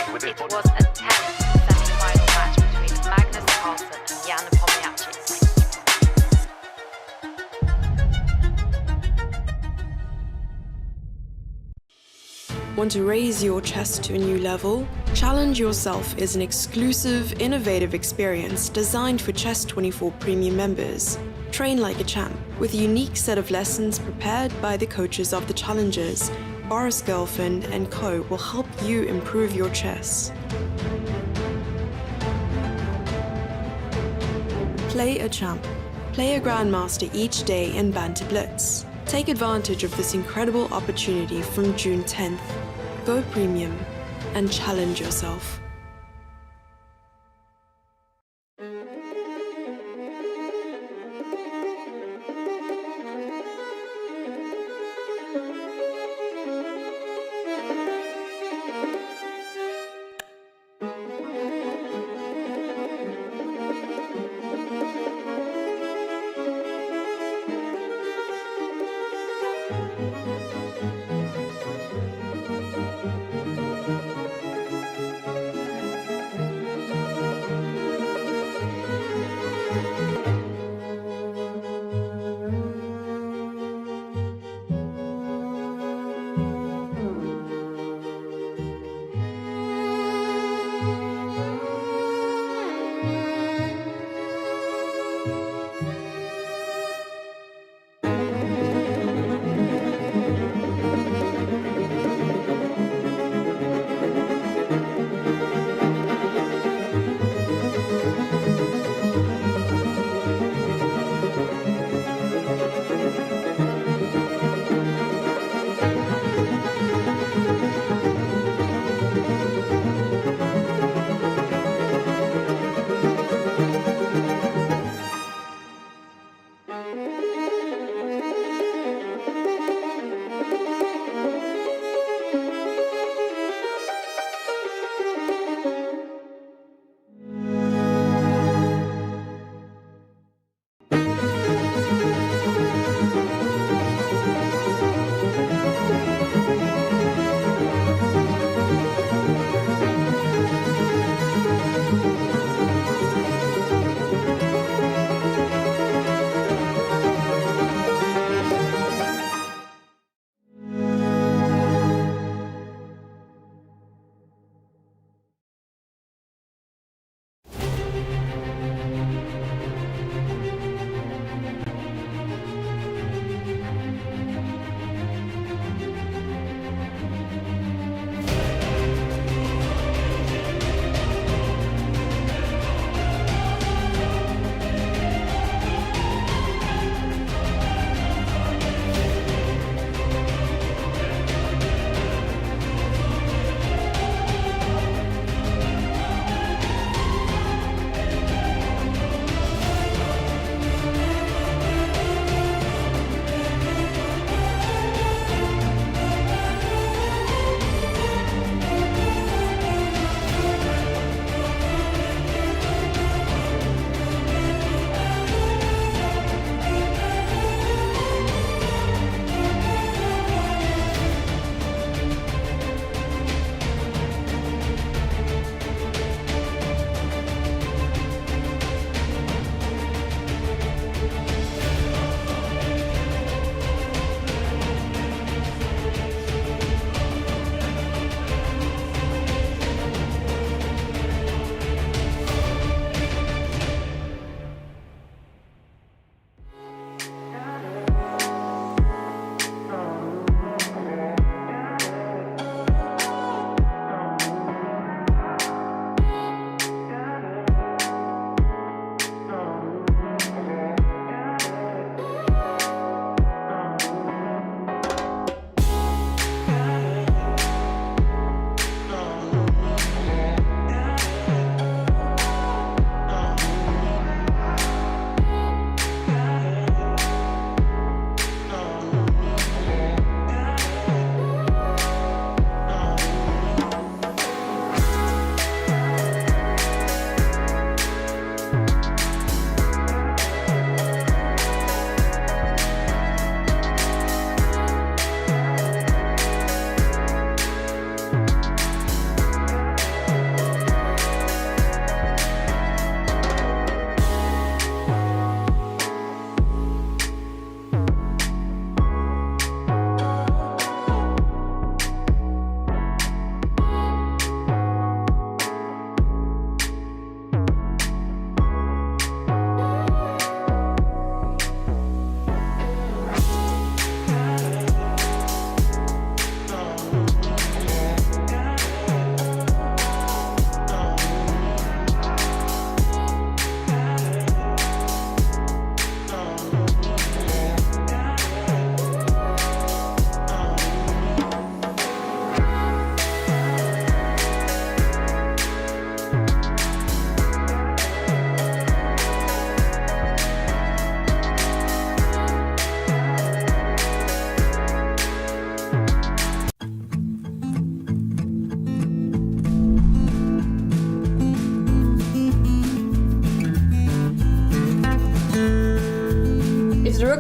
It was a tense semi-final match between Magnus Carlsen and Jan Nepomniachtchi. Want to raise your chess to a new level? Challenge Yourself is an exclusive, innovative experience designed for Chess24 Premium members. Train like a champ, with a unique set of lessons prepared by the coaches of the challengers. Boris Gelfand and co. will help you improve your chess. Play a champ. Play a grandmaster each day in Banter Blitz. Take advantage of this incredible opportunity from June 10th. Go premium and challenge yourself.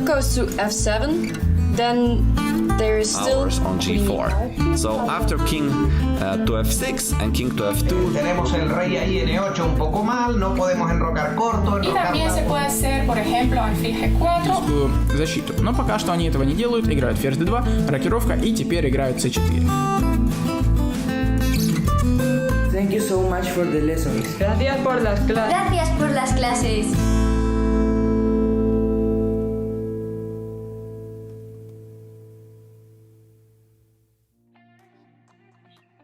rook goes to f7, then there is still Hours on g4. So after king to f6 and king to f2. Tenemos el rey ahí en e8 un poco mal, no podemos enrocar corto. И también se puede hacer, por ejemplo, alfil g4. Защиту. Но пока что они этого не делают, играют ферзь d2, рокировка, и теперь играют c4. Thank you so much for the lessons. Gracias por las clases. Gracias por las clases.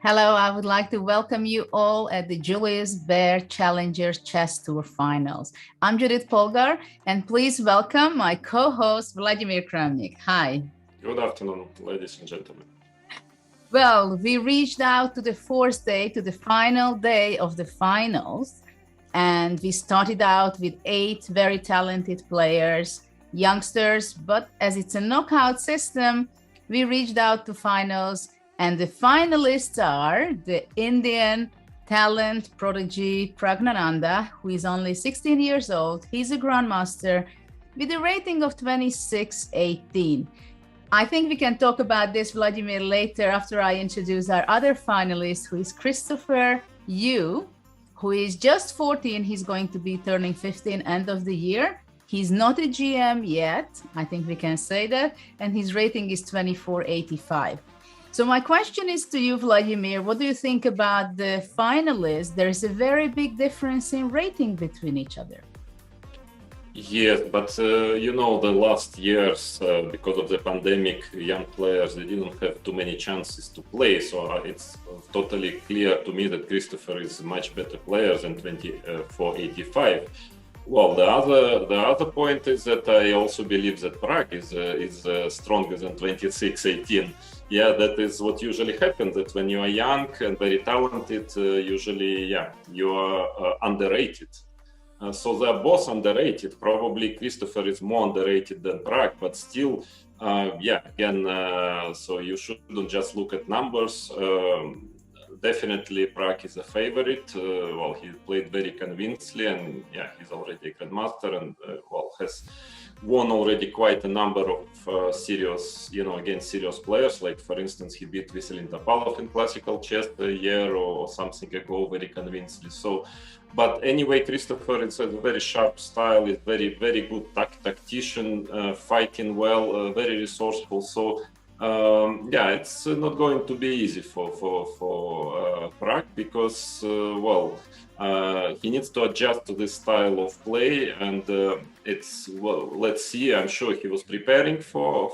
Hello, I would like to welcome you all at the Julius Baer Challengers Chess Tour Finals. I'm Judit Polgar, and please welcome my co-host, Vladimir Kramnik. Hi. Good afternoon, ladies and gentlemen. Well, we reached out to the fourth day, to the final day of the finals, and we started out with 8 very talented players, youngsters, but as it's a knockout system, we reached out to finals. And the finalists are the Indian talent prodigy Pragnananda, who is only 16 years old. He's a grandmaster with a rating of 26-18. I think we can talk about this, Vladimir, later after I introduce our other finalist, who is Christopher Yu, who is just 14. He's going to be turning 15 end of the year. He's not a GM yet. I think we can say that. And his rating is 24-85. So my question is to you, Vladimir, what do you think about the finalists? There is a very big difference in rating between each other. Yes, but you know, the last years, because of the pandemic, young players, they didn't have too many chances to play. So it's totally clear to me that Christopher is a much better player than 24-85. Well, the other point is that I also believe that Prague is stronger than 26-18. Yeah, that is what usually happens, that when you are young and very talented, usually, yeah, you are underrated. So they're both underrated. Probably Christopher is more underrated than Prague, but still, yeah, again, so you shouldn't just look at numbers. Definitely Prague is a favorite. Well, he played very convincingly, and yeah, he's already a grandmaster, and well, has won already quite a number of serious, you know, against serious players. Like, for instance, he beat Veselin Topalov in classical chess a year or something ago very convincingly. So, but anyway, Christopher is a very sharp style, is very, very good tactician, fighting well, very resourceful. So, yeah, it's not going to be easy for Prague, because well, he needs to adjust to this style of play, and it's, well, let's see. I'm sure he was preparing for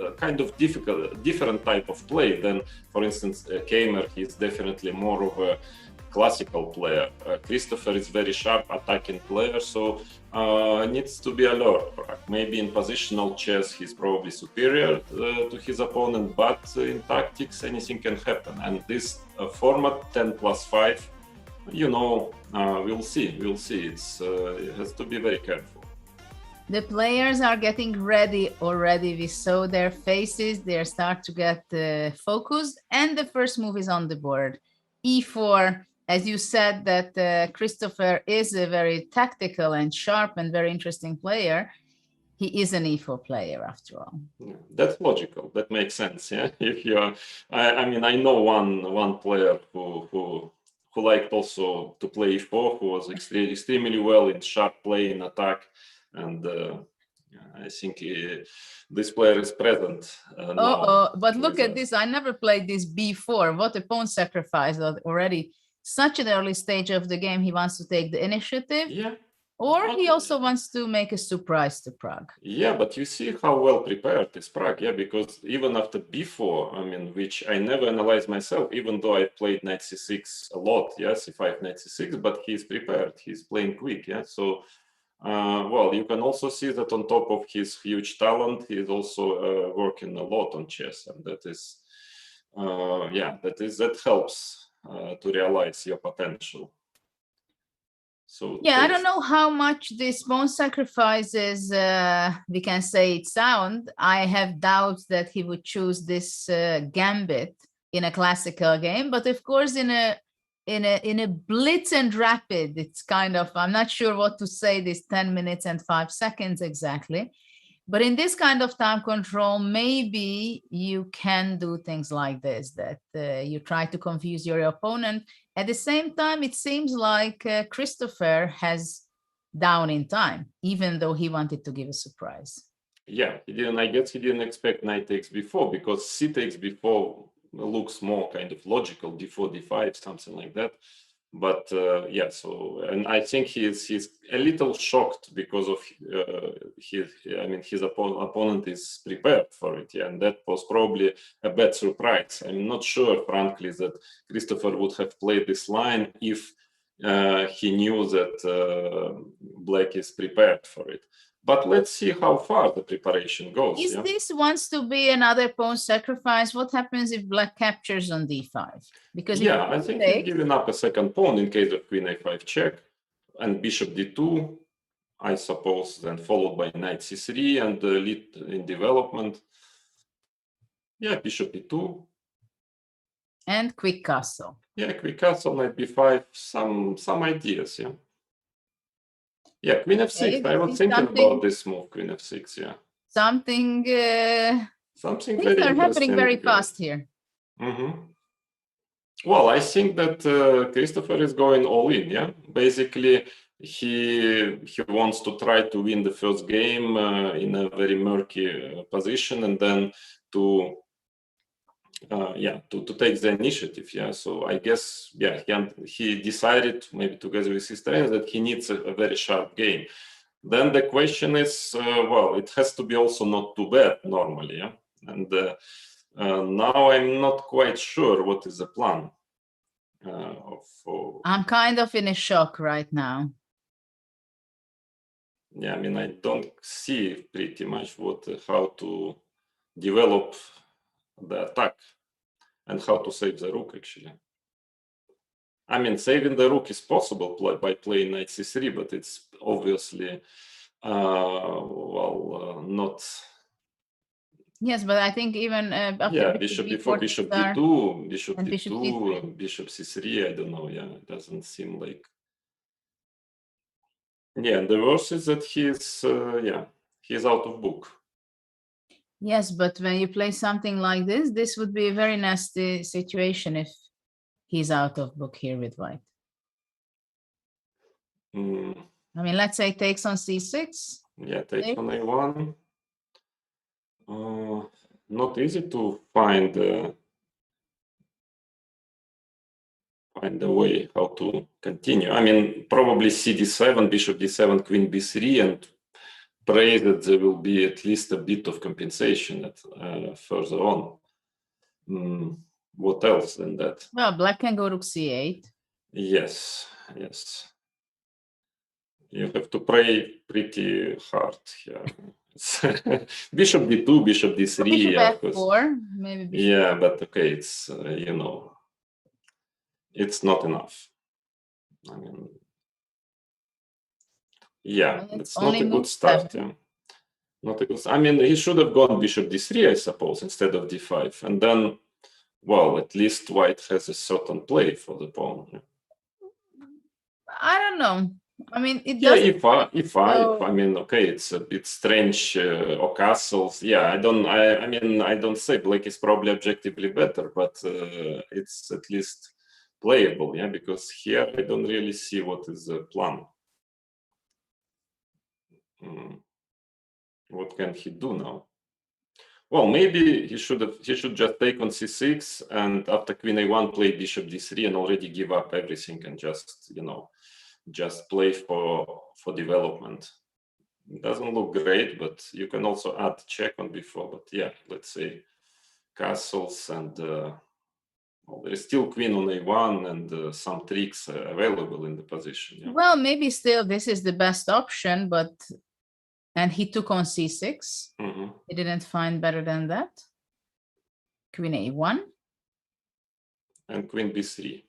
a kind of different type of play than, for instance, Kamer. He's definitely more of a classical player. Christopher is very sharp attacking player, so needs to be alert. Maybe in positional chess he's probably superior to his opponent, but in tactics anything can happen. And this format 10+5, you know, we'll see. It's it has to be very careful. The players are getting ready already. We saw their faces. They start to get focused, and the first move is on the board. E4. As you said, that Christopher is a very tactical and sharp and very interesting player. He is an E4 player, after all. Yeah, that's logical. That makes sense. Yeah, if you're, I mean, I know one player who liked also to play E4, who was extremely well in sharp play in attack, and I think this player is present. But look at this! I never played this B4. What a pawn sacrifice already! Such an early stage of the game, he wants to take the initiative. Yeah. Or he also wants to make a surprise to Prague. Yeah, but you see how well prepared is Prague. Yeah, because even after b4, I mean, which I never analyzed myself, even though I played knight c6 a lot, yeah, c5, knight c6, but he's prepared. He's playing quick. Yeah, so well, you can also see that on top of his huge talent, he's also working a lot on chess, and that is, yeah, that helps to realize your potential. So yeah, I don't know how much this pawn sacrifices we can say it's sound. I have doubts that he would choose this gambit in a classical game, but of course in a blitz and rapid, it's kind of, I'm not sure what to say, this 10 minutes and 5 seconds exactly. But in this kind of time control, maybe you can do things like this, that you try to confuse your opponent. At the same time, it seems like Christopher has down in time, even though he wanted to give a surprise. Yeah, I guess he didn't expect knight takes b4, because c takes b4 looks more kind of logical, d4, d5, something like that. But yeah, so, and I think he's a little shocked because of his opponent is prepared for it, yeah, and that was probably a bad surprise. I'm not sure, frankly, that Christopher would have played this line if he knew that Black is prepared for it. But let's see how far the preparation goes. Is this wants to be another pawn sacrifice? What happens if Black captures on d5? Because yeah, I think he's giving up a second pawn in case of queen a5 check, and bishop d2, I suppose, then followed by knight c3 and lead in development. Yeah, bishop e2. And quick castle. Yeah, quick castle, knight b5, some ideas, yeah. Yeah, queen f6. I was thinking about this move, queen f6. Yeah, something. Something things very are happening very fast here. Well, I think that Christopher is going all in. Yeah, basically he wants to try to win the first game in a very murky position, and then to take the initiative. Yeah, so I guess he decided, maybe together with his trainers, that he needs a very sharp game. Then the question is, well, it has to be also not too bad normally, yeah. And now I'm not quite sure what is the plan. I'm kind of in a shock right now. Yeah, I mean, I don't see pretty much how to develop the attack and how to save the rook, actually. I mean, saving the rook is possible by playing knight c3, but it's obviously, not. Yes, but I think even after bishop b4, bishop d2, bishop d2, bishop c3, I don't know, yeah, it doesn't seem like. Yeah, and the worst is that he's out of book. Yes, but when you play something like this, this would be a very nasty situation if he's out of book here with white. I mean, let's say takes on c6. Yeah, takes on a1. Not easy to find a way how to continue. I mean, probably cd7, bishop d7, queen b3, and pray that there will be at least a bit of compensation further on. What else than that? Well, black can go rook c8. Yes. You have to pray pretty hard here. Bishop d2, bishop d3. Bishop f4, maybe bishop. Yeah, but okay, it's it's not enough. I mean, yeah, it's not a good start. Yeah. Not a good. I mean, he should have gone bishop d3, I suppose, instead of d5, and then, well, at least white has a certain play for the pawn. Yeah. I don't know. I mean, it does. Yeah, e5. I mean, okay, it's a bit strange. Or castles. Yeah, I don't say black is probably objectively better, but it's at least playable. Yeah, because here I don't really see what is the plan. What can he do now? Well, maybe he should just take on c6, and after queen a1 play bishop d3 and already give up everything and just play for development. It doesn't look great, but you can also add check on b4. But yeah, let's say castles, and well, there is still queen on a1 and some tricks available in the position. Yeah. Well, maybe still this is the best option, but and he took on c6. He didn't find better than that. Queen a1 and queen b3.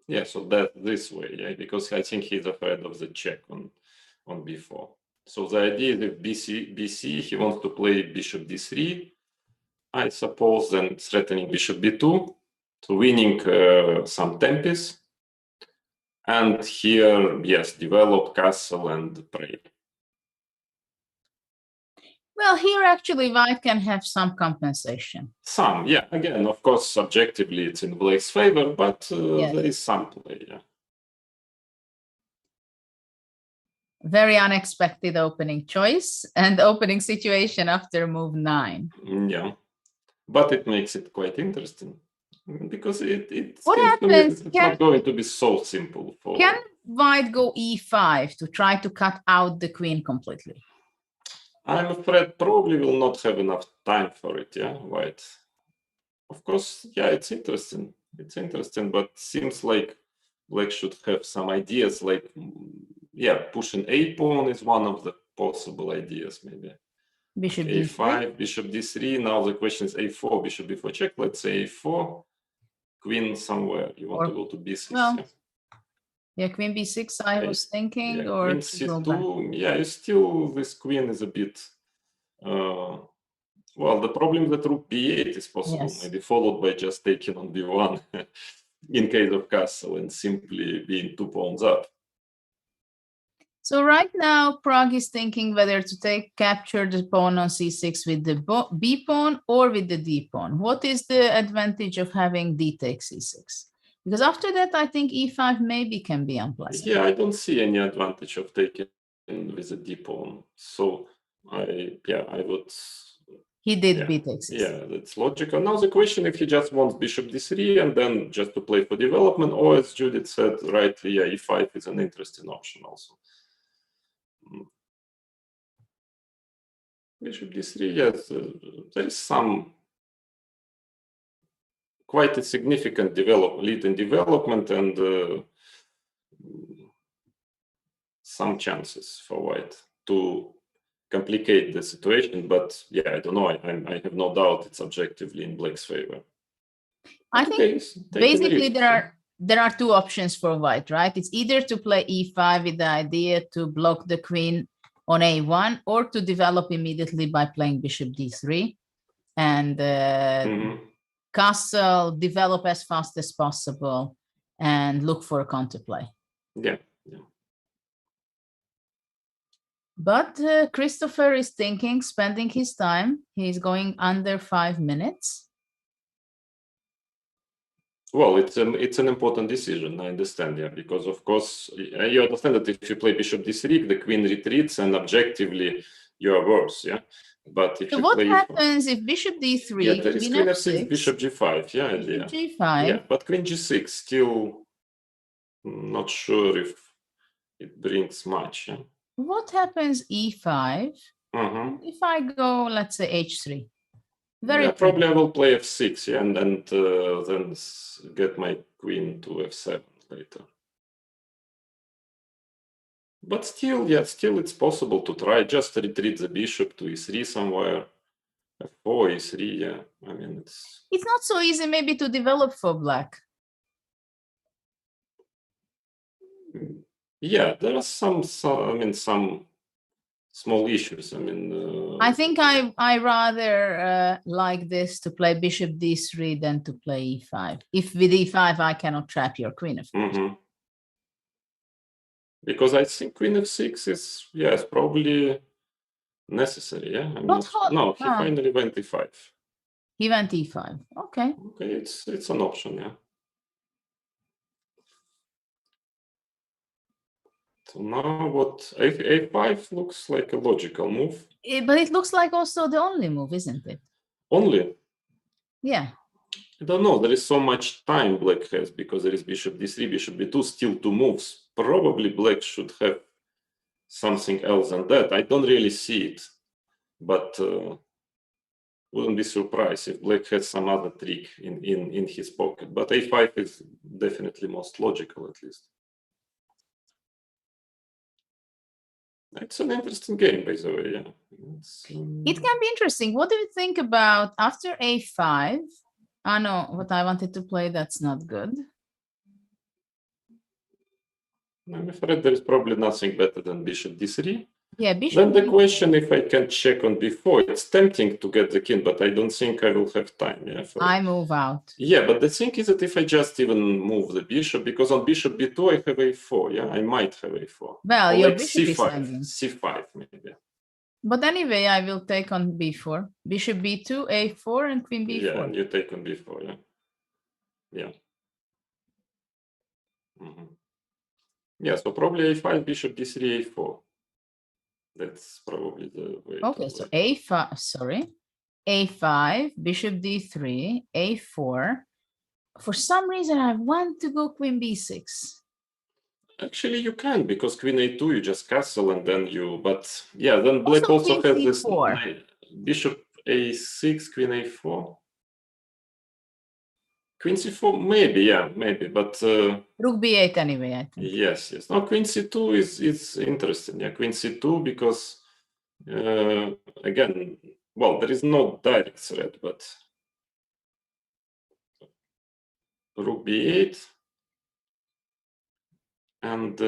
Yeah, so that this way, yeah, because I think he's afraid of the check on b4. So the idea is if bc, he wants to play bishop d3, I suppose, then threatening bishop b2, so winning some tempis, and here, yes, develop castle and pray. Well, here actually white can have some compensation. Some, yeah. Again, of course, subjectively it's in black's favor, but Yes. there is some play, yeah. Very unexpected opening choice and opening situation after move 9. Yeah, but it makes it quite interesting because it What seems to me happens? it's not going to be so simple for. Can white go e5 to try to cut out the queen completely? I'm afraid probably will not have enough time for it, yeah, white. Of course, yeah, it's interesting. It's interesting, but seems like black should have some ideas, like, yeah, pushing a pawn is one of the possible ideas, maybe. Bishop a5, d3. bishop d3. Now the question is a4, bishop b4 check. Let's say a4, queen somewhere. You want to go to b6. Well, yeah? Yeah, queen b6, I was thinking, Yeah, or queen c2. Yeah, it's still this queen is a bit. Well, the problem that rook b8 is possible, Yes. maybe followed by just taking on b1 in case of castle and simply being 2 pawns up. So right now, Prague is thinking whether to capture the pawn on c6 with the b pawn or with the d pawn. What is the advantage of having d takes c6? Because after that, I think e5 maybe can be unpleasant. Yeah, I don't see any advantage of taking with a d pawn. So I would. He did b takes c6. Yeah, that's logical. Now the question if he just wants bishop d3 and then just to play for development, or as Judith said, right, yeah, e5 is an interesting option also. Bishop d3, yes, there is some quite a significant lead in development and some chances for white to complicate the situation, but yeah, I don't know. I have no doubt it's objectively in black's favor. I think basically there are two options for white, right? It's either to play e5 with the idea to block the queen on a1 or to develop immediately by playing bishop d3 and castle, develop as fast as possible and look for a counterplay. Yeah. But Christopher is thinking, spending his time. He's going under 5 minutes. Well, it's an important decision, I understand, yeah, because of course, you understand that if you play bishop d3, the queen retreats and objectively you are worse, yeah? But if so you what play happens if bishop d3, yeah, there is queen f6, bishop g5, yeah, bishop g5. Yeah, but queen g6, still not sure if it brings much, yeah? What happens e5 if I go, let's say, h3? Probably I will play f6, yeah, and then get my queen to f7 later. But still, yeah, it's possible to try. Just retreat the bishop to e3 somewhere. f4, e3, yeah. I mean, it's not so easy maybe to develop for black. Yeah, there are some small issues. I mean, I think I rather like this to play bishop d3 than to play e5. If with e5 I cannot trap your queen, of course. Because I think queen f6 is probably necessary. Yeah, I mean, no, he finally went e5. He went e5. Okay. Okay, it's an option. Yeah. So now what? A5 looks like a logical move. But it looks like also the only move, isn't it? Only? Yeah. I don't know. There is so much time black has because there is bishop d3, bishop b2, still 2 moves. Probably black should have something else than that. I don't really see it, but wouldn't be surprised if black has some other trick in his pocket. But a5 is definitely most logical, at least. It's an interesting game, by the way. Yeah, it can be interesting. What do you think about after a5? I know what I wanted to play. That's not good. I'm afraid there is probably nothing better than bishop d3. Yeah, bishop. Then the question if I can check on b4. It's tempting to get the king, but I don't think I will have time. Yeah, I move out. Yeah, but the thing is that if I just even move the bishop, because on bishop b2 I have a4. Yeah, I might have a4. Well, or your like bishop c5, is hanging. c5 maybe. But anyway, I will take on b4. Bishop b2, a4, and queen b4. Yeah, and you take on b4, yeah. Yeah. Yeah, so probably a5, bishop d3, a4. That's probably the way. Okay, so a5, sorry. a5, bishop d3, a4. For some reason, I want to go queen b6. Actually, you can, because queen a2, you just castle and then you, but yeah, then black also has this bishop a6, queen a4. Queen c4, maybe, yeah, maybe, but rook b8 anyway, I think. Yes. Now queen c2 is interesting. Yeah, queen c2 because again, well, there is no direct threat, but rook b8, and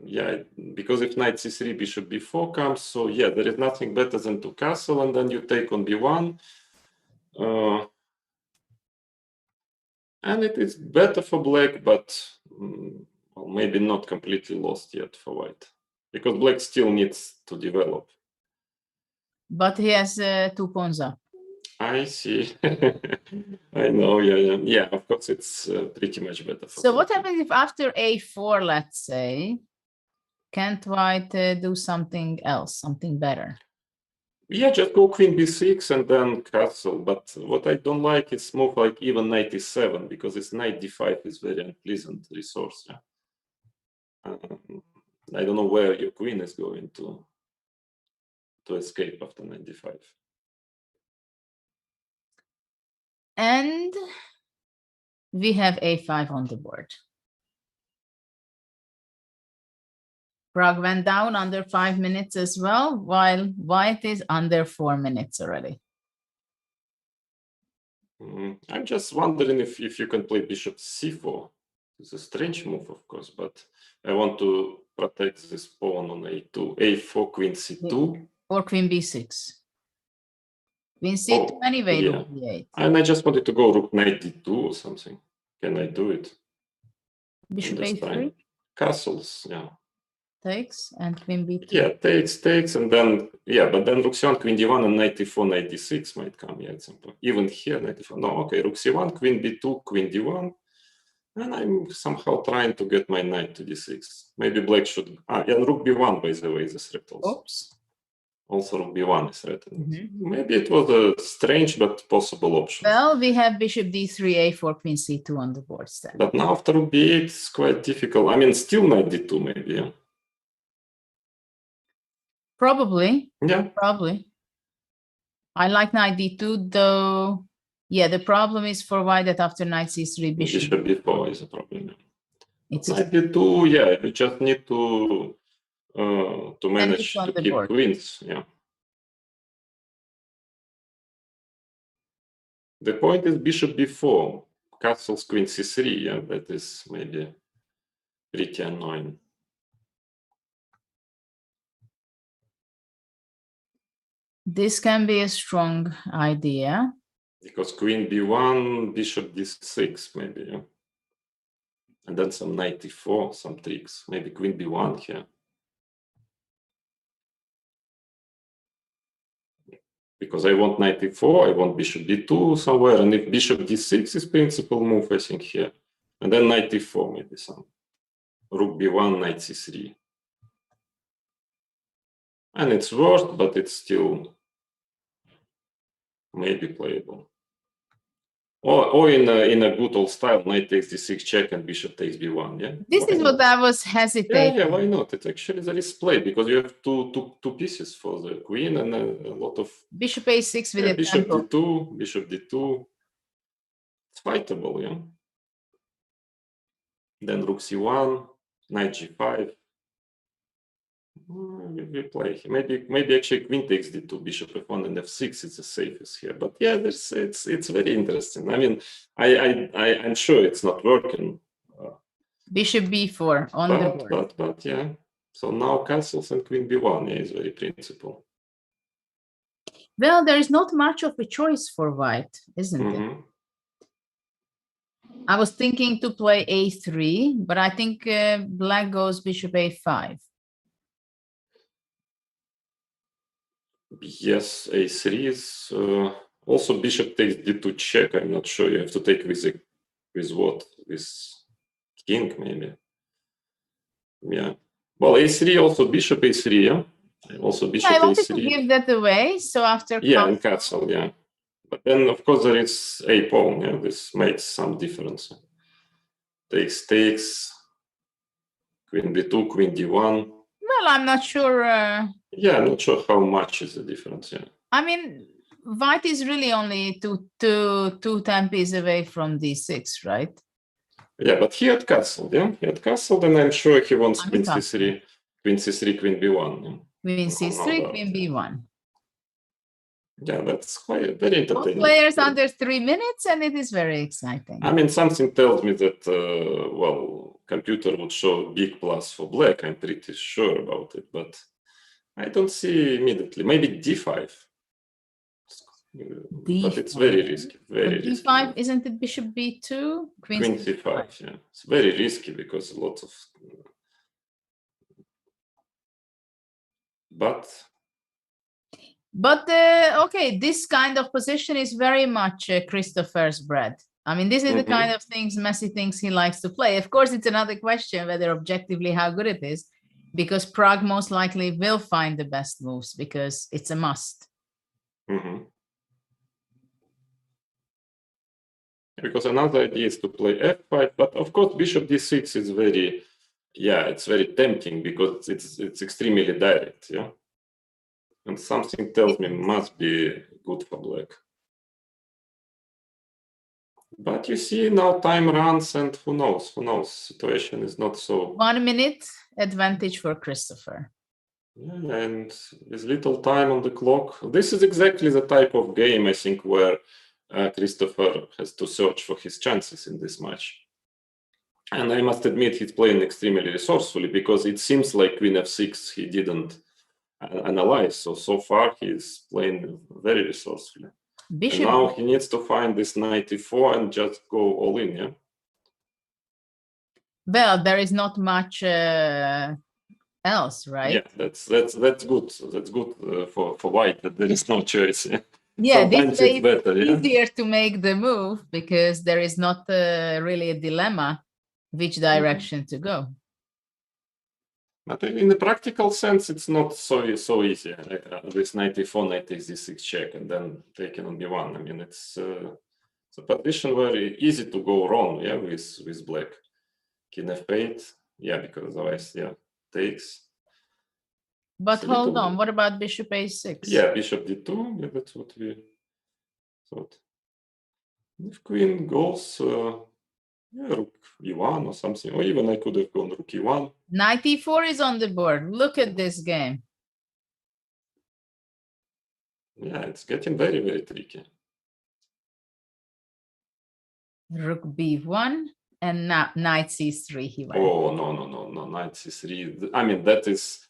yeah, because if knight c3, bishop b4 comes, so yeah, there is nothing better than to castle, and then you take on b1. And it is better for black, but well, maybe not completely lost yet for white, because black still needs to develop. But he has 2 pawns up. I see. I know, yeah. Of course, it's pretty much better. So what happens if after a4, let's say, can't white do something else, something better? Yeah, just go queen b6 and then castle. But what I don't like is move like even knight e7, because this knight d5 is very unpleasant resource. Yeah. I don't know where your queen is going to escape after knight d5. And we have a5 on the board. Prague went down under 5 minutes as well, while white is under 4 minutes already. I'm just wondering if you can play bishop c4. It's a strange move, of course, but I want to protect this pawn on a2. a4, queen c2. Or queen b6. Queen c2 anyway, yeah. rook b8. And I just wanted to go rook knight d2 or something. Can I do it? Bishop a3? Castles, yeah. Takes, and queen b2. Yeah, takes, and then, yeah, but then rook c1, queen d1, and knight d4, knight d6 might come, yeah, at some point. Even here, knight d4. No, okay, rook c1, queen b2, queen d1. And I'm somehow trying to get my knight to d6. Maybe black should... and rook b1, by the way, is a threat also. Oops. Also, rook b1 is threatened. Maybe it was a strange but possible option. Well, we have bishop d3, a4, queen c2 on the board still. But now after rook b8, it's quite difficult. I mean, still knight d2, maybe, yeah? Probably. Yeah. Probably. I like knight d2, though. Yeah, the problem is for white that after knight c3, bishop b4 is a problem. It's knight d2, yeah, you just need to manage to keep queens, yeah. The point is bishop b4, castles queen c3, yeah, that is maybe pretty annoying. This can be a strong idea. Because queen b1, bishop d6, maybe, yeah. And then some knight d4, some tricks. Maybe queen b1 here. Because I want knight d4, I want bishop d2 somewhere, and if bishop d6 is principal move, I think here. And then knight d4, maybe some. Rook b1, knight c3. And it's worse, but it's still maybe playable. Or in a good old style, knight takes d6 check and bishop takes b1, yeah? This is what I was hesitating. Yeah, why not? It's actually there is play, because you have two pieces for the queen and a lot of... Bishop a6 with a bishop tempo. d2, bishop d2. It's fightable, yeah? Then rook c1, knight g5. We play. Maybe actually queen takes d2, bishop f1, and f6 is the safest here. But yeah, it's very interesting. I mean, I'm sure it's not working. Bishop b4 on the board. But yeah. So now castles and queen b1 is very principal. Well, there is not much of a choice for white, isn't it? I was thinking to play a3, but I think black goes bishop a5. Yes, a3 is also bishop takes d2 check. I'm not sure. You have to take with what? With king, maybe. Yeah. Well, a3 also bishop a3. Yeah. Also bishop I wanted a3. to give that away. So after yeah, and castle. Yeah. But then of course there is a pawn. Yeah. This makes some difference. Takes. Queen d2, queen d1. Well, I'm not sure. Yeah, I'm not sure how much is the difference. Yeah. I mean, white is really only two tempis away from d6, right? Yeah, but he had castle. Yeah, he had castle. Then I'm sure he wants I'm queen castle. c3, queen c3, queen b1. Yeah. Queen c3, doubt, queen b1. Yeah, that's quite very Both entertaining. players under 3 minutes, and it is very exciting. I mean, something tells me that well, computer would show big plus for black. I'm pretty sure about it, but I don't see immediately. Maybe d5. But it's very risky. Very risky. d5, isn't it bishop b2? Queen c5. Yeah, it's very risky because a lot of. But okay, this kind of position is very much Christopher's bread. I mean, this is the kind of things, messy things he likes to play. Of course, it's another question whether objectively how good it is, because Prague most likely will find the best moves because it's a must. Because another idea is to play f5, but of course bishop d6 is very, it's very tempting because it's extremely direct, yeah. And something tells me must be good for black. But you see now time runs and who knows, situation is not so. 1 minute advantage for Christopher. Yeah, and with little time on the clock, this is exactly the type of game I think where Christopher has to search for his chances in this match. And I must admit he's playing extremely resourcefully because it seems like Queen f6 he didn't analyze. So far he's playing very resourcefully. Bishop. And now he needs to find this knight e4 and just go all in, yeah? Well, there is not much else, right? Yeah, that's good. That's good for white that there is no choice. Yeah. Yeah, sometimes this it's better. Yeah? Easier to make the move because there is not really a dilemma which direction to go. But in the practical sense, it's not so easy. This knight e4, knight takes d6 check, and then taken on b1. I mean, it's a position very easy to go wrong. Yeah, with black. King f8. Yeah, because otherwise, takes. But hold on, what about bishop a6? Yeah, bishop d2. Yeah, that's what we thought. If queen goes, rook e1 or something, or even I could have gone rook e1. Knight e4 is on the board. Look at this game. Yeah, it's getting very, very tricky. Rook b1 and now knight c3 he went. Oh, no, knight c3. I mean, that is.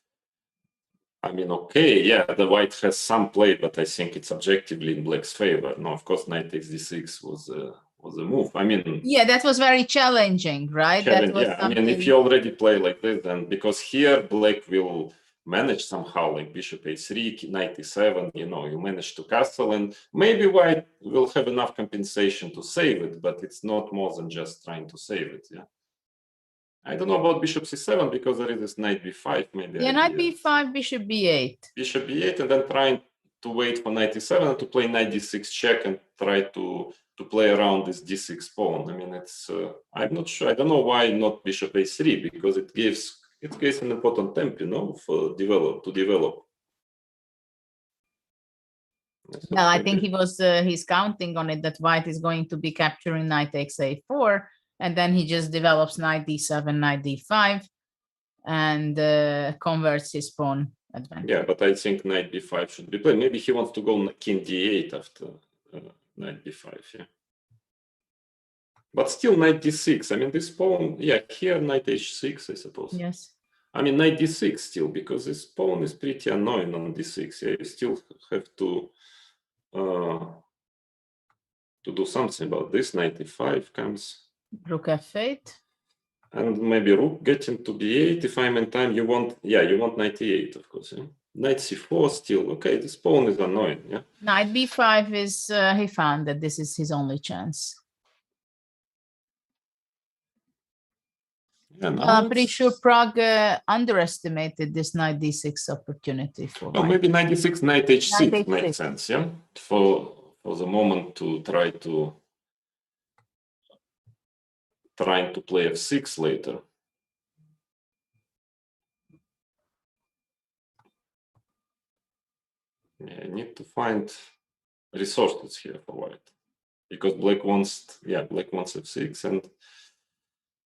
I mean, okay, yeah, the white has some play, but I think it's objectively in black's favor. No, of course, knight takes d6 was a move. I mean, yeah, that was very challenging, right? That was I mean, if you already play like this, then because here black will manage somehow, like bishop a3, knight e7. You manage to castle, and maybe white will have enough compensation to save it, but it's not more than just trying to save it. Yeah. I don't know about bishop c7 because there is this knight b5 maybe. Yeah, knight b5, bishop b8. Bishop b8 and then trying to wait for knight e7 and to play knight d6 check and try to play around this d6 pawn. I mean, it's I'm not sure. I don't know why not bishop a3 because it gives an important tempo, for develop. Well, I think he's counting on it that white is going to be capturing knight takes a4. And then he just develops knight d7, knight d5, and converts his pawn advantage. Yeah, but I think knight b5 should be played. Maybe he wants to go king d8 after knight b5, yeah. But still knight d6. I mean, this pawn, here knight h6, I suppose. Yes. I mean, knight d6 still, because this pawn is pretty annoying on d6. Yeah, you still have to do something about this. Knight e5 comes. Rook f8. And maybe rook getting to b8. If I'm in time, you want knight e8, of course. Yeah? Knight c4 still. Okay, this pawn is annoying, yeah. Knight b5 is, he found that this is his only chance. Yeah, I'm pretty sure Prague underestimated this knight d6 opportunity for well, white. maybe knight d6, knight h6 Knight h6 makes sense, yeah? For the moment to trying to play f6 later. Yeah, I need to find resources here for white. Because black wants f6 and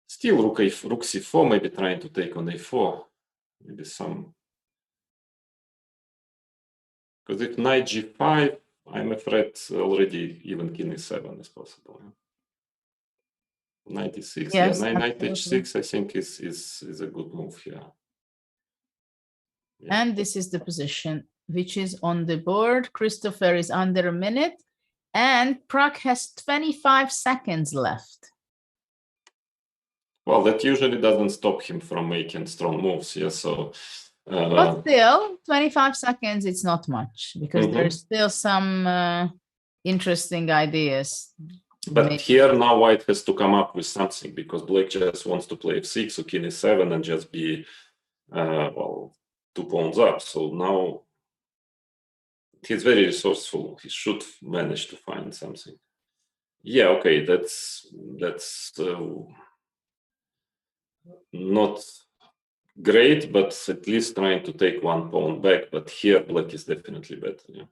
still rook c4, maybe trying to take on a4. Maybe some. Because if knight g5, I'm afraid already even king e7 is possible. Knight e6, Yes, yeah, knight absolutely. h6, I think is a good move here. Yeah. And this is the position which is on the board. Christopher is under a minute, and Prague has 25 seconds left. Well, that usually doesn't stop him from making strong moves. Yeah, so. But still, 25 seconds, it's not much because there's still some interesting ideas. But Maybe. here now white has to come up with something because black just wants to play f6 or king e7 and just be, well, 2 pawns up. So now he's very resourceful. He should manage to find something. Yeah, okay, that's not great, but at least trying to take 1 pawn back. But here black is definitely better. Yeah.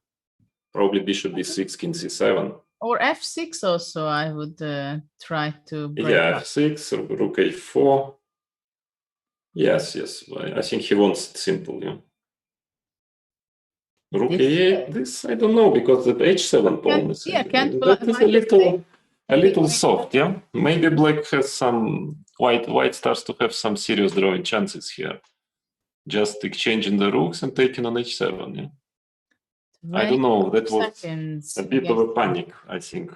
Probably bishop d6, king c7. Or f6 also, I would try to break yeah, up. f6, rook a4. Yes, I think he wants it simple, yeah. Rook a8, this I don't know, because the h7 pawn is that is a little soft, yeah. Maybe black has some white starts to have some serious drawing chances here. Just exchanging the rooks and taking on h7, yeah. I don't know, that was a bit of a panic, I think.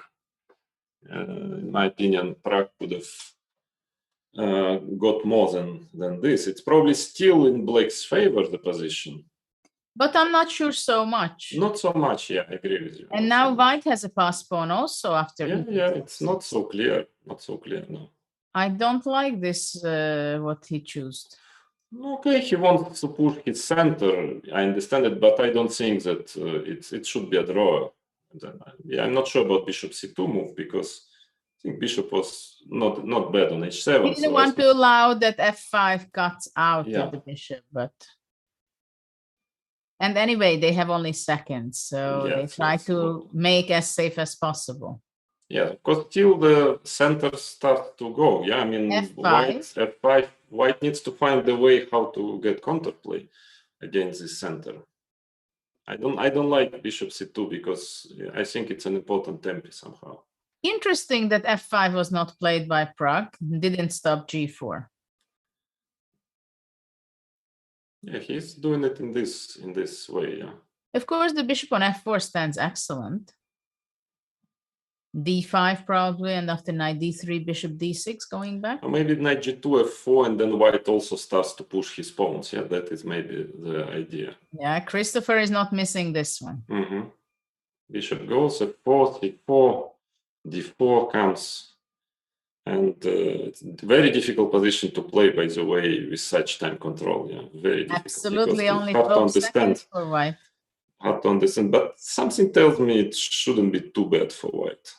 In my opinion, Prague could have got more than this. It's probably still in black's favor, the position. But I'm not sure so much. Not so much, yeah, I agree with you. And now white has a pass pawn also after. Yeah, it's not so clear. Not so clear, no. I don't like this, what he chose. Okay, he wants to push his center. I understand it, but I don't think that it should be a draw. Yeah, I'm not sure about bishop c2 move because I think bishop was not bad on h7. He didn't want to allow that f5 cuts out of the bishop, but. And anyway, they have only seconds, so they try to make as safe as possible. Yeah, because still the center starts to go. Yeah, I mean, f5. White needs to find the way how to get counterplay against this center. I don't like bishop c2 because I think it's an important tempo somehow. Interesting that f5 was not played by Prague. Didn't stop g4. Yeah, he's doing it in this way, yeah. Of course, the bishop on f4 stands excellent. d5 probably, and after knight d3, bishop d6 going back. Or maybe knight g2, f4, and then white also starts to push his pawns. Yeah, that is maybe the idea. Yeah, Christopher is not missing this one. Bishop goes, f4, c4, d4 comes. And it's a very difficult position to play, by the way, with such time control. Yeah, very difficult. Absolutely, only 12 seconds for white. Hard to understand, but something tells me it shouldn't be too bad for white.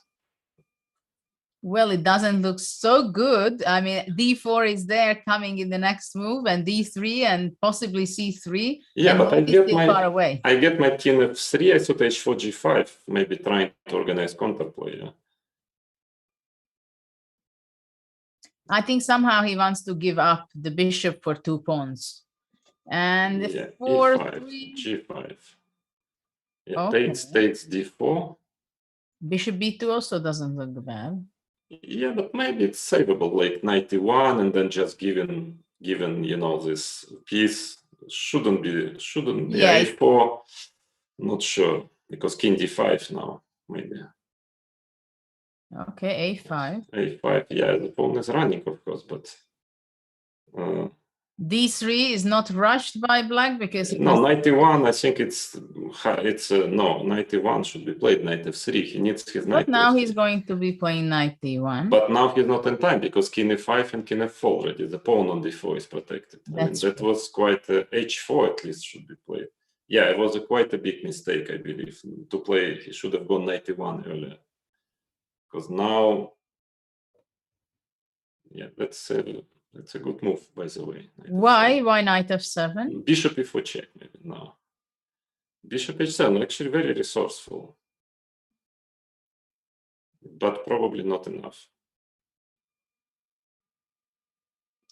Well, it doesn't look so good. I mean, d4 is there coming in the next move, and d3 and possibly c3. Yeah, but I get far away. I get my king f3. I thought h4, g5, maybe trying to organize counterplay. Yeah. I think somehow he wants to give up the bishop for 2 pawns. And the e5, g5. Yeah, takes d4. Bishop b2 also doesn't look bad. Yeah, but maybe it's savable, like knight e1, and then just given this piece shouldn't be a4. Not sure because king d5 now maybe. Okay, a5. a5, yeah, the pawn is running, of course, but D3 is not rushed by black because No, 91. I think it's no, 91 should be played. Knight f3. He needs his knight. But now he's going to be playing knight d1. But now he's not in time because king e5 and king f4 already. The pawn on d4 is protected. That was quite h4 at least should be played. Yeah, it was quite a big mistake, I believe, to play. He should have gone 91 earlier. Because now, yeah, that's a good move, by the way. Why? Why knight f7? Bishop e4 check, maybe now. Bishop h7, actually very resourceful. But probably not enough.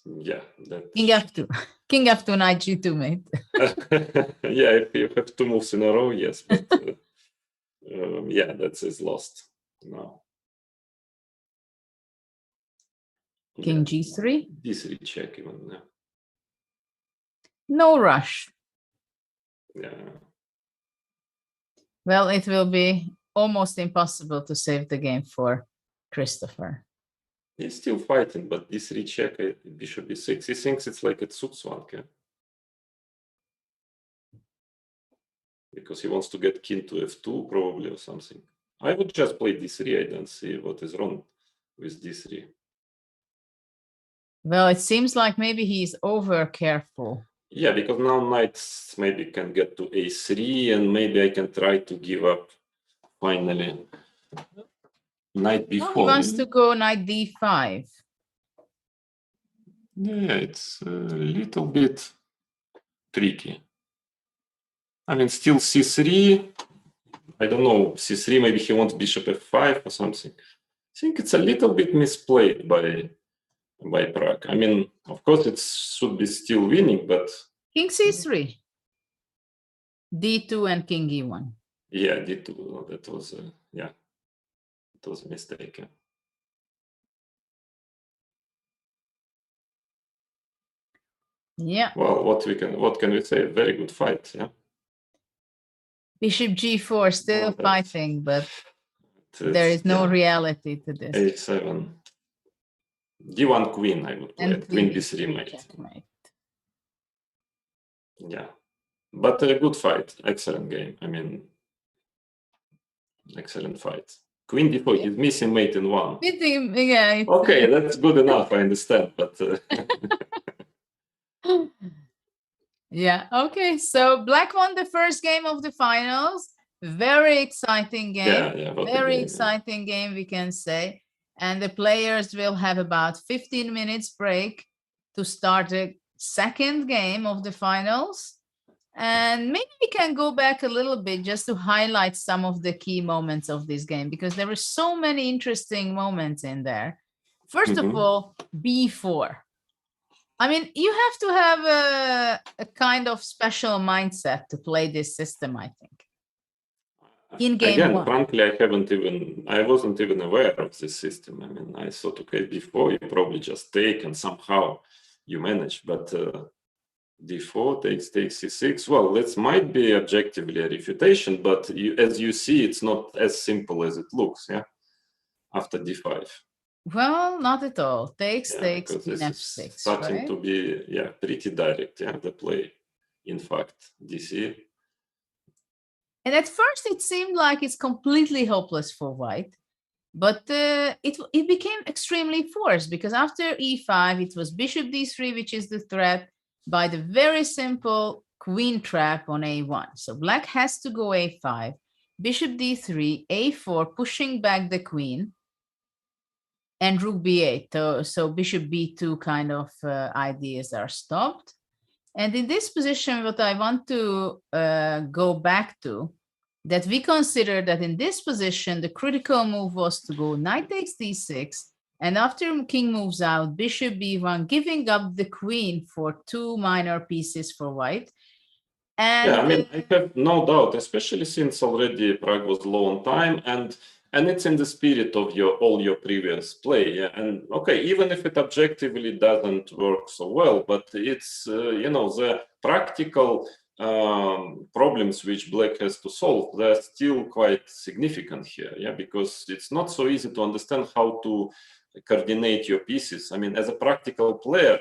Yeah. King f2. King f2, knight g2, mate. Yeah, if you have two moves in a row, yes. But yeah, that is lost now. King g3. D3 check even. Yeah. No rush. Yeah. Well, it will be almost impossible to save the game for Christopher. He's still fighting, but D3 check, bishop e6. He thinks it's like a Zugzwang, yeah? Because he wants to get king to f2 probably or something. I would just play d3. I don't see what is wrong with d3. Well, it seems like maybe he's over careful. Yeah, because now knights maybe can get to a3 and maybe I can try to give up finally. Knight b4. No, he wants to go knight d5. Yeah, it's a little bit tricky. I mean, still c3. I don't know, c3, maybe he wants bishop f5 or something. I think it's a little bit misplayed by Prag. I mean, of course, it should be still winning, but... King c3. d2 and king e1. Yeah, d2, that was, yeah, it was a mistake. Yeah. Yeah. Well, what can we say? Very good fight, yeah. Bishop g4 still fighting, but there is no reality to this. a7. d1 queen, I would play. Queen b3 mate. Yeah, but a good fight. Excellent game. I mean, excellent fight. Queen d4 is missing mate in one. Yeah, okay, that's good enough. I understand, but. Yeah, okay, so black won the first game of the finals. Very exciting game. Yeah, very exciting game, we can say. And the players will have about 15 minutes break to start the second game of the finals. And maybe we can go back a little bit just to highlight some of the key moments of this game, because there were so many interesting moments in there. First of all, b4. I mean, you have to have a kind of special mindset to play this system, I think. In game Again, one. frankly, I wasn't even aware of this system. I mean, I thought, okay, before you probably just take and somehow you manage, but d4 takes c6. Well, this might be objectively a refutation, but as you see, it's not as simple as it looks, yeah, after d5. Well, not at all. Takes queen f6, starting right? to be, yeah, pretty direct, yeah, the play. In fact, dc. And at first, it seemed like it's completely hopeless for white, but it became extremely forced, because after e5, it was bishop d3, which is the threat by the very simple queen trap on a1. So black has to go a5, bishop d3, a4, pushing back the queen, and rook b8. So bishop b2 kind of ideas are stopped. And in this position, what I want to go back to, that we consider that in this position, the critical move was to go knight takes d6, and after king moves out, bishop b1, giving up the queen for two minor pieces for white. And yeah, I mean, I have no doubt, especially since already Prague was low on time, and it's in the spirit of all your previous play. Yeah? And okay, even if it objectively doesn't work so well, but it's you know, the practical problems which black has to solve, they're still quite significant here. Yeah, because it's not so easy to understand how to coordinate your pieces. I mean, as a practical player,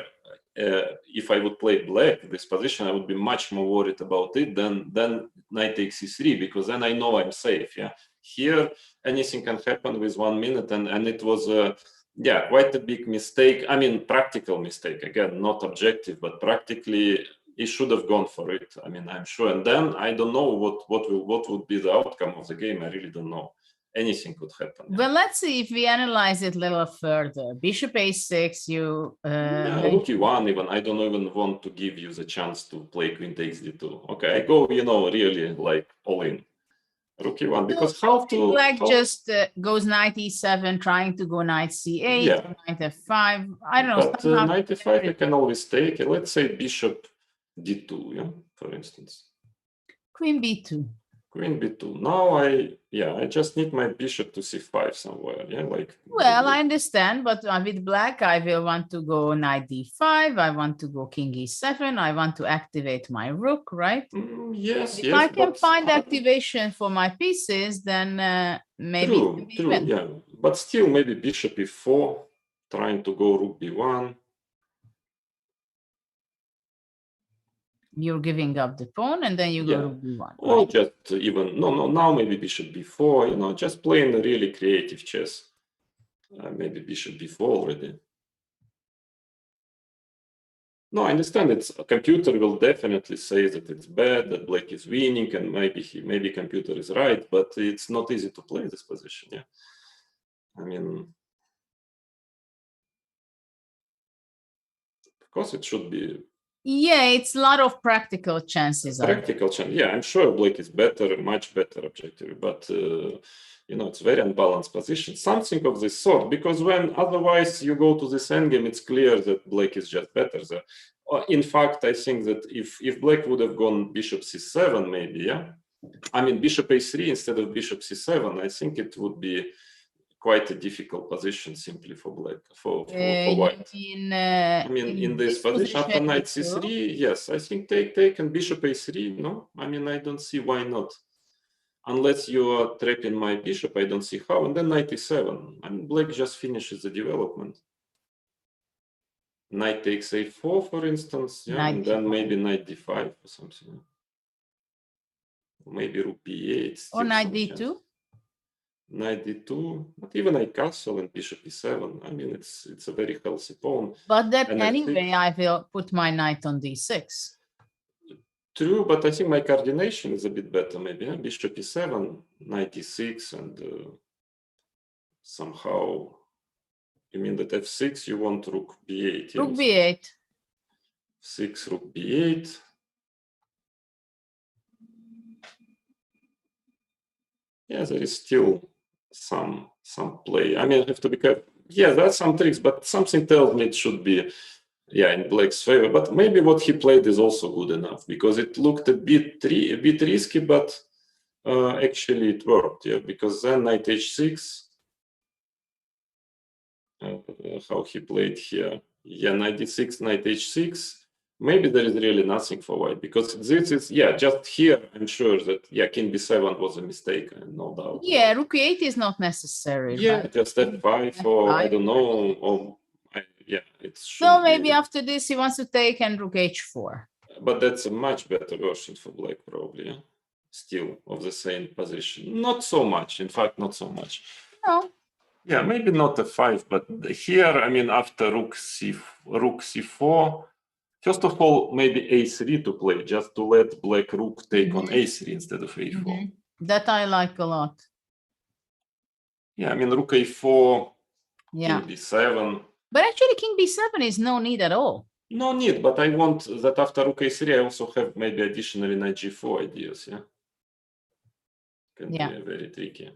if I would play black this position, I would be much more worried about it than knight takes c3, because then I know I'm safe. Yeah, here anything can happen with 1 minute, and it was quite a big mistake. I mean, practical mistake, again, not objective, but practically he should have gone for it. I mean, I'm sure. And then I don't know what would be the outcome of the game. I really don't know. Anything could happen. Well, let's see if we analyze it a little further. Bishop a6, you... rook e1 even. I don't even want to give you the chance to play queen takes d2. Okay, I go, really like all in. Rook e1, because Black just goes knight e7, trying to go knight c8, or knight f5. I don't know. But knight f5 I can always take. Let's say bishop d2, yeah, for instance. Queen b2. Queen b2. Now I just need my bishop to c5 somewhere. Yeah, like. Well, I understand, but with black, I will want to go knight d5. I want to go king e7. I want to activate my rook, right? Yes. If I can find activation for my pieces, then maybe. True. Yeah, but still maybe bishop e4, trying to go rook b1. You're giving up the pawn, and then you go to b1. Or right? Just even now maybe bishop b4. Just playing a really creative chess. Maybe bishop b4 already. No, I understand. A computer will definitely say that it's bad, that black is winning, and maybe computer is right, but it's not easy to play this position. Yeah, I mean, of course it should be. Yeah, it's a lot of practical chances. Practical chance. Yeah, I'm sure black is better, much better objectively, but it's very unbalanced position. Something of this sort, because when otherwise you go to this endgame, it's clear that black is just better there. In fact, I think that if black would have gone bishop c7, maybe, I mean bishop a3 instead of bishop c7, I think it would be quite a difficult position simply for black, for white. In this position after knight c3, yes, I think take and bishop a3. No, I mean I don't see why not, unless you are trapping my bishop. I don't see how. And then knight e7. I mean black just finishes the development. Knight takes a4, for instance, and then maybe knight d5 or something. Maybe rook b8. Or knight d2. Knight d2, not even a castle and bishop e7. I mean, it's a very healthy pawn. But that anyway, I will put my knight on d6. True, but I think my coordination is a bit better. Maybe bishop e7, knight d6, and somehow you mean that f6 you want rook b8. Rook b8. 6 rook b8. Yeah, there is still some play. I mean, I have to be careful. Yeah, that's some tricks, but something tells me it should be, in black's favor. But maybe what he played is also good enough, because it looked a bit risky, but actually it worked. Yeah, because then knight h6. How he played here? Yeah, knight d6, knight h6. Maybe there is really nothing for white, because this is, just here, I'm sure that, king b7 was a mistake, no doubt. Yeah, rook e8 is not necessary. Yeah, right? Just f5 or I don't know, or, it's. So maybe after this he wants to take and rook h4. But that's a much better version for black, probably, still of the same position. Not so much, in fact, not so much. No. Yeah, maybe not f5, but here, I mean, after rook c4, first of all, maybe a3 to play, just to let black rook take on a3 instead of a4. That I like a lot. Yeah, I mean, rook a4, king b7. But actually, king b7 is no need at all. No need, but I want that after rook a3, I also have maybe additionally knight g4 ideas, Can be very tricky.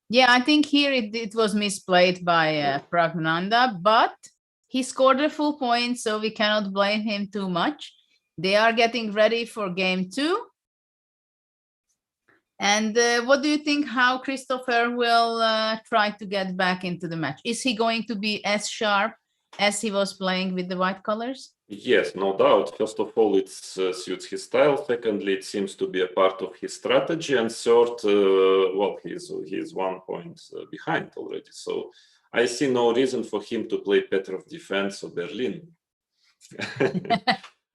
Yeah, I think here it was misplayed by Pragnanda, but he scored a full point, so we cannot blame him too much. They are getting ready for game 2. And what do you think how Christopher will try to get back into the match? Is he going to be as sharp as he was playing with the white colors? Yes, no doubt. First of all, it suits his style. Secondly, it seems to be a part of his strategy. And third, he's 1 point behind already. So I see no reason for him to play Petrov defense or Berlin.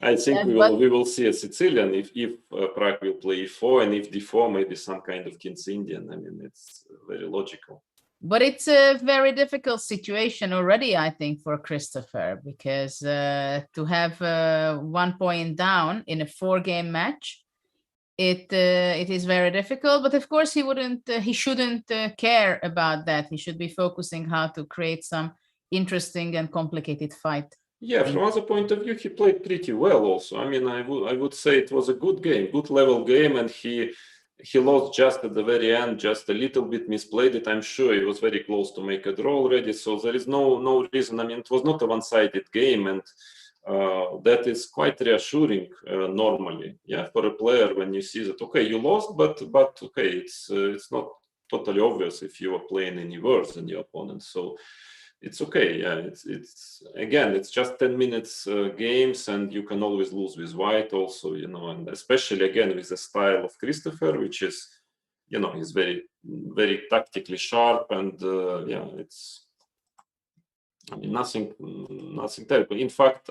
I think we will see a Sicilian if Prague will play e4, and if d4, maybe some kind of King's Indian. I mean, it's very logical. But it's a very difficult situation already, I think, for Christopher, because to have 1 point down in a 4-game match, it is very difficult. But of course, he shouldn't care about that. He should be focusing how to create some interesting and complicated fight. Yeah, from other point of view, he played pretty well also. I mean, I would say it was a good game, good level game, and he lost just at the very end, just a little bit misplayed it. I'm sure he was very close to make a draw already, so there is no reason. I mean, it was not a one-sided game, and that is quite reassuring normally, yeah, for a player when you see that, okay, you lost, but okay, it's not totally obvious if you are playing any worse than your opponent, so it's okay. Yeah, it's again, it's just 10 minutes games, and you can always lose with white also, you know, and especially again with the style of Christopher, which is, you know, he's very tactically sharp, and yeah, it's, I mean, nothing terrible. In fact,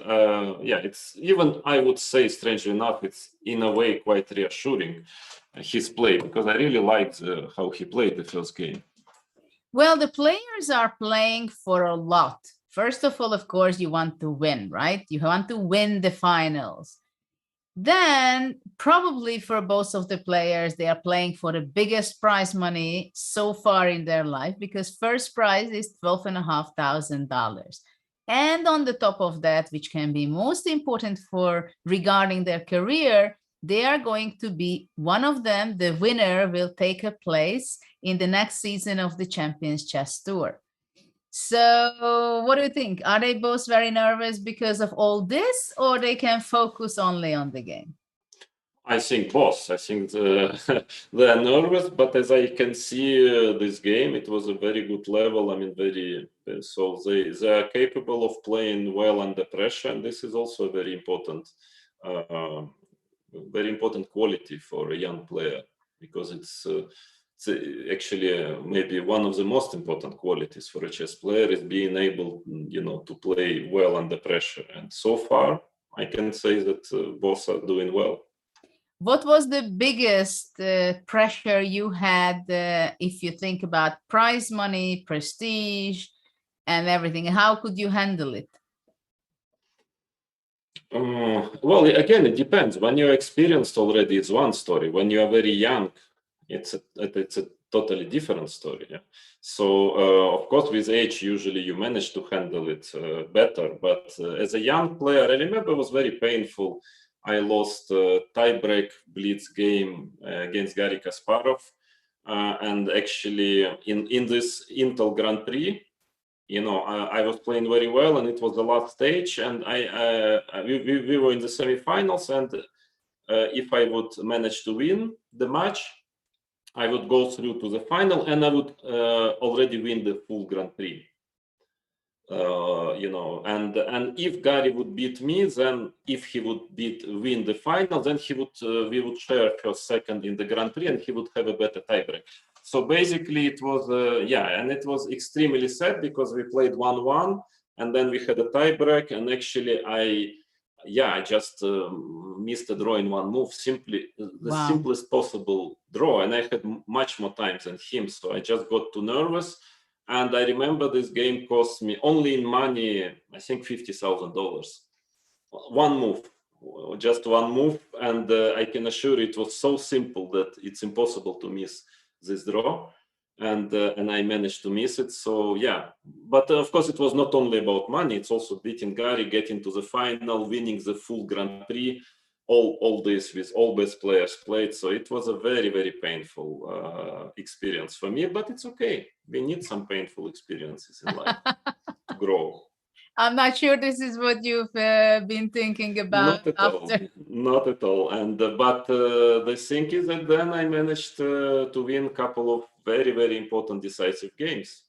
yeah, it's even, I would say, strangely enough, it's in a way quite reassuring, his play, because I really liked how he played the first game. Well, the players are playing for a lot. First of all, of course, you want to win, right? You want to win the finals. Then probably for both of the players, they are playing for the biggest prize money so far in their life, because first prize is $12,500. And on the top of that, which can be most important for regarding their career, they are going to be, one of them, the winner, will take a place in the next season of the Champions Chess Tour. So what do you think? Are they both very nervous because of all this, or they can focus only on the game? I think both. I think they are nervous, but as I can see this game, it was a very good level. I mean, so they are capable of playing well under pressure, and this is also a very important quality for a young player, because it's actually maybe one of the most important qualities for a chess player is being able, you know, to play well under pressure. And so far, I can say that both are doing well. What was the biggest pressure you had if you think about prize money, prestige, and everything? How could you handle it? Well, again, it depends. When you're experienced already, it's one story. When you are very young, it's a totally different story. Yeah? So, of course, with age, usually you manage to handle it better. But as a young player, I remember it was very painful. I lost a tie-break blitz game against Garry Kasparov. And actually, in this Intel Grand Prix, you know, I was playing very well, and it was the last stage, and we were in the semifinals, and if I would manage to win the match, I would go through to the final, and I would already win the full Grand Prix. You know, and if Garry would beat me, then if he would win the final, then we would share first, second in the Grand Prix, and he would have a better tiebreak. So basically, it was yeah, and it was extremely sad because we played 1-1, and then we had a tiebreak, and actually I just missed a draw in one move, simply the simplest possible draw, and I had much more time than him, so I just got too nervous. And I remember this game cost me only in money, I think $50,000. One move, just one move, and I can assure you it was so simple that it's impossible to miss this draw, and I managed to miss it. So yeah, but of course it was not only about money. It's also beating Garry, getting to the final, winning the full Grand Prix. All this with all best players played. So it was a very, very painful experience for me, but it's okay. We need some painful experiences in life to grow. I'm not sure this is what you've been thinking about. Not at all. And but the thing is that then I managed to win a couple of very, very important decisive games.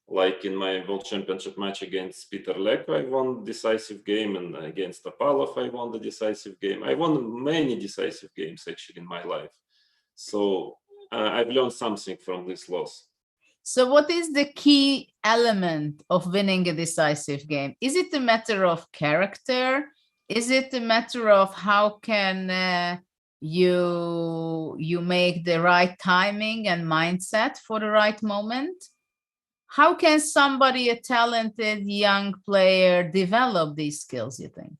Like in my World Championship match against Peter Leko, I won decisive game, and against Topalov, I won the decisive game. I won many decisive games actually in my life. So I've learned something from this loss. So what is the key element of winning a decisive game? Is it a matter of character? Is it a matter of how can you make the right timing and mindset for the right moment? How can somebody, a talented young player, develop these skills, you think?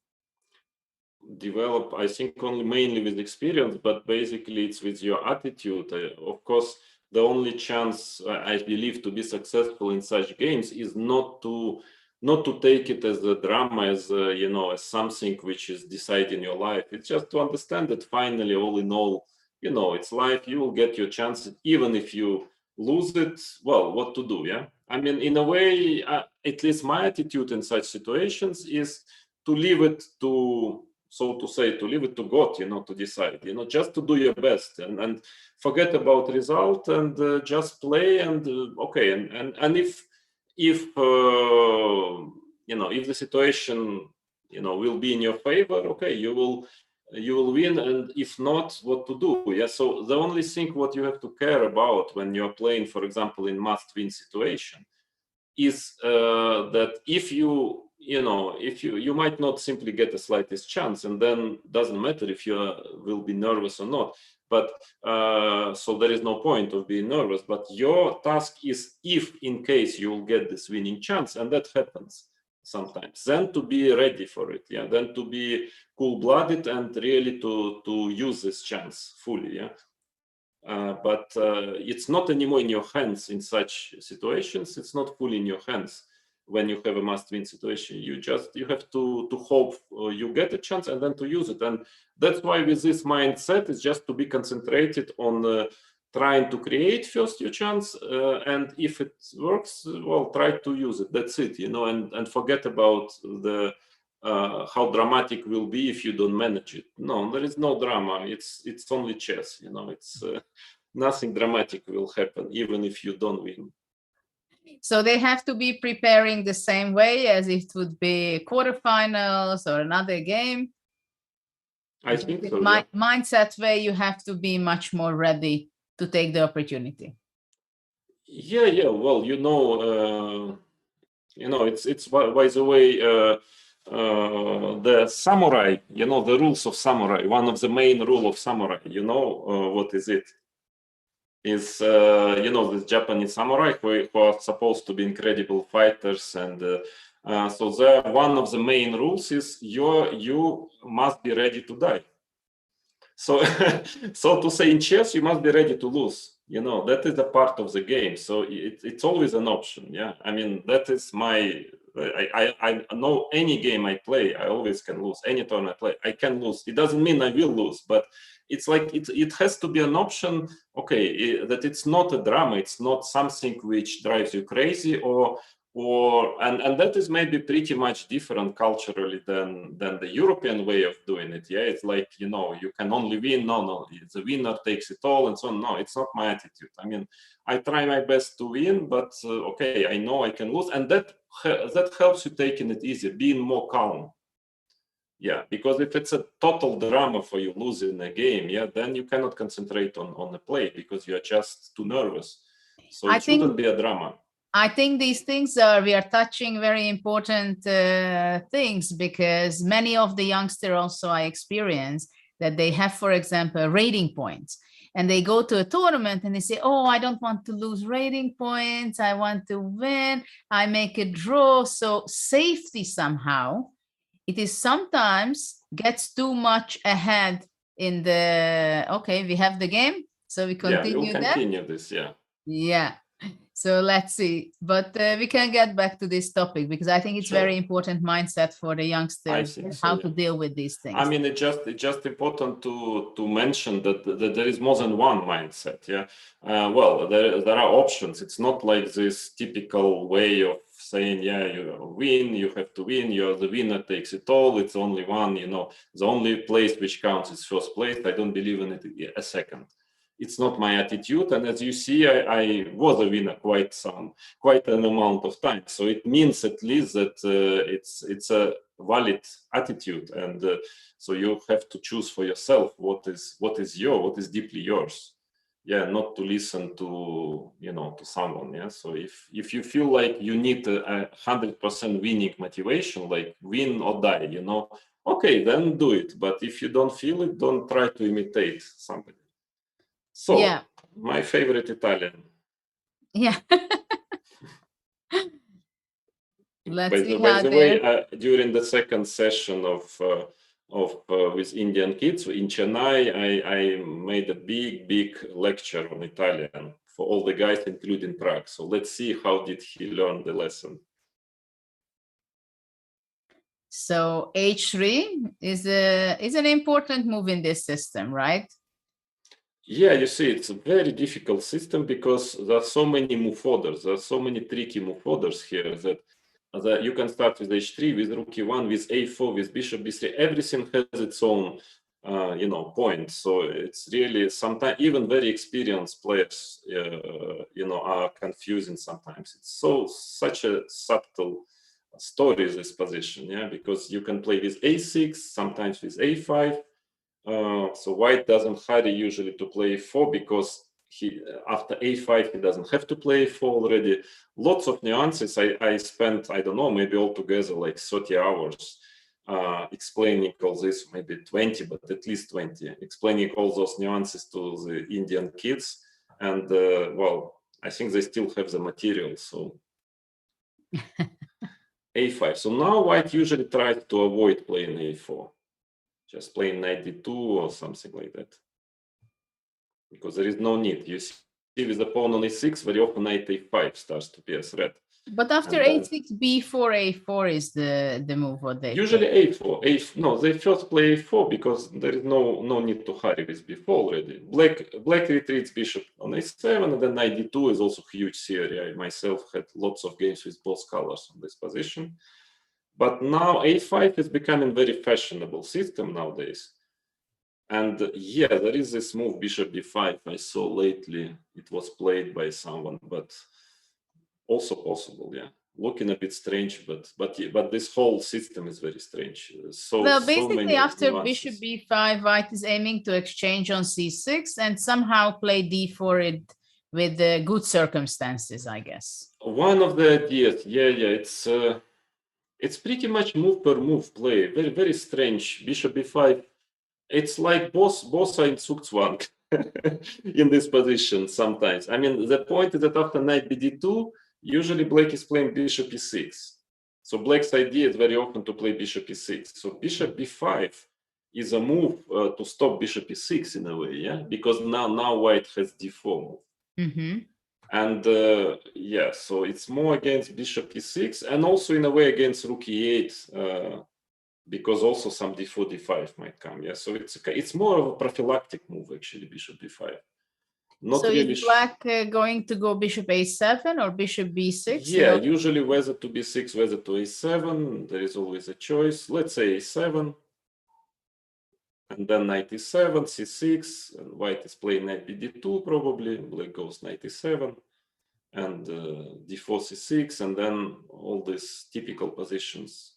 Develop, I think, only mainly with experience, but basically it's with your attitude. Of course, the only chance I believe to be successful in such games is not to take it as a drama, as as something which is deciding your life. It's just to understand that finally, all in all, it's life. You will get your chance, even if you lose it. Well, what to do? Yeah, I mean, in a way, at least my attitude in such situations is to leave it to, so to say, to leave it to God, to decide, just to do your best and forget about result and just play and okay. And if if the situation, will be in your favor, okay, you will win. And if not, what to do? Yeah. So the only thing what you have to care about when you're playing, for example, in must-win situation, is that if you might not simply get the slightest chance, and then doesn't matter if you will be nervous or not. But so there is no point of being nervous. But your task is, if in case you will get this winning chance, and that happens sometimes, then to be ready for it. Yeah, then to be cool-blooded and really to use this chance fully. Yeah. But it's not anymore in your hands in such situations. It's not fully in your hands when you have a must-win situation. You have to hope you get a chance and then to use it. And that's why with this mindset is just to be concentrated on trying to create first your chance, and if it works, well, try to use it. That's it, and forget about the how dramatic will be if you don't manage it. No, there is no drama. It's only chess. It's nothing dramatic will happen even if you don't win. So they have to be preparing the same way as it would be quarterfinals or another game. I think so. Mindset way, you have to be much more ready to take the opportunity. Yeah. Well, it's by the way, the samurai. The rules of samurai. One of the main rule of samurai. What is it? Is this Japanese samurai who are supposed to be incredible fighters, and so there one of the main rules is you must be ready to die. So so to say, in chess you must be ready to lose. That is a part of the game. So it's always an option. Yeah, I mean, that is my. I know any game I play, I always can lose. Any turn I play, I can lose. It doesn't mean I will lose, but it's like it has to be an option. Okay, that it's not a drama. It's not something which drives you crazy, and that is maybe pretty much different culturally than the European way of doing it. Yeah, it's like you can only win. No, the winner takes it all, and so on. No, it's not my attitude. I mean, I try my best to win, but okay, I know I can lose, and that helps you taking it easy, being more calm. Yeah, because if it's a total drama for you losing a game, yeah, then you cannot concentrate on the play because you are just too nervous. So it shouldn't be a drama. I think these things we are touching very important things, because many of the youngsters also I experience that they have, for example, rating points, and they go to a tournament and they say, oh, I don't want to lose rating points. I want to win. I make a draw. So safety somehow, it is sometimes gets too much ahead in the, okay, we have the game, so we continue. Yeah, we'll continue this, yeah. Yeah. So let's see, but we can get back to this topic because I think it's very important mindset for the youngsters how to deal with these things. I mean, it's just important to mention that there is more than one mindset. Yeah, well, there are options. It's not like this typical way of saying, yeah, you win, you have to win. You're the winner takes it all. It's only one. The only place which counts is first place. I don't believe in it a second. It's not my attitude, and as you see, I was a winner quite an amount of time. So it means at least that it's a valid attitude, and so you have to choose for yourself what is deeply yours. not to listen to, to someone. Yeah. So if you feel like you need a 100% winning motivation, like win or die, okay, then do it. But if you don't feel it, don't try to imitate somebody. So Yeah. my favorite Italian. Yeah. Let's see By how the way, during the second session of with Indian kids in Chennai, I made a big lecture on Italian for all the guys, including Prague. So let's see how did he learn the lesson. So H3 is an important move in this system, right? Yeah, you see, it's a very difficult system because there are so many move orders. There are so many tricky move orders here that you can start with H3, with Rook E1, with A4, with Bishop B3. Everything has its own, point. So it's really sometimes even very experienced players, are confusing sometimes. It's such a subtle story, this position, yeah, because you can play with A6, sometimes with A5. So White doesn't hurry usually to play A4 because after A5 he doesn't have to play A4 already. Lots of nuances. I spent, I don't know, maybe altogether like 30 hours explaining all this, maybe 20, but at least 20, explaining all those nuances to the Indian kids. And well, I think they still have the material. So A5. So now White usually tries to avoid playing A4. Just playing knight d2 or something like that, because there is no need. You see with the pawn on a6, very often knight a5 starts to be a threat. But after a6, b4, a4 is the move what they usually play. A4. No, they first play a4 because there is no need to hurry with b4 already. Black retreats bishop on a7, and then knight d2 is also huge theory. I myself had lots of games with both colors on this position. But now A5 is becoming very fashionable system nowadays. And yeah, there is this move, Bishop B5. I saw lately it was played by someone, but also possible, yeah. Looking a bit strange, but this whole system is very strange. Well, basically, many after nuances. Bishop B5, White is aiming to exchange on C6 and somehow play D4 with good circumstances, I guess. One of the ideas, yeah, it's pretty much move per move play. Very, very strange. Bishop b5. It's like both are in Zugzwang in this position sometimes. I mean, the point is that after knight bd2, usually Black is playing bishop e6. So Black's idea is very often to play bishop e6. So bishop b5 is a move to stop bishop e6 in a way, yeah? Because now White has d4 move. Mm-hmm. And yeah, so it's more against bishop e6 and also in a way against rook e8 because also some d4, d5 might come. Yeah, so it's more of a prophylactic move actually, bishop b5. Not so really is Black going to go bishop a7 or bishop b6? Yeah, usually whether to b6, whether to a7, there is always a choice. Let's say a7. And then knight e7, c6, and White is playing knight bd2 probably. Black goes knight e7, and d4, c6, and then all these typical positions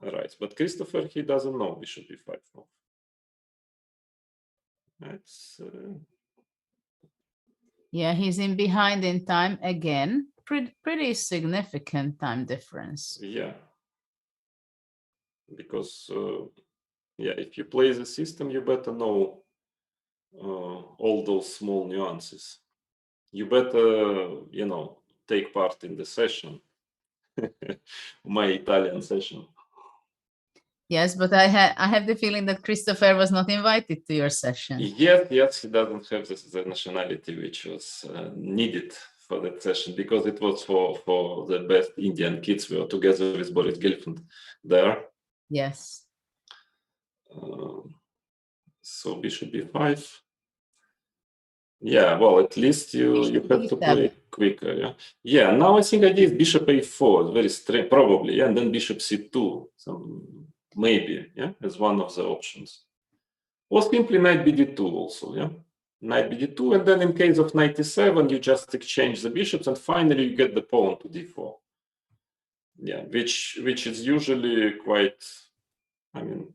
arise. But Christopher, he doesn't know bishop b5 move. That's yeah, he's in behind in time again. Pretty significant time difference. Yeah, because yeah, if you play the system, you better know all those small nuances. You better, take part in the session, my Italian session. Yes, but I have the feeling that Christopher was not invited to your session. Yes, he doesn't have the nationality which was needed for that session because it was for the best Indian kids. We were together with Boris Gelfand there. Yes. So bishop b5. Yeah, well, at least you have to play quicker. Yeah. Now I think idea is bishop a4, very strange, probably. Yeah, and then bishop c2, maybe, yeah, as one of the options. Or simply knight bd2 also, yeah. Knight bd2, and then in case of knight e7, you just exchange the bishops, and finally you get the pawn to d4. Yeah, which is usually quite, I mean,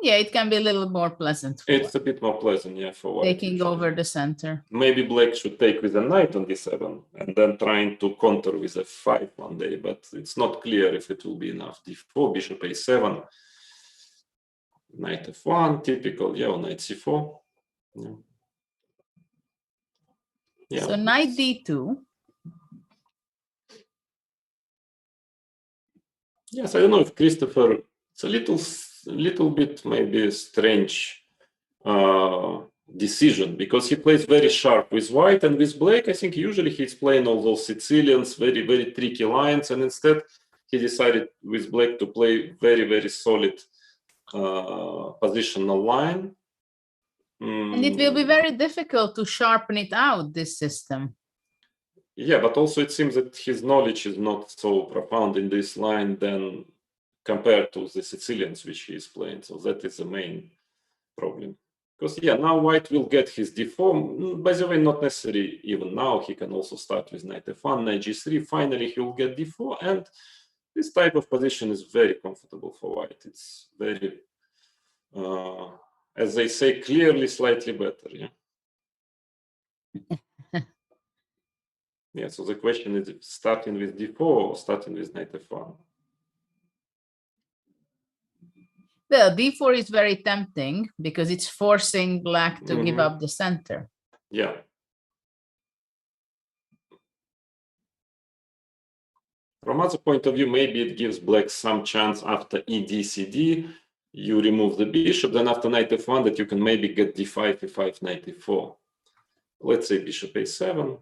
Yeah, it can be a little more pleasant. It's a bit more pleasant, yeah, for white. Taking usually. over the center. Maybe black should take with a knight on d7 and then trying to counter with f5 one day, but it's not clear if it will be enough. d4, bishop a7, knight f1, typical, yeah, or knight c4. Yeah. Yeah. So knight d2. Yes, I don't know if Christopher, it's a little bit maybe strange decision, because he plays very sharp with white, and with black I think usually he's playing all those Sicilians, very, very tricky lines, and instead he decided with black to play very, very solid positional line. And it will be very difficult to sharpen it out, this system. Yeah, but also it seems that his knowledge is not so profound in this line than compared to the Sicilians which he is playing. So that is the main problem. Because, yeah, now white will get his d4. By the way, not necessary even now. He can also start with knight f1, knight g3. Finally, he will get d4. And this type of position is very comfortable for white. It's very, as they say, clearly slightly better. Yeah. Yeah, so the question is starting with d4 or starting with knight f1? Well, d4 is very tempting because it's forcing black to give up the center. Yeah. From other point of view, maybe it gives black some chance after ed, cd, you remove the bishop, then after knight f1 that you can maybe get d5, e5, knight e4. Let's say bishop a7.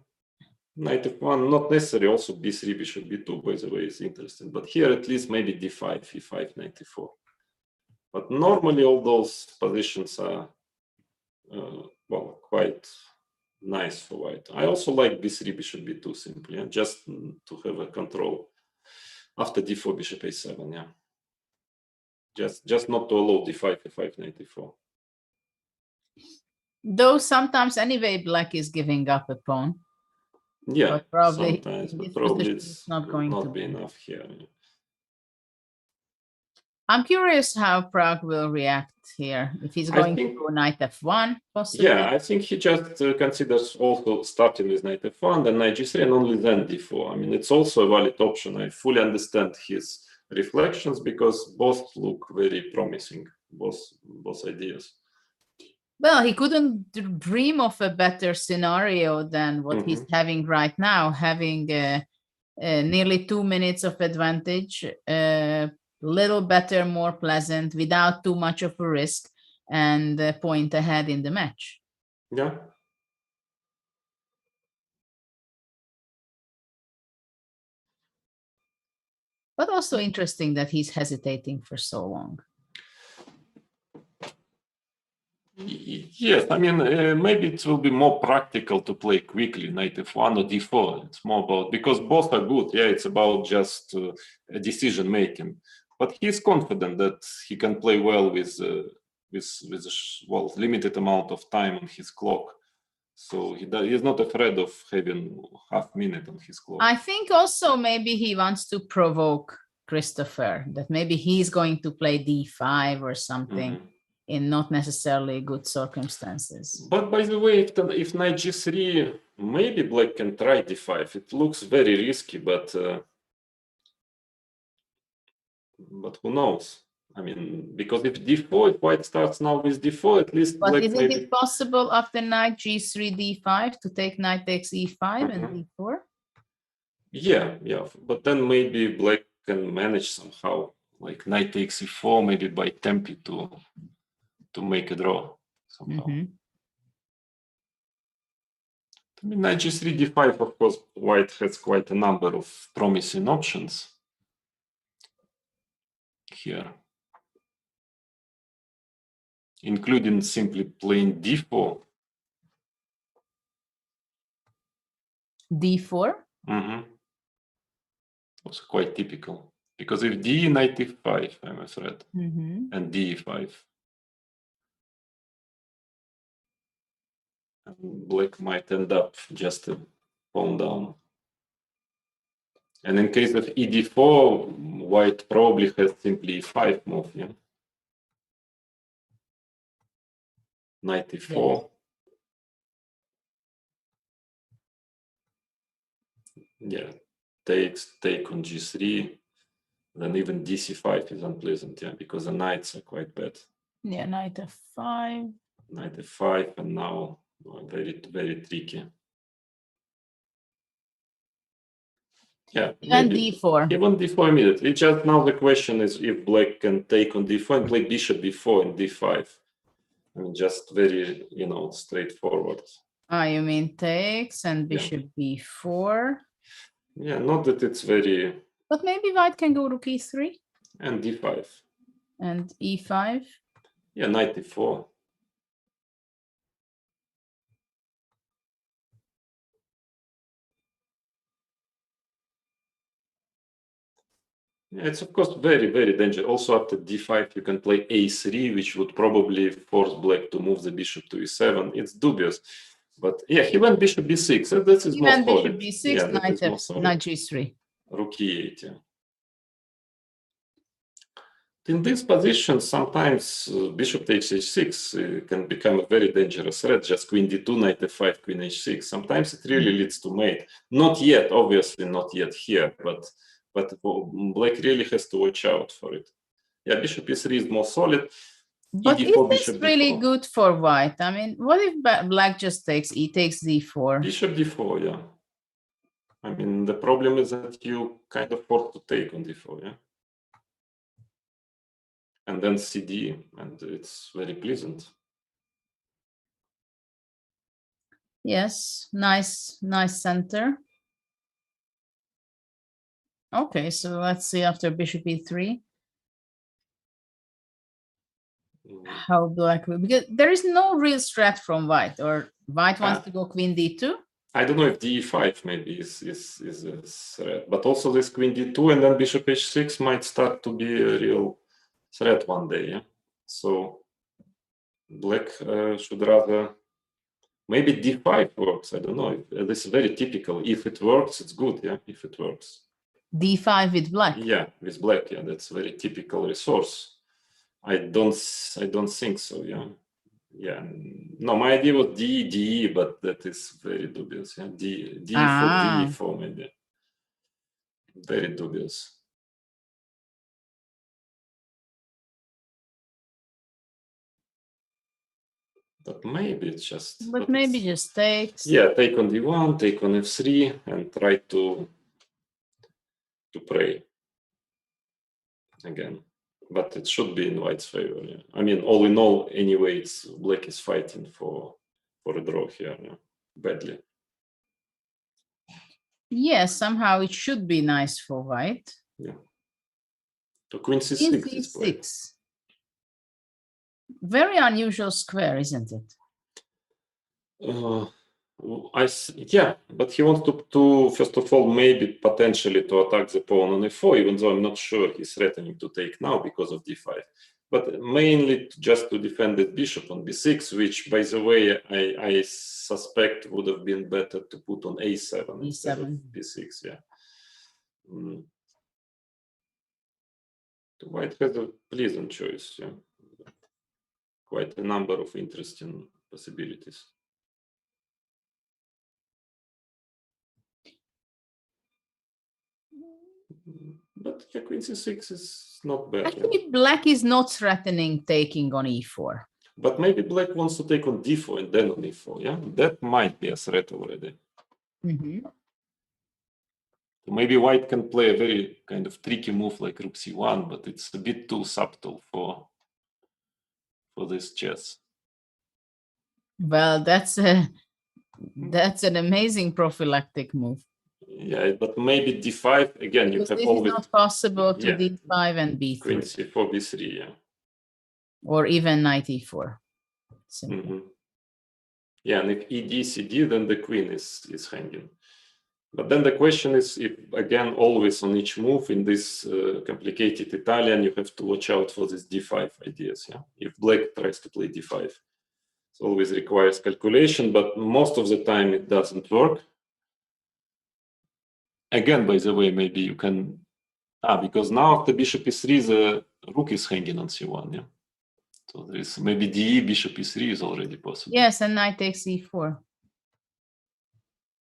Knight f1, not necessary, also b3, bishop b2, by the way, is interesting. But here at least maybe d5, e5, knight e4. But normally all those positions are, well, quite nice for white. I also like b3, bishop b2 simply, yeah? Just to have a control. After d4, bishop a7, yeah. Just not to allow d5, e5, knight e4. Though sometimes anyway, black is giving up a pawn. Yeah, but probably sometimes, but probably it's not going to be enough here. I'm curious how Prague will react here. If he's going to go knight f1, possibly. Yeah, I think he just considers also starting with knight f1, then knight g3, and only then d4. I mean, it's also a valid option. I fully understand his reflections because both look very promising, both ideas. Well, he couldn't dream of a better scenario than what he's having right now, having nearly 2 minutes of advantage, little better, more pleasant, without too much of a risk, and a point ahead in the match. Yeah. But also interesting that he's hesitating for so long. Yes, I mean, maybe it will be more practical to play quickly knight f1 or d4. It's more about, because both are good. Yeah, it's about just decision making. But he's confident that he can play well with well, limited amount of time on his clock. So he's not afraid of having half minute on his clock. I think also maybe he wants to provoke Christopher, that maybe he's going to play d5 or something. In not necessarily good circumstances. But by the way, if knight g3, maybe black can try d5. It looks very risky, but who knows? I mean, because if d4, if white starts now with d4, at least but black isn't maybe... it possible after knight g3, d5 to take knight takes e5 and d4? Yeah, but then maybe black can manage somehow, like knight takes e4, maybe by tempi to make a draw somehow. I mean, knight g3, d5, of course, white has quite a number of promising options here, including simply playing d4. d4? Also quite typical, because if d, knight e5, I'm afraid, and d5. Black might end up just a pawn down. And in case of ed4, white probably has simply e5 move, yeah? knight e4. Yeah, take on g3. Then even dc5 is unpleasant, yeah, because the knights are quite bad. Yeah, knight f5. Knight f5, and now very, very tricky. Yeah, And d4. Even d4 immediately. Just now the question is if black can take on d4 and play bishop b4 and d5. I mean, just very, straightforward. You mean takes and bishop b4? Yeah, not that it's very... But maybe white can go rook e3. And d5. And e5. Yeah, knight e4. Yeah, it's of course very, very dangerous. Also after d5 you can play a3, which would probably force black to move the bishop to e7. It's dubious. But yeah, he went bishop b6. That is more solid. Bishop b6, knight g3. Rook e8, yeah. In this position, sometimes bishop takes h6 can become a very dangerous threat. Just queen d2, knight f5, queen h6. Sometimes it really leads to mate. Not yet, obviously, not yet here, but black really has to watch out for it. Yeah, bishop e3 is more solid. But is this really good for white? I mean, what if black just takes d4? Bishop d4, yeah. I mean, the problem is that you kind of forced to take on d4, yeah. And then cd, and it's very pleasant. Yes, nice center. Okay, so let's see after bishop e3 how black will, because there is no real strat from white, or white wants to go queen d2. I don't know if d5 maybe is a threat, but also this queen d2 and then bishop h6 might start to be a real threat one day. Yeah, so black should rather maybe d5 works. I don't know. This is very typical. If it works, it's good. Yeah, if it works. d5 with black. Yeah, with black. Yeah, that's very typical resource. I don't think so. Yeah. Yeah, no, my idea was D, but that is very dubious. Yeah, D4 maybe. Very dubious. But maybe it's just. But maybe just takes. Yeah, take on D1, take on F3, and try to pray again. But it should be in white's favor. Yeah. I mean, all in all, anyway, it's black is fighting for a draw here, yeah, badly. Yes, somehow it should be nice for white. Yeah. So queen c6 is played. Very unusual square, isn't it? Yeah, but he wants to first of all maybe potentially to attack the pawn on e4, even though I'm not sure he's threatening to take now because of d5. But mainly just to defend the bishop on b6, which, by the way, I suspect would have been better to put on a7 instead of b6. Yeah. White has a pleasant choice. Yeah. Quite a number of interesting possibilities. But yeah, queen c6 is not bad. Actually, black is not threatening taking on e4. But maybe black wants to take on d4 and then on e4. Yeah, that might be a threat already. So maybe white can play a very kind of tricky move like rook c1, but it's a bit too subtle for this chess. Well, that's an amazing prophylactic move. Yeah, but maybe d5 again. You have this always is not possible to d5 and b3. Queen c4, b3, yeah. Or even knight e4. Yeah, and if ed cd, then the queen is hanging. But then the question is, if again always on each move in this complicated Italian, you have to watch out for these d5 ideas. Yeah, if black tries to play d5, it always requires calculation, but most of the time it doesn't work. Again, by the way, maybe you can, because now after bishop e3, the rook is hanging on c1, yeah. So there is maybe DE, bishop e3 is already possible. Yes, and knight takes e4.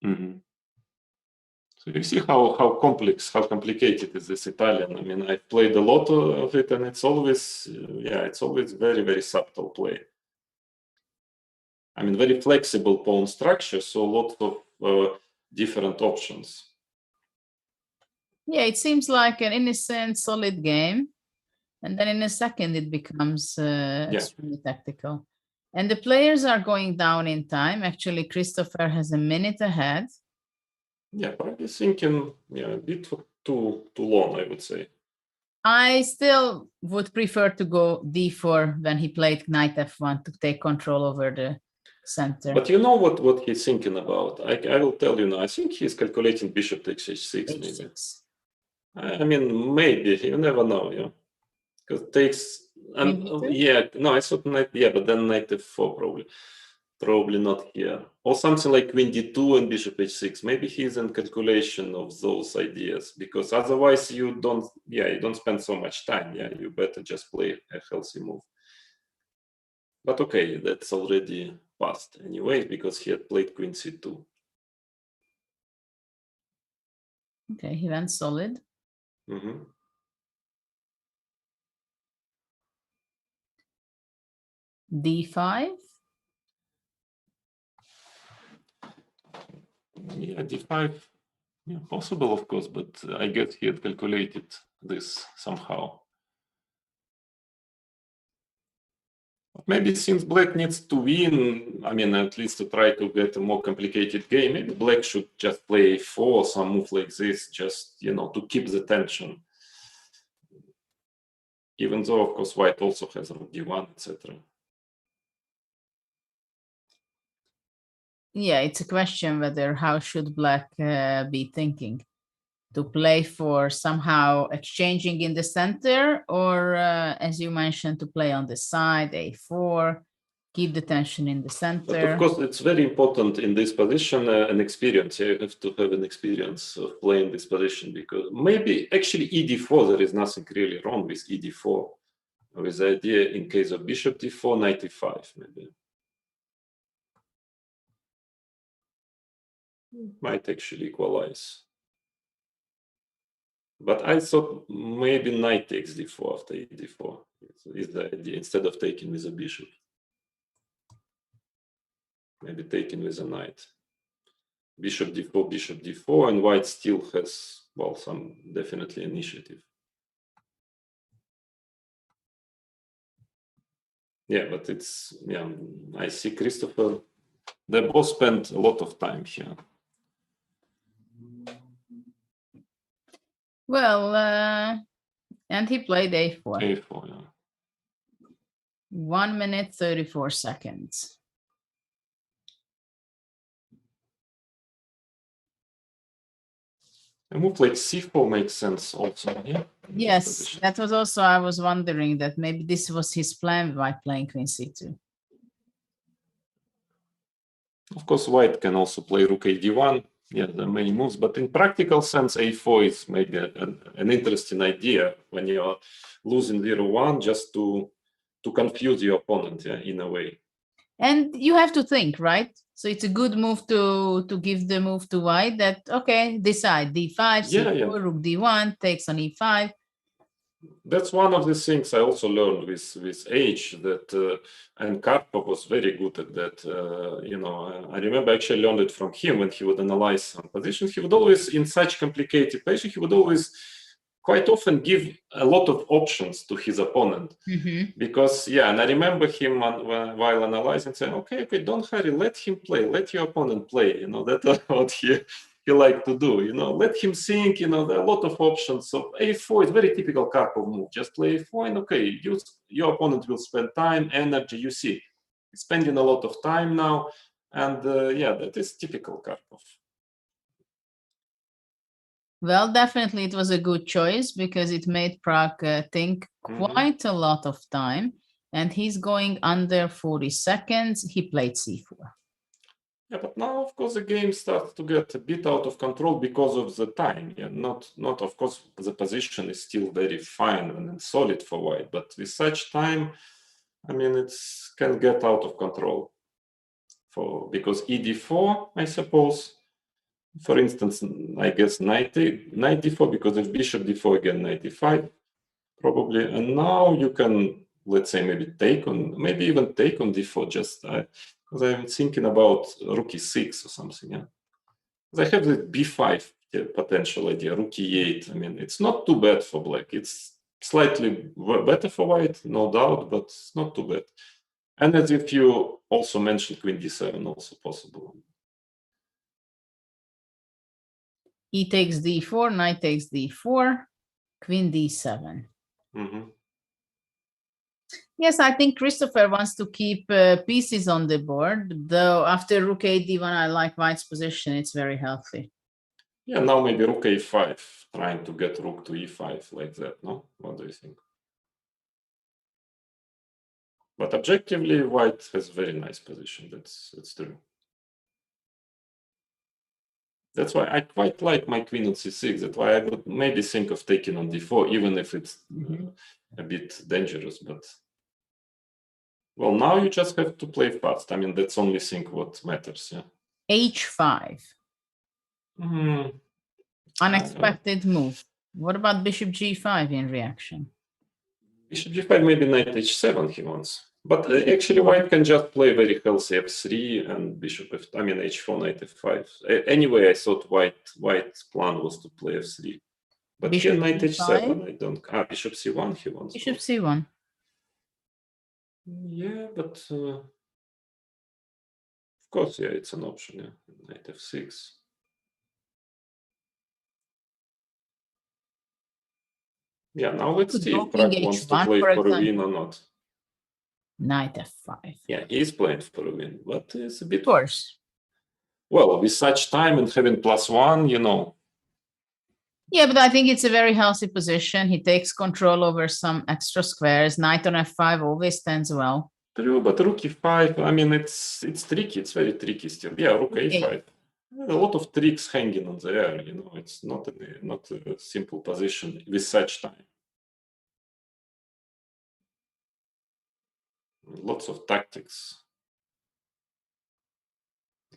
So you see how complex, how complicated is this Italian. I mean, I've played a lot of it, and it's always, it's always very, very subtle play. I mean, very flexible pawn structure, so lots of different options. Yeah, it seems like an innocent, solid game. And then in a second, it becomes extremely tactical. And the players are going down in time. Actually, Christopher has a minute ahead. Yeah, probably thinking a bit too long, I would say. I still would prefer to go d4 when he played knight f1 to take control over the center. But you know what he's thinking about. I will tell you now. I think he's calculating bishop takes h6. Maybe. I mean, maybe you never know. Yeah, because takes. No, I thought knight. Yeah, but then knight f4 probably not here. Or something like queen d2 and bishop h6. Maybe he's in calculation of those ideas, because otherwise you don't spend so much time. Yeah, you better just play a healthy move. But okay, that's already past anyway, because he had played queen c2. Okay, he went solid. d5. Yeah, d5, possible, of course, but I guess he had calculated this somehow. Maybe since black needs to win, I mean, at least to try to get a more complicated game, maybe black should just play a4, some move like this, just, to keep the tension. Even though, of course, white also has rook d1, etc. Yeah, it's a question whether how should black be thinking? To play for somehow exchanging in the center, or as you mentioned, to play on the side, a4, keep the tension in the center. But of course, it's very important in this position, an experience. You have to have an experience of playing this position, because maybe actually ed4, there is nothing really wrong with ed4. With the idea in case of bishop d4, knight e5, maybe. Might actually equalize. But I thought maybe knight takes d4 after d4 is the idea, instead of taking with a bishop. Maybe taking with a knight. Bishop d4, and white still has, well, some definitely initiative. Yeah, but it's, I see Christopher, they both spent a lot of time here. Well, and he played a4. A4, yeah. 1 minute, 34 seconds. A move like c4 makes sense also, yeah? Yes, that was also, I was wondering that maybe this was his plan by playing queen c2. Of course, white can also play rook ad1. Yeah, there are many moves, but in practical sense, a4 is maybe an interesting idea when you're losing 0-1, just to confuse your opponent, in a way. And you have to think, right? So it's a good move to give the move to white that, okay, decide d5, c4, rook d1, takes on e5. That's one of the things I also learned with age, that and Karpov was very good at that. I remember I actually learned it from him when he would analyze some positions. He would always, in such complicated positions, he would always quite often give a lot of options to his opponent. Because, and I remember him while analyzing saying, okay, don't hurry, let him play, let your opponent play. That's what he liked to do. Let him think. There are a lot of options. So a4 is very typical Karpov move. Just play a4, and okay, your opponent will spend time, energy. You see, he's spending a lot of time now, and that is typical Karpov. Well, definitely it was a good choice, because it made Pragg think quite a lot of time, and he's going under 40 seconds. He played c4. Yeah, but now, of course, the game starts to get a bit out of control because of the time. Yeah, not of course, the position is still very fine and solid for white, but with such time, I mean, it can get out of control. Because ed4, I suppose, for instance, I guess knight d4, because if bishop d4 again, knight d5, probably. And now you can, let's say, maybe even take on d4, just because I'm thinking about rook e6 or something. Yeah, I have the b5 potential idea, rook e8. I mean, it's not too bad for black. It's slightly better for white, no doubt, but it's not too bad. And as if you also mentioned, queen d7 also possible. E takes d4, knight takes d4, queen d7. Yes, I think Christopher wants to keep pieces on the board, though after rook a d1, I like white's position. It's very healthy. Yeah, now maybe rook a5, trying to get rook to e5 like that, no? What do you think? But objectively, white has very nice position. That's true. That's why I quite like my queen on c6. That's why I would maybe think of taking on d4, even if it's a bit dangerous. But well, now you just have to play fast. I mean, that's only thing what matters. Yeah. h5. Unexpected move. What about bishop g5 in reaction? Bishop g5, maybe knight h7 he wants. But actually, white can just play very healthy f3 and bishop f. I mean, h4, knight f5. Anyway, I thought white's plan was to play f3. But bishop here, knight h7, I don't. Bishop c1 he wants. Bishop c1. Yeah, but of course, yeah, it's an option. Yeah, knight f6. Yeah, now let's see if Prag wants to play for a win or not. Knight f5. Yeah, he's playing for a win, but it's a bit. Of course. Well, with such time and having +1, you know. Yeah, but I think it's a very healthy position. He takes control over some extra squares. Knight on f5 always stands well. True, but rook e5, I mean, it's tricky. It's very tricky still. Yeah, rook a5. A lot of tricks hanging on the air, you know. It's not a simple position with such time. Lots of tactics.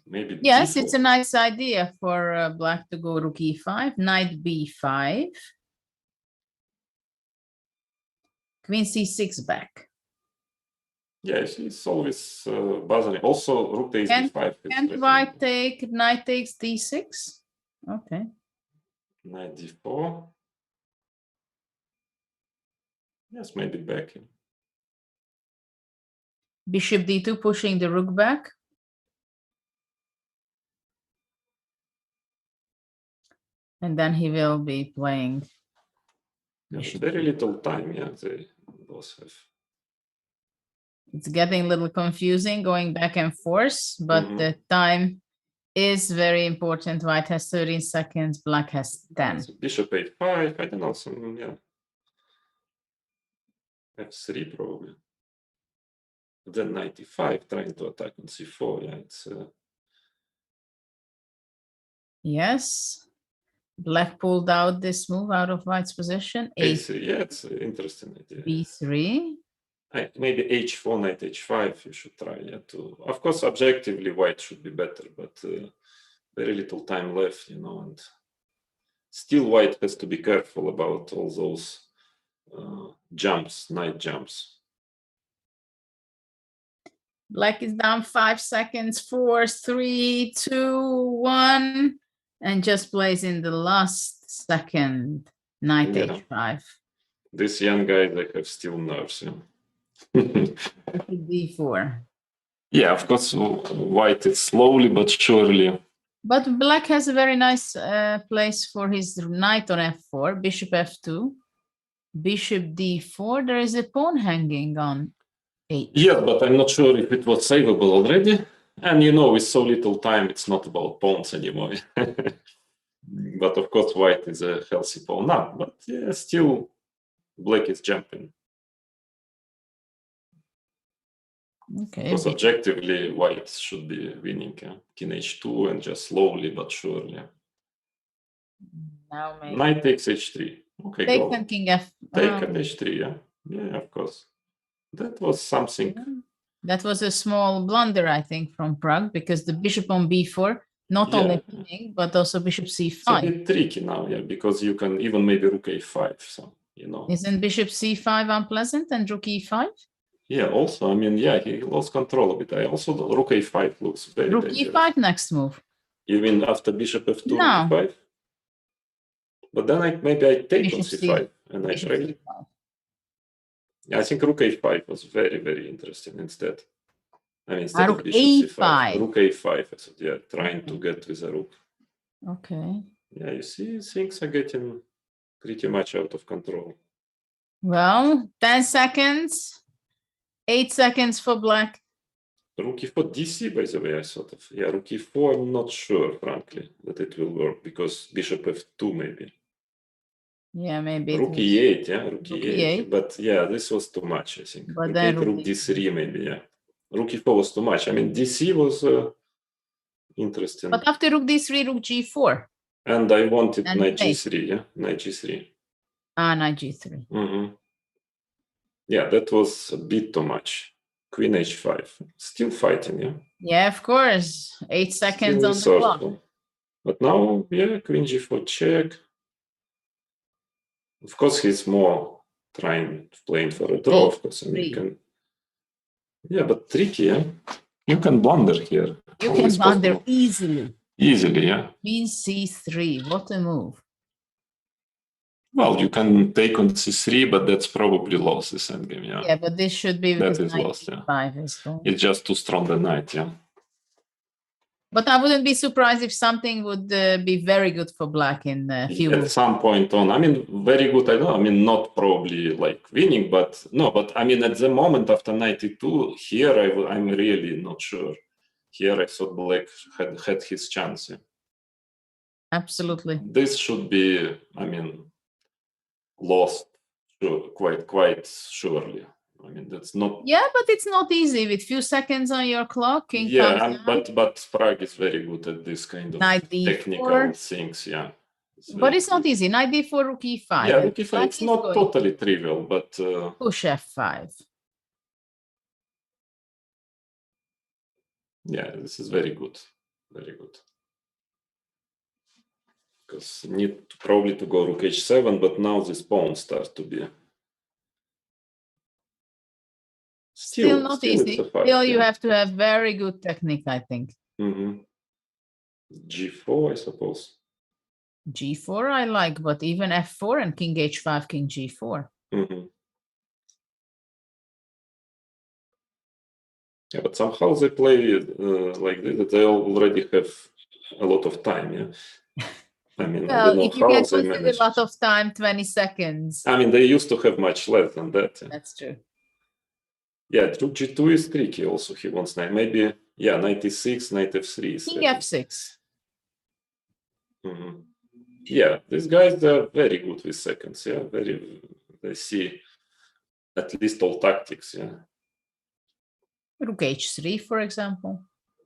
Maybe yes, d4. It's a nice idea for black to go rook e5, knight b5, queen c6 back. Yes, it's always bothering. Also, rook takes d5. Can't white take knight takes d6? Okay. Knight d4. Yes, maybe backing. Bishop d2 pushing the rook back. And then he will be playing. Very little time, yeah, they both have. It's getting a little confusing going back and forth, but the time is very important. White has 13 seconds, black has 10. So bishop a5, I don't know, some, yeah. f3 probably. Then knight e5, trying to attack on c4, yeah, it's... Yes. Black pulled out this move out of white's position. a3, yeah, it's an interesting idea. b3. Maybe h4, knight h5, you should try, yeah, to... Of course, objectively, white should be better, but very little time left, you know, and still white has to be careful about all those jumps, knight jumps. Black is down 5 seconds, 4, 3, 2, 1, and just plays in the last second, knight h5. These young guys, they have still nerves, yeah. d4. Yeah, of course, white is slowly but surely. But black has a very nice place for his knight on f4, bishop f2, bishop d4. There is a pawn hanging on h. Yeah, but I'm not sure if it was savable already. And you know, with so little time, it's not about pawns anymore. But of course, white is a healthy pawn now. But yeah, still, black is jumping. Okay. Because objectively, white should be winning. King h2 and just slowly but surely. Now maybe. Knight takes h3. Okay, take go. King f. Take an h3, yeah. Yeah, of course. That was something. That was a small blunder, I think, from Prague, because the bishop on b4, not only winning, but also bishop It's a c5. bit tricky now, yeah, because you can even maybe rook a5. So, you know. Isn't bishop c5 unpleasant and rook e5? Yeah, also, I mean, yeah, he lost control of it. I also, rook a5 looks very Rook dangerous. e5 next move. You mean after bishop f2, No. rook e5? But then maybe I take on Bishop c5 and I Bishop trade. c5. Yeah, I think rook a5 was very, very interesting instead. I mean, instead Rook of bishop c5, a5. rook a5. I said, yeah, trying to get with a rook. Okay. Yeah, you see, things are getting pretty much out of control. Well, 10 seconds. 8 seconds for black. Rook e4 dc, by the way, I thought of. Yeah, rook e4, I'm not sure, frankly, that it will work, because bishop f2 maybe. Yeah, maybe. Rook e8, yeah, rook e8. e8. But yeah, this was too much, I think. But Rook then 8, rook rook d3 maybe, yeah. Rook e4 was too much. I mean, dc was interesting. But after rook d3, rook g4. And I wanted And knight take. g3, yeah, knight g3. Ah, knight g3. Mm-hmm. Yeah, that was a bit too much. Queen h5. Still fighting, yeah. Yeah, of course. 8 seconds Still on the clock. resourceful. But now, yeah, queen g4 check. Of course, he's more playing for a draw, of course. I mean, you can... Yeah, but tricky, yeah? You can blunder here. You Always can blunder possible. easily. Easily, yeah. Queen c3. What a move. Well, you can take on c3, but that's probably lost this endgame, yeah. Yeah, but this should be because that is knight lost, yeah. e5 is gone. It's just too strong the knight, yeah. But I wouldn't be surprised if something would be very good for black in a few At moves. some point on, I mean, very good, I don't know, I mean, not probably like winning, but no, but I mean, at the moment after 92, here I'm really not sure. Here I thought black had his chance. Yeah. Absolutely. This should be, I mean, lost quite surely. I mean, that's not. Yeah, but it's not easy with few seconds on your clock. King Yeah, comes down. but Prague is very good at this kind of Knight d4. technical things. Yeah, but it's not easy. Knight d4, rook e5. Yeah, rook e5. It's not totally trivial, but push f5. Yeah, this is very good, very good. Because need probably to go rook h7, but now this pawn starts to be Still not easy. Fight, still, you have to have very good technique, I think. Mm-hmm. G4, I suppose. G4 I like, but even f4 and king h5, king g4. Mm-hmm. Yeah, but somehow they play like this, that they already have a lot of time, yeah. I mean, well, I don't know if you how can they consider manage. a lot of time, 20 seconds. I mean, they used to have much less than that. Yeah. That's true. Yeah, rook g2 is tricky also. He wants knight. Maybe, yeah, knight e6, knight f3. King f6. Mm-hmm. Yeah, these guys are very good with seconds. Yeah, they see at least all tactics. Yeah. Rook h3, for example.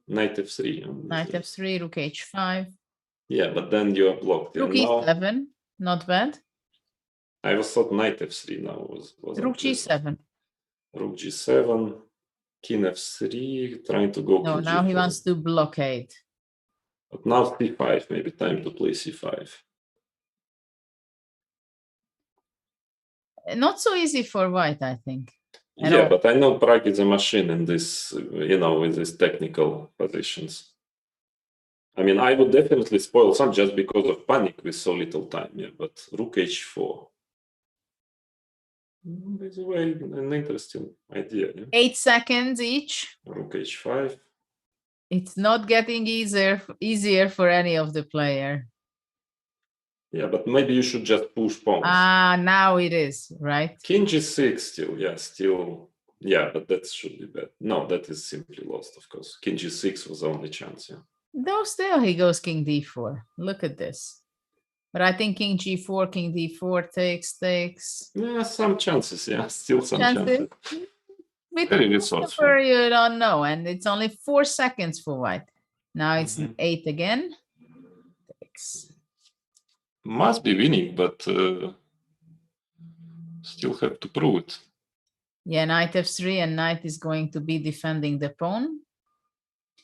Knight f3. Knight f3, rook h5. Yeah, but then you are blocked. Rook now, e7, not bad. I was thought knight f3 now was rook g7. Rook g7, king f3, trying to go. No, now g4. he wants to blockade. But now c5, maybe time to play c5. Not so easy for white, I think. Yeah, but I know Prague is a machine in this, you know, with these technical positions. I mean, I would definitely spoil some just because of panic with so little time. Yeah, but rook h4. By the way, an interesting idea. Yeah? 8 seconds each. Rook h5. It's not getting easier for any of the player. Yeah, but maybe you should just push pawns. Ah, now it is, right? King g6 still, yeah, still. Yeah, but that should be bad. No, that is simply lost, of course. King g6 was the only chance, yeah. Though still he goes king d4. Look at this. But I think king g4, king d4 takes. Yeah, some chances, yeah. Still some chances. With very resourceful. You don't know, and it's only 4 seconds for white. Now it's 8 again. Takes. Must be winning, but still have to prove it. Yeah, knight f3, and knight is going to be defending the pawn.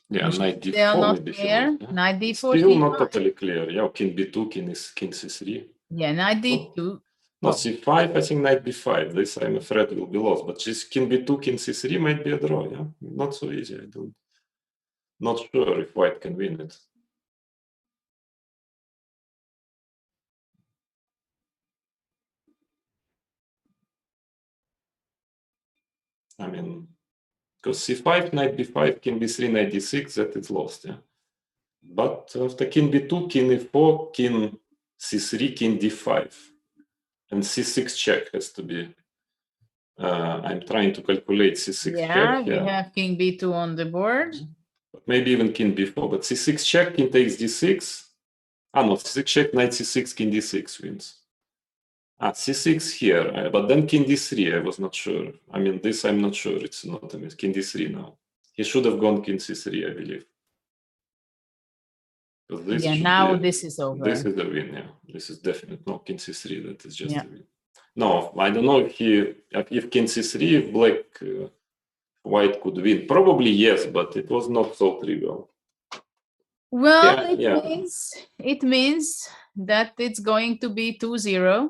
Yeah, knight d4 Still not maybe. clear. Knight d4. Still not totally clear. Yeah, king b2, king c3. Yeah, knight d2. No, c5, I think knight b5. This, I'm afraid, will be lost. But just king b2, king c3 might be a draw. Yeah, not so easy. Not sure if white can win it. I mean, because c5, knight b5, king b3, knight d6, that is lost. Yeah. But after king b2, king e4, king c3, king d5, and c6 check has to be. I'm trying to calculate c6 check. We have king b2 on the board. But maybe even king b4. But c6 check, king takes d6. No, c6 check, knight c6, king d6 wins. C6 here, but then king d3, I was not sure. I mean, this I'm not sure. It's not king d3 now. He should have gone king c3, I believe. This Now this is over. This is the win, yeah. This is definite. No, king c3, that is just a win. No, I don't know if king c3, if white could win. Probably yes, but it was not so trivial. Well, it means that it's going to be 2-0.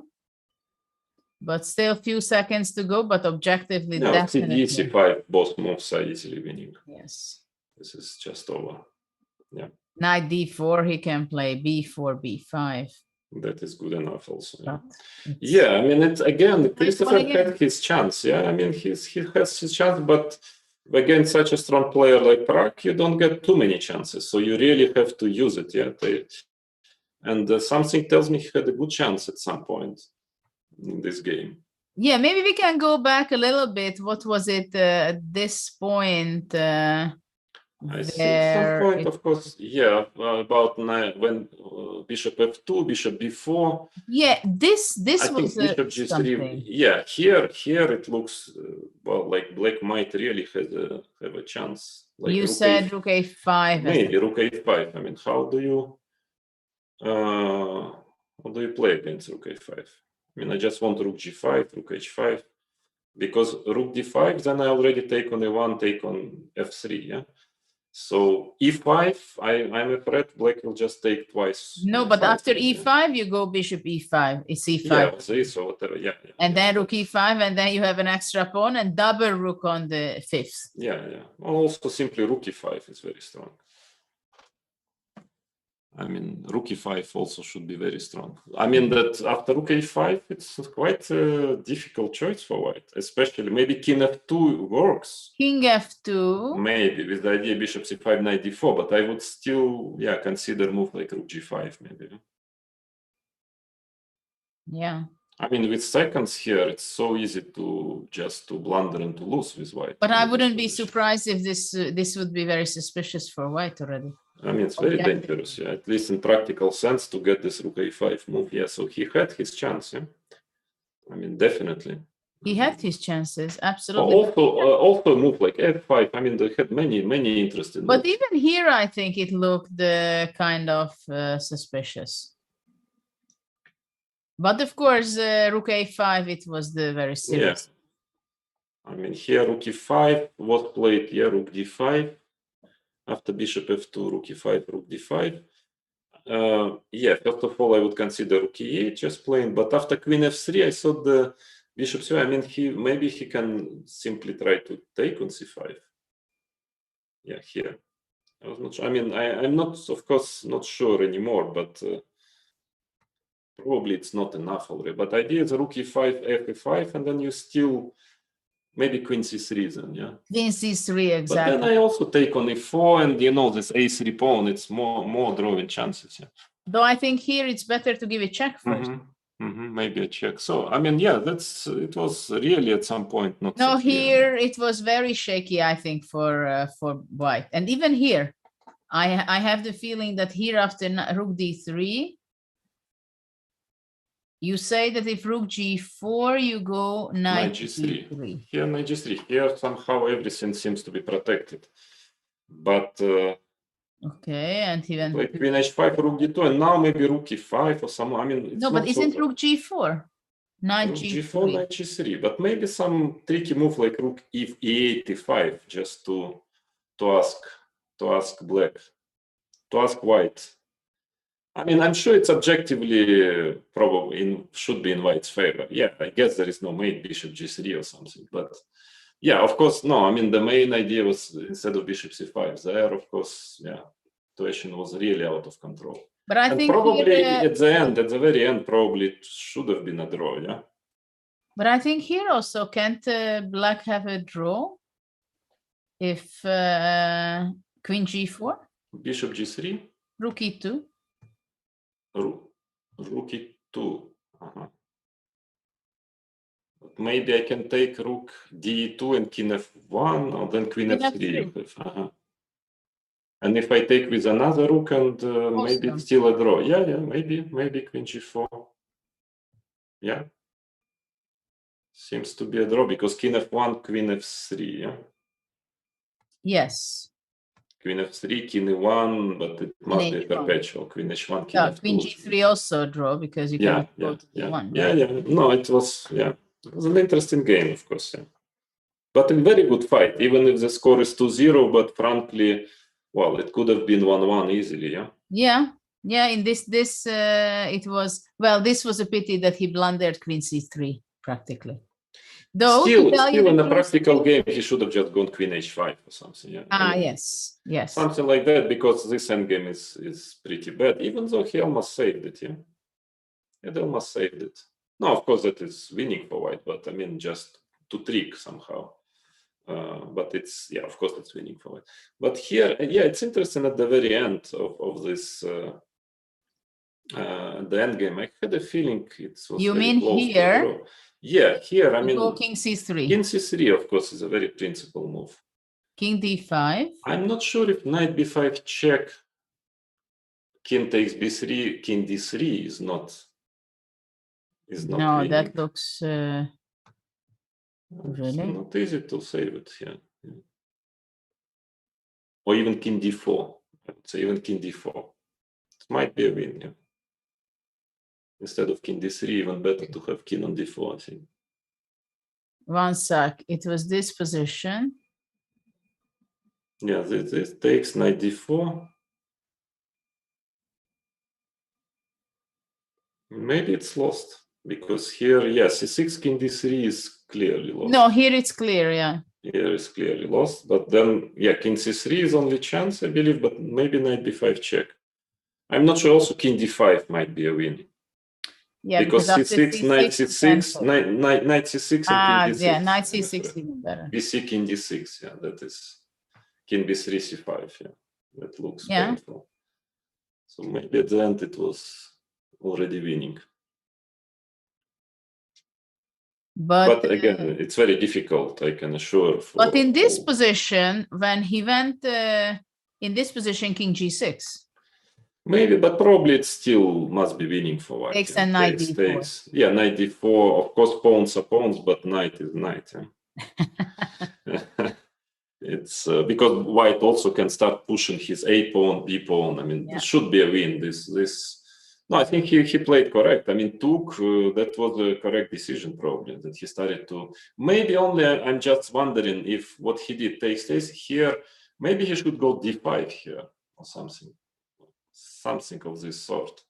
But still a few seconds to go, but objectively, definitely. CD, c5, both moves are easily winning. Yes. This is just over. Yeah. Knight d4, he can play b4, b5. That is good enough also. Yeah, I mean, it's again, Christopher had his chance. Yeah, I mean, he has his chance, but against such a strong player like Prague, you don't get too many chances. So you really have to use it. Yeah. And something tells me he had a good chance at some point in this game. Yeah, maybe we can go back a little bit. What was it at this point? I see some point, of course, about when bishop f2, bishop b4. Yeah, this I was think bishop g3. something. Yeah, here it looks well like black might really have a chance. Like you said rook a5. Maybe rook a5. I mean, how do you play against rook a5? I mean, I just want rook g5, rook h5, because rook d5, then I already take on a1, take on f3, yeah? So e5, I'm afraid black will just take twice. No, but after e5, you go bishop e5, it's e5. Yeah, so whatever, yeah. And then rook e5, and then you have an extra pawn and double rook on the fifth. Yeah. Well, also simply rook e5 is very strong. I mean, rook e5 also should be very strong. I mean that after rook a5, it's quite a difficult choice for white, especially maybe king f2 works. King f2. Maybe with the idea bishop c5, knight d4, but I would still, consider move like rook g5 maybe. Yeah. I mean, with seconds here, it's so easy to blunder and to lose with white. But I wouldn't be surprised if this would be very suspicious for white already. I mean, it's very dangerous, at least in practical sense, to get this rook a5 move. Yeah, so he had his chance, I mean, definitely. He had his chances, absolutely. Also a move like f5. I mean, they had many interesting But moves. even here, I think it looked kind of suspicious. But of course, rook a5, it was the very serious. Yeah. I mean, here rook e5 was played, rook d5. After bishop f2, rook e5, rook d5. First of all, I would consider rook e8 just playing, but after queen f3, I thought the bishop c5, I mean, maybe he can simply try to take on c5. Yeah, here. I was not sure. I mean, I'm not, of course, not sure anymore, but probably it's not enough already. But the idea is rook e5, f5, and then you still maybe queen c3 then, Queen c3, exactly. But then I also take on e4, and this a3 pawn, it's more drawing chances, Though I think here it's better to give a check first. Maybe a check. So I mean, it was really at some point not. No, so clear. here it was very shaky, I think, for white, and even here, I have the feeling that here after rook d3. You say that if rook g4, you go knight g3. Here, knight g3. Here, somehow everything seems to be protected. But okay, and even like queen h5, rook d2, and now maybe rook e5 or some. I mean, no, but isn't rook g4? Knight Rook G3. G4, Knight G3, but maybe some tricky move like Rook E8, E5, just to ask black, to ask white. I mean, I'm sure it's objectively probably should be in white's favor. Yeah, I guess there is no mate bishop G3 or something, but yeah, of course, no. I mean, the main idea was instead of bishop C5 there, of course, yeah, situation was really out of control. But I And think probably here, at the very end, probably it should have been a draw, yeah. but I think here also can't black have a draw if queen G4, Bishop G3, Rook E2. Rook E2. But maybe I can take Rook D2 and King F1, or then Queen F3. And if I take with another rook and maybe it's still a draw. Yeah, maybe Queen G4. Yeah. Seems to be a draw because King F1, Queen F3, yeah? Yes. Queen F3, King E1, but it must be perpetual. Queen H1, King F2. Queen G3 also a draw because you can go to D1. Yeah. No, it was an interesting game, of course, yeah. But a very good fight, even if the score is 2-0, but frankly, well, it could have been 1-1 easily, yeah? Yeah, in this it was, well, this was a pity that he blundered Queen C3 practically. Though Still in a practical game, he should have just gone Queen H5 or something, yeah. Yes. Something like that, because this endgame is pretty bad, even though he almost saved it, yeah? He almost saved it. No, of course, that is winning for white, but I mean, just to trick somehow. But it's, yeah, of course, it's winning for white. But here, yeah, it's interesting at the very end of this, the endgame. I had a feeling it was. You mean here? Yeah, here, I mean. King C3. King C3, of course, is a very principal move. King D5. I'm not sure if Knight B5 check, King takes B3, King D3 is not. No, winning. that looks. Really? It's not easy to save it here. Yeah. Or even King D4. I would say even King D4. It might be a win, yeah. Instead of King D3, even better to have King on D4, I think. One sec. It was this position. Yeah, this takes Knight D4. Maybe it's lost. Because here, yes, C6, King D3 is clearly lost. No, here it's clear, yeah. Here is clearly lost, but then, yeah, King C3 is only chance, I believe, but maybe Knight B5 check. I'm not sure also King D5 might be a win. Yeah, because C6, Knight C6, Knight C6 and King D6. Yeah, Knight C6 even better. BC, King D6, yeah, that is King B3, C5, yeah. That looks painful. So maybe at the end it was already winning. But again, it's very difficult, I can assure. But in this position, when he went in this position, King G6. Maybe, but probably it still must be winning for white. Takes and Knight D4. Yeah, Knight D4. Of course, pawns are pawns, but Knight is Knight. Yeah? It's because white also can start pushing his A pawn, B pawn. I mean, it should be a win. No, I think he played correct. I mean, that was a correct decision probably, that he started to, maybe only I'm just wondering if what he did takes here, maybe he should go D5 here or something of this sort.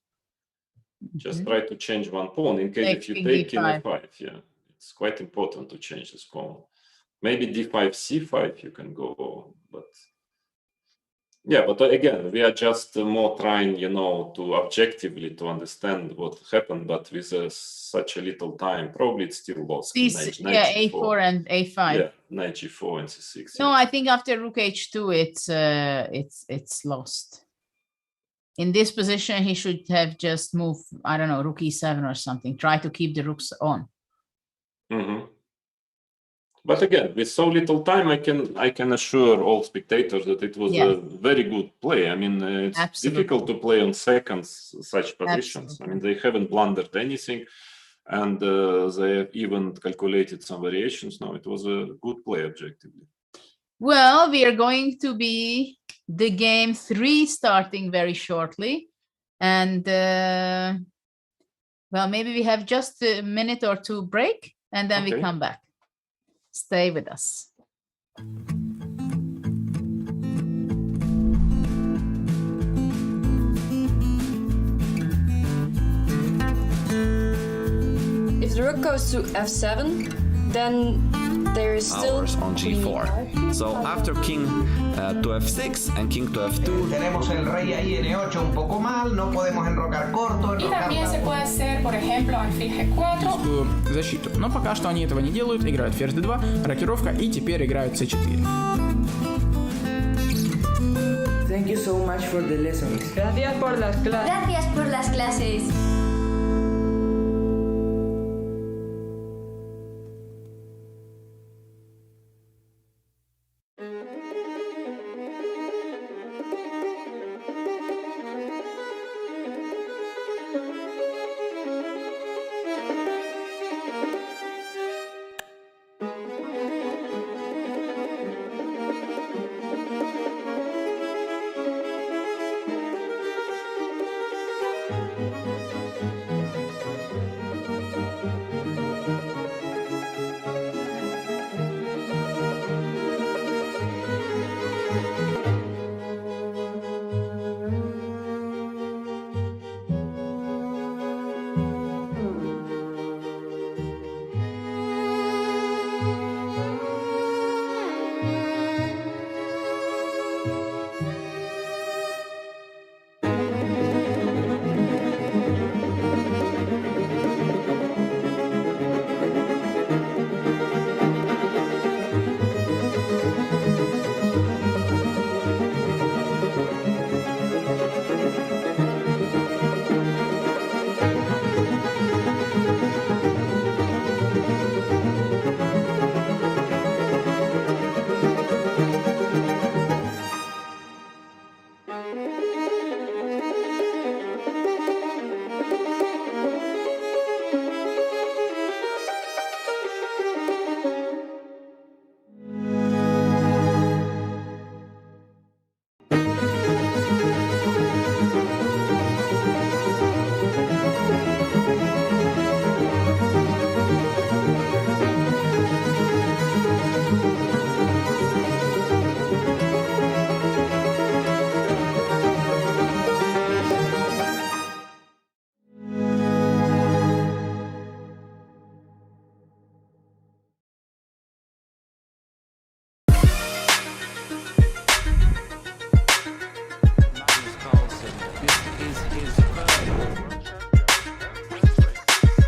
Just try to change one pawn in case if you take King E5, yeah, it's quite important to change this pawn. Maybe D5, C5 you can go, but yeah, but again, we are just more trying, to objectively to understand what happened, but with such a little time, probably it's still lost. A4 and A5. Yeah, Knight G4 and C6. No, I think after Rook H2, it's lost. In this position, he should have just moved, I don't know, Rook E7 or something. Try to keep the rooks on. Mm-hmm. But again, with so little time, I can assure all spectators that it was a very good play. I mean, it's difficult to play on seconds such positions. I mean, they haven't blundered anything, and they have even calculated some variations. Now, it was a good play objectively. Well, we are going to be the game 3 starting very shortly, and Well, maybe we have just a minute or two break and then we Okay. come back. Stay with us. If the rook goes to f7, then there is still Hours on g4. So after king to f6 and king to f2, Tenemos el rey ahí n8 un poco mal, no podemos enrocar corto, Y también se enrocar... puede hacer, por ejemplo, alfil g4. Защиту. Но пока что они этого не делают. Играют ферзь d2, рокировка и теперь играют c4. Thank you so much for the lessons. Gracias por las clases. Gracias por las clases.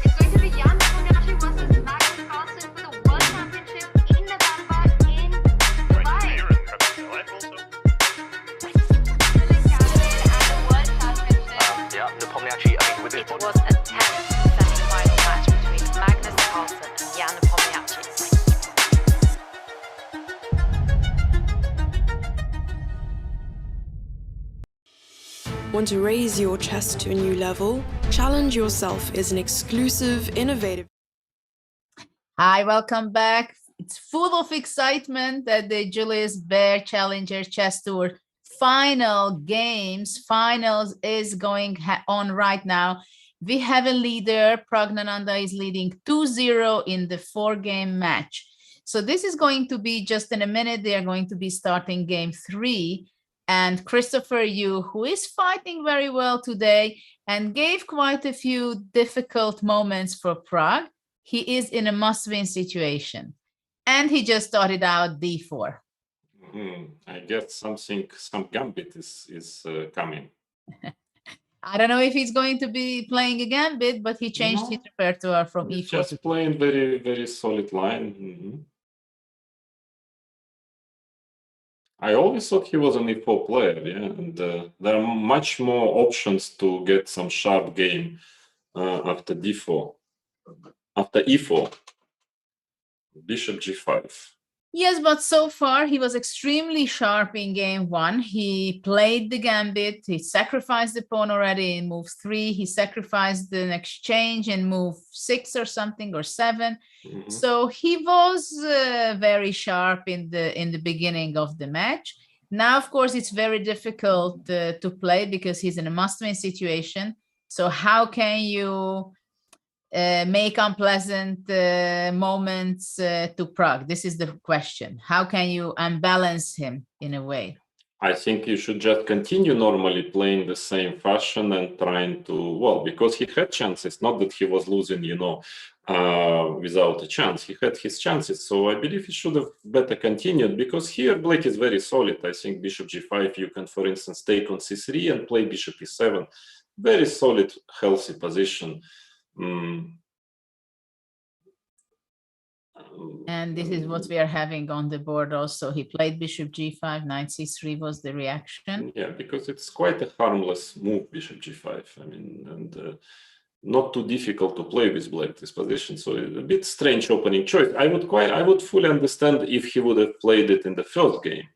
It's going to be Jan Nepomniachtchi versus Magnus Carlsen for the World Championship in November in Dubai. Brilliant candidate at the World Championship. Yeah, Nepomniachtchi, I mean, with It was a tense semi-final match between Magnus Carlsen and Jan Nepomniachtchi. Want to raise your chess to a new level? Challenge yourself is an exclusive, innovative. Hi, welcome back. It's full of excitement at the Julius Baer Challenger Chess Tour finals is going on right now. We have a leader. Pragnananda is leading 2-0 in the 4-game match. So this is going to be just in a minute. They are going to be starting game 3. And Christopher Yu, who is fighting very well today and gave quite a few difficult moments for Prague, he is in a must-win situation. And he just started out d4. I guess some gambit is coming. I don't know if he's going to be playing a gambit, but he changed his repertoire from He's e4 just to playing very, very solid line. I always thought he was an e4 player, yeah, and there are much more options to get some sharp game after d4. After e4, bishop g5. Yes, but so far he was extremely sharp in game 1. He played the gambit, he sacrificed the pawn already in move 3, he sacrificed an exchange in move 6 or something, or 7. So he was very sharp in the beginning of the match. Now, of course, it's very difficult to play because he's in a must-win situation. So how can you make unpleasant moments to Prague? This is the question. How can you unbalance him in a way? I think you should just continue normally playing the same fashion and trying to, well, because he had chances, not that he was losing, without a chance. He had his chances, so I believe he should have better continued, because here Black is very solid. I think bishop g5, you can, for instance, take on c3 and play bishop e7. Very solid, healthy position. And this is what we are having on the board also. He played bishop g5, knight c3 was the reaction. Yeah, because it's quite a harmless move, bishop g5. I mean, and not too difficult to play with Black, this position. So a bit strange opening choice. I would fully understand if he would have played it in the first game.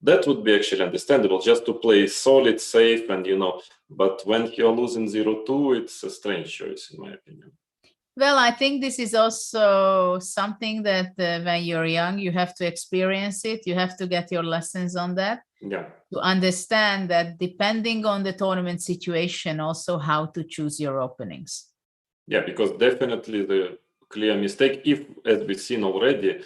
That would be actually understandable, just to play solid, safe, and but when you're losing 0-2, it's a strange choice, in my opinion. Well, I think this is also something that when you're young, you have to experience it. You have to get your lessons on that. Yeah. To understand that depending on the tournament situation, also how to choose your openings. Yeah, because definitely the clear mistake, if, as we've seen already,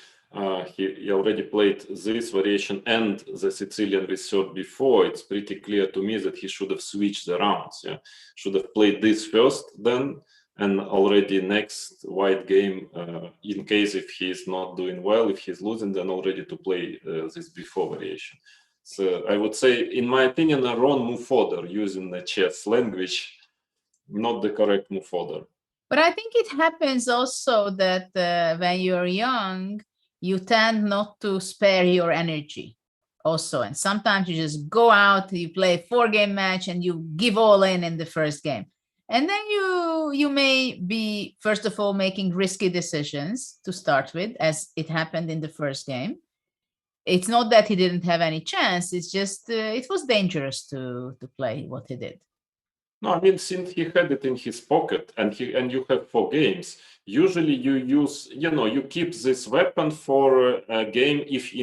he already played this variation and the Sicilian with third before, it's pretty clear to me that he should have switched the rounds. Yeah, should have played this first, then, and already next white game, in case if he's not doing well, if he's losing, then already to play this before variation. So I would say, in my opinion, a wrong move further, using the chess language, not the correct move further. But I think it happens also that when you're young, you tend not to spare your energy also. And sometimes you just go out, you play a 4-game match and you give all in the first game. And then you may be, first of all, making risky decisions to start with, as it happened in the first game. It's not that he didn't have any chance. It's just it was dangerous to play what he did. No, I mean, since he had it in his pocket and you have 4 games, usually you use, you keep this weapon for a game if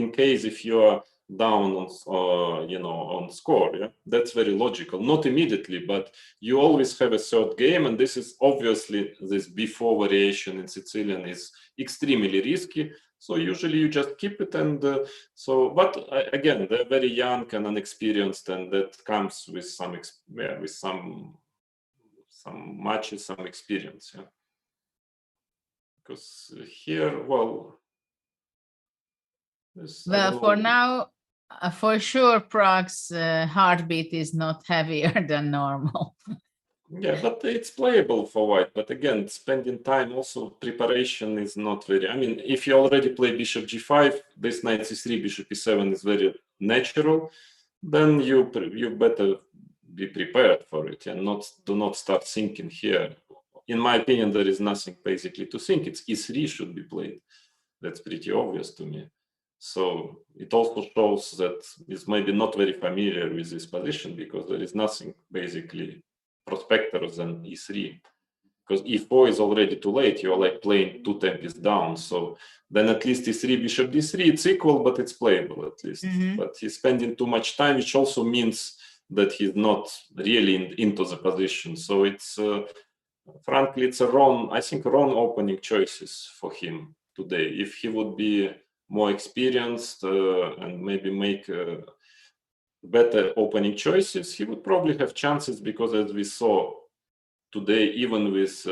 you are down on score. Yeah, that's very logical. Not immediately, but you always have a third game, and this is obviously this before variation in Sicilian is extremely risky. So usually you just keep it, and but again, they're very young and unexperienced, and that comes with some matches, some experience. Yeah, because here, well, for now, for sure, Prague's heartbeat is not heavier than normal. Yeah, but it's playable for white. But again, spending time, also preparation is not very. I mean, if you already play bishop g5, this knight c3, bishop e7 is very natural. Then you better be prepared for it and do not start thinking here. In my opinion, there is nothing basically to think. It's e3 should be played. That's pretty obvious to me. So it also shows that it's maybe not very familiar with this position, because there is nothing basically prospector than e3, because e4 is already too late. You're like playing 2 tempies down. So then at least e3, bishop d3, it's equal, but it's playable at least. But he's spending too much time, which also means that he's not really into the position. So it's frankly, it's wrong opening choices for him today. If he would be more experienced and maybe make better opening choices, he would probably have chances, because as we saw today, even with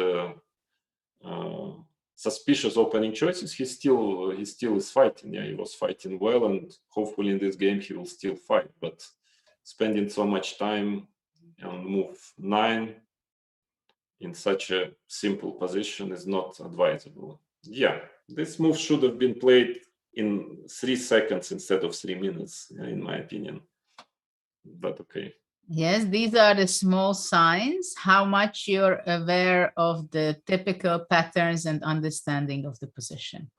suspicious opening choices, he still is fighting. Yeah, he was fighting well, and hopefully in this game he will still fight. But spending so much time on move 9 in such a simple position is not advisable. Yeah, this move should have been played in 3 seconds instead of 3 minutes, in my opinion. But okay. Yes, these are the small signs, how much you're aware of the typical patterns and understanding of the position.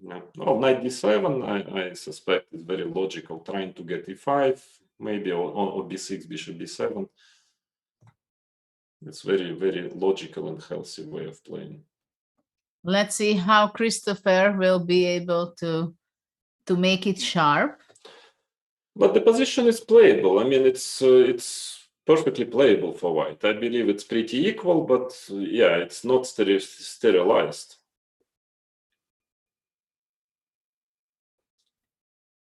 Yeah. Well, knight d7, I suspect, is very logical, trying to get e5, maybe, or b6, bishop b7. It's very, very logical and healthy way of playing. Let's see how Christopher will be able to make it sharp. But the position is playable. I mean, it's perfectly playable for white. I believe it's pretty equal, but yeah, it's not sterilized.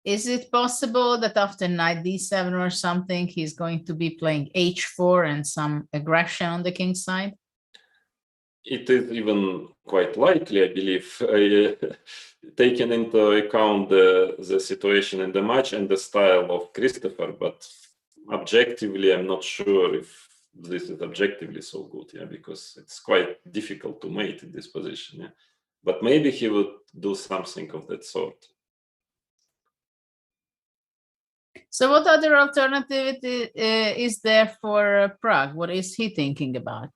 Is it possible that after knight d7 or something, he's going to be playing h4 and some aggression on the king's side? It is even quite likely, I believe, taking into account the situation in the match and the style of Christopher, but objectively, I'm not sure if this is objectively so good, yeah, because it's quite difficult to mate in this position, yeah. But maybe he would do something of that sort. So what other alternative is there for Prague? What is he thinking about?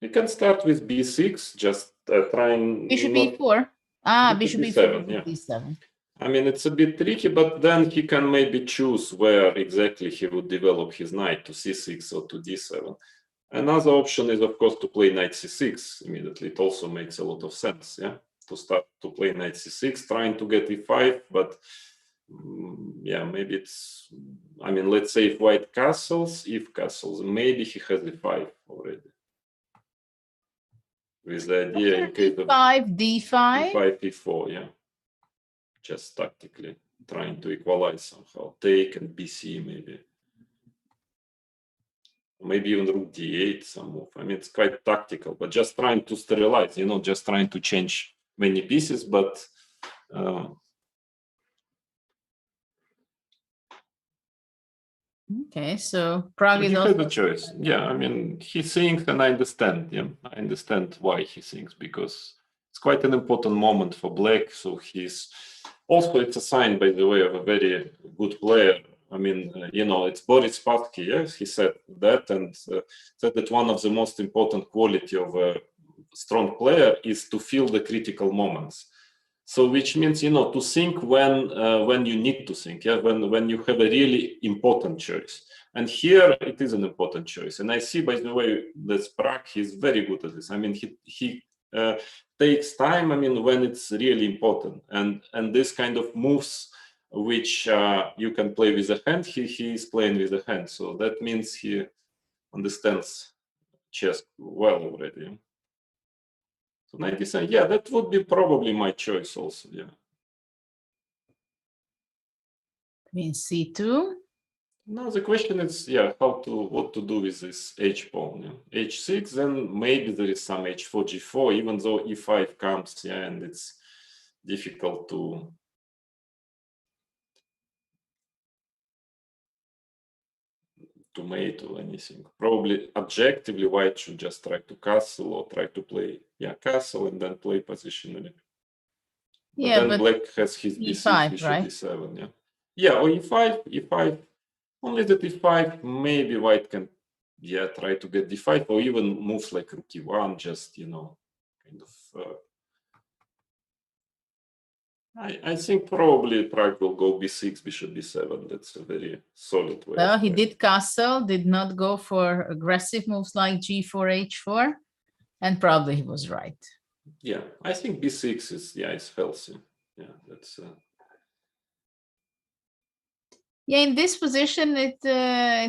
You can start with b6, just trying... Bishop e4? Bishop e4, yeah. d7. I mean, it's a bit tricky, but then he can maybe choose where exactly he would develop his knight, to c6 or to d7. Another option is, of course, to play knight c6 immediately. It also makes a lot of sense, yeah, to start to play knight c6, trying to get e5, but yeah, maybe it's, I mean, let's say if white castles, maybe he has e5 already. With the idea in case of e5, d5, e5, e4, yeah. Just tactically trying to equalize somehow. Take and bc maybe. Maybe even rook d8, some move. I mean, it's quite tactical, but just trying to sterilize, you know, just trying to change many pieces, but okay, so Prague is he also has a choice. Yeah, I mean, he thinks, and I understand. Yeah, I understand why he thinks, because it's quite an important moment for black. So he's also, it's a sign, by the way, of a very good player. I mean, you know, it's Boris Spassky, yes, he said that, and said that one of the most important quality of a strong player is to feel the critical moments. So, which means, you know, to think when you need to think, yeah, when you have a really important choice. And here it is an important choice. And I see, by the way, that Prague, he's very good at this. I mean, he takes time. I mean, when it's really important, and this kind of moves, which you can play with a hand, he is playing with a hand. So that means he understands chess well already. So 97, yeah, that would be probably my choice also, yeah. queen c2. Now the question is, yeah, what to do with this h pawn, yeah. h6, then maybe there is some h4, g4, even though e5 comes, yeah, and it's difficult to mate or anything. Probably objectively white should just try to castle or try to play, yeah, castle and then play positionally. But Yeah, then but black has his e5, bishop right? d7, yeah. Yeah, or e5, only that e5, maybe white can, yeah, try to get d5 or even moves like rook e1, just, you know, kind of... I think probably Prague will go b6, bishop b7. That's a very solid way. Well, he did castle, did not go for aggressive moves like g4, h4, and probably he was right. Yeah, I think b6 is, yeah, it's healthy. Yeah, that's... Yeah, in this position, it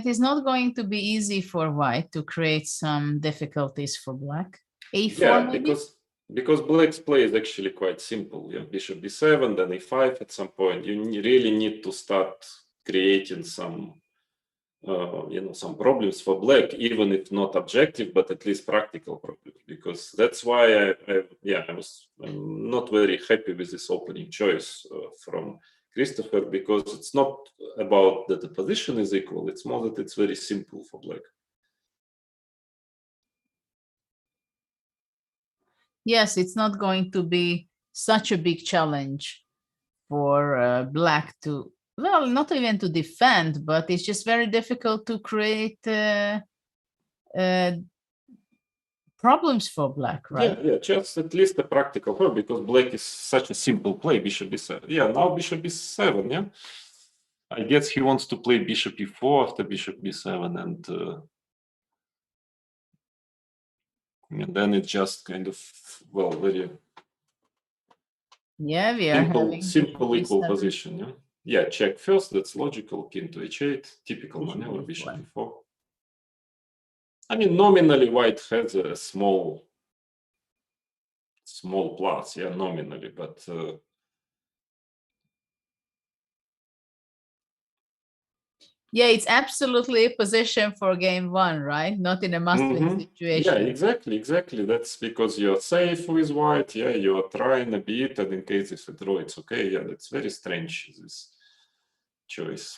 is not going to be easy for white to create some difficulties for black. a4 yeah, maybe? because black's play is actually quite simple. Yeah, bishop b7, then a5 at some point. You really need to start creating some, you know, some problems for black, even if not objective, but at least practical problems. Because that's why I'm not very happy with this opening choice from Christopher, because it's not about that the position is equal. It's more that it's very simple for black. Yes, it's not going to be such a big challenge for black to, well, not even to defend, but it's just very difficult to create problems for black, right? Yeah, just at least a practical problem, because black is such a simple play, bishop b7. Yeah, now bishop b7, yeah. I guess he wants to play bishop e4 after bishop b7, and then it's just kind of, well, very... Yeah, we are having simple equal position, yeah. Yeah, check first, that's logical, king to h8, typical maneuver, bishop e4. I mean, nominally, white has a small plus, yeah, nominally, but Yeah, it's absolutely a position for game one, right? Not in a must-win situation. yeah, exactly. That's because you're safe with white. Yeah, you are trying a bit, and in case if a draw, it's okay. Yeah, that's very strange, this choice.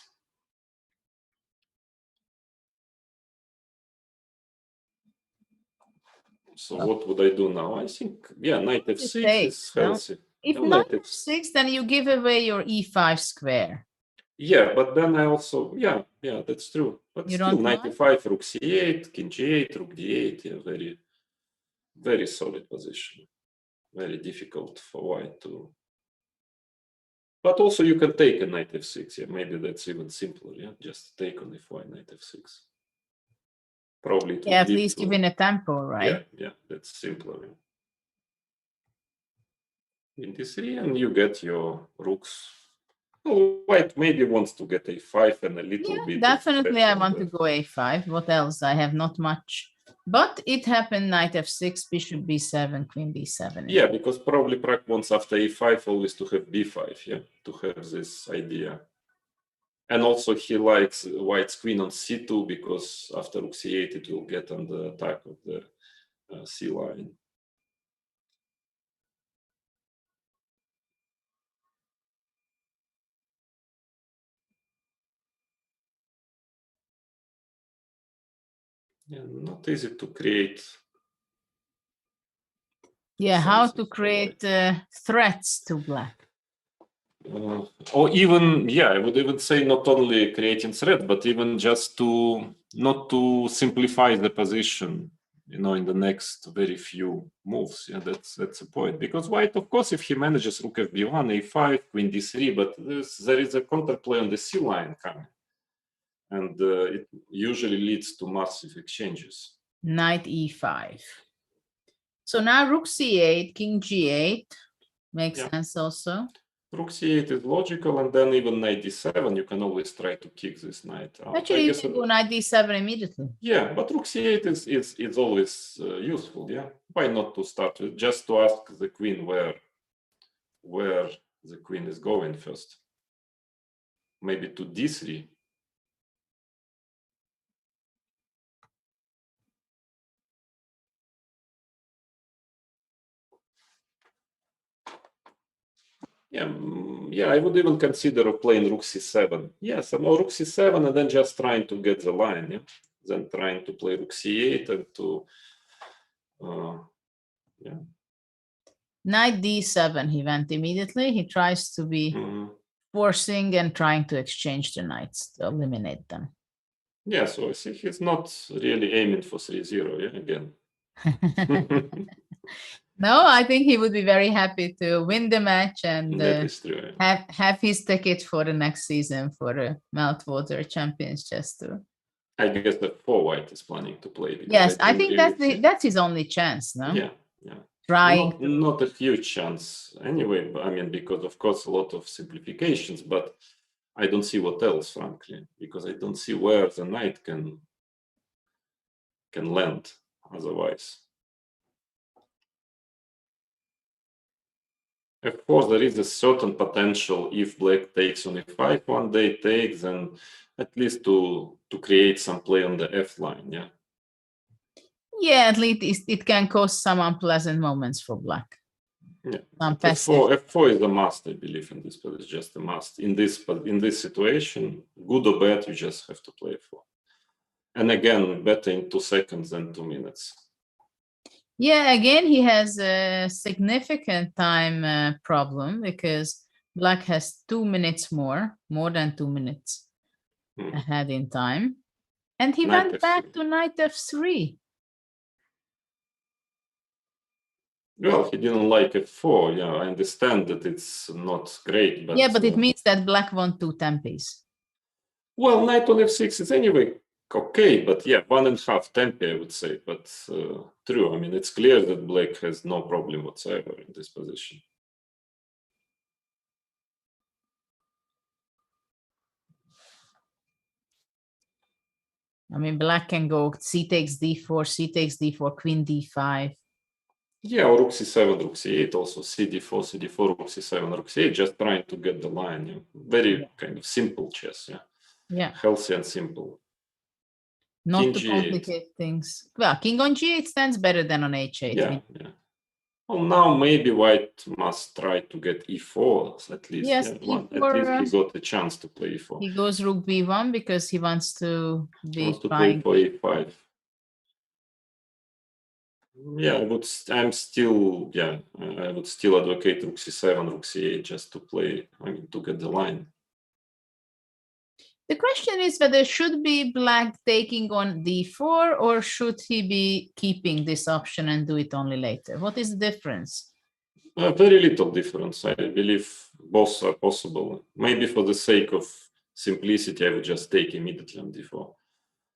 So what would I do now? I think, yeah, knight f6 is healthy. If No, knight f6, then you give away your e5 square. Yeah, but then I also, yeah, that's true. But You still, don't knight mind? e5, rook c8, king g8, rook d8. Yeah, very, very solid position. Very difficult for white to. But also you can take a knight f6. Yeah, maybe that's even simpler. Yeah, just take on f1, knight f6. Probably it Yeah, would at least to, given a tempo, right? Yeah, that's simpler. Yeah. In d3, and you get your rooks. Well, white maybe wants to get a5 and a little bit. Definitely, I want to go a5. What else? I have not much. But it happened knight f6, bishop b7, queen d7. Yeah, because probably Prag wants after a5 always to have b5, yeah, to have this idea. And also he likes white's queen on c2 because after rook c8 it will get on the attack of the c line. Yeah, not easy to create. Yeah, how to create threats to black. Or even, yeah, I would even say not only creating threat, but even just to not to simplify the position, in the next very few moves. Yeah, that's the point. Because white, of course, if he manages rook fb1, a5, queen d3, but there is a counterplay on the c line coming, and it usually leads to massive exchanges. Knight e5. So now rook c8, king g8 makes sense also. Rook c8 is logical, and then even knight d7, you can always try to kick this knight out. Actually, you can go knight d7 immediately. Yeah, but rook c8 is always useful. Yeah, why not to start with just to ask the queen where the queen is going first? Maybe to d3. Yeah, I would even consider playing rook c7. Yes, or rook c7 and then just trying to get the line. Yeah, then trying to play rook c8 and to yeah. Knight d7, he went immediately. He tries to be forcing and trying to exchange the knights to eliminate them. Yeah, so I see he's not really aiming for 3-0, yeah, again. No, I think he would be very happy to win the match and that is true, yeah. have his ticket for the next season for the Meltwater Champions chess tour. I guess that four white is planning to play. Yes, I think that's his only chance, no? Yeah. Trying. Not a huge chance anyway. I mean, because of course a lot of simplifications, but I don't see what else, frankly, because I don't see where the knight can land otherwise. Of course, there is a certain potential if black takes on e5 one day, takes, and at least to create some play on the f line, yeah. Yeah, at least it can cause some unpleasant moments for black. Yeah, f4 is a must, I believe, in this, but it's just a must. In this situation, good or bad, you just have to play f4. And again, better in 2 seconds than 2 minutes. Yeah, again, he has a significant time problem because black has 2 minutes more than 2 minutes ahead in time. And he went back to knight f3. Well, he didn't like f4. Yeah, I understand that it's not great, but yeah, but it means that black won 2 tempes. Well, knight on f6 is anyway okay, but yeah, 1.5 tempi, I would say. But true, I mean, it's clear that black has no problem whatsoever in this position. I mean, black can go c takes d4, c takes d4, queen d5. Yeah, or rook c7, rook c8, also cd4, cd4, rook c7, rook c8, just trying to get the line. Yeah. Very kind of simple chess, yeah. Yeah. Healthy and simple. Not King to g8. complicate things. Well, king on g8 stands better than on h8. Yeah, yeah. Well, now maybe white must try to get e4 at least. Yes, yeah. e4, at least he got a chance to play e4. He goes rook b1 because he wants to be Wants to play for e5. Yeah, I would still advocate rook c7, rook c8 just to play, to get the line. The question is whether should be black taking on d4 or should he be keeping this option and do it only later? What is the difference? Very little difference. I believe both are possible. Maybe for the sake of simplicity, I would just take immediately on d4,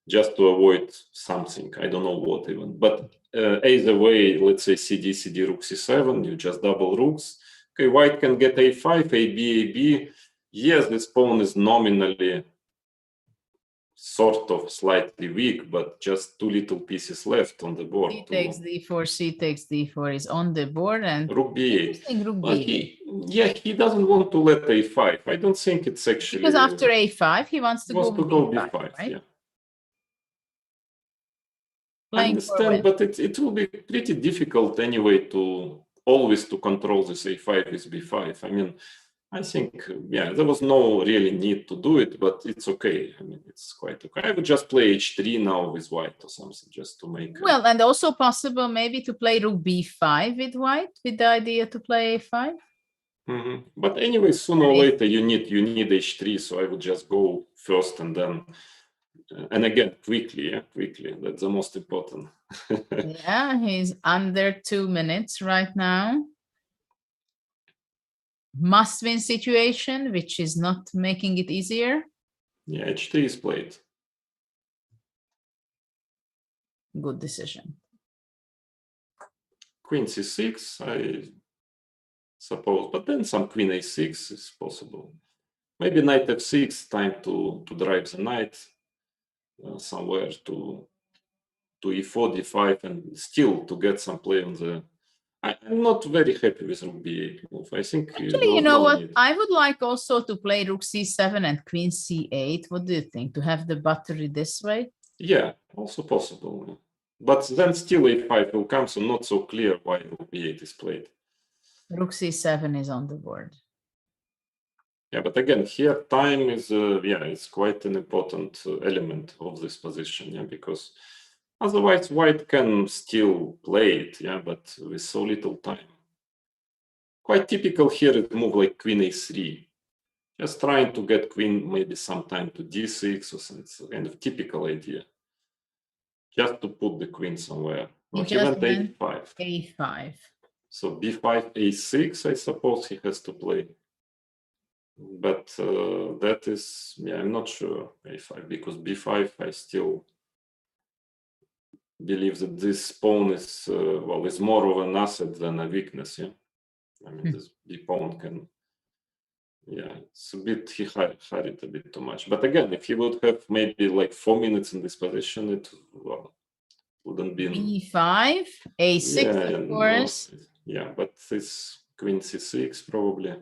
just to avoid something. I don't know what even. But either way, let's say cd, cd, rook c7, you just double rooks. Okay, white can get a5, ab, ab. Yes, this pawn is nominally sort of slightly weak, but just two little pieces left on the board. C takes d4, c takes d4 is on the board, and rook b8. Rook Well, b8. he doesn't want to let a5. I don't think it's actually because after a5 he wants to go b5, right? Yeah. I Playing understand, but it will be pretty difficult anyway to always to control this a5 with b5. I mean, I think, yeah, there was no really need to do it, but it's okay. I mean, it's quite okay. I would just play h3 now with white or something, just to make... Well, and also possible maybe to play rook b5 with white, with the idea to play a5. But anyway, sooner or later you need h3, so I would just go first and then... and again, quickly, that's the most important. Yeah, he's under 2 minutes right now. Must-win situation, which is not making it easier. Yeah, h3 is played. Good decision. Queen c6, I suppose, but then some queen a6 is possible. Maybe knight f6, time to drive the knight somewhere to e4, d5, and still to get some play on the... I'm not very happy with rook b8 move. I think actually, you know what? I would like also to play rook c7 and queen c8. What do you think? To have the battery this way? Yeah, also possible. But then still a5 will come, so not so clear why rook b8 is played. Rook c7 is on the board. Yeah, but again, here time is it's quite an important element of this position. Yeah, because otherwise white can still play it. Yeah, but with so little time. Quite typical here is move like queen a3. Just trying to get queen maybe sometime to d6 or something. It's kind of typical idea. Just to put the queen somewhere. He went a5. A5. So b5, a6, I suppose he has to play. But that is, yeah, I'm not sure a5, because b5, I still believe that this pawn is, is more of an asset than a weakness, yeah? I mean, this b pawn can, yeah, it's a bit, he hurried a bit too much. But again, if he would have maybe like 4 minutes in this position, it, wouldn't be... b5, a6, of course. Yeah, but this queen c6 probably.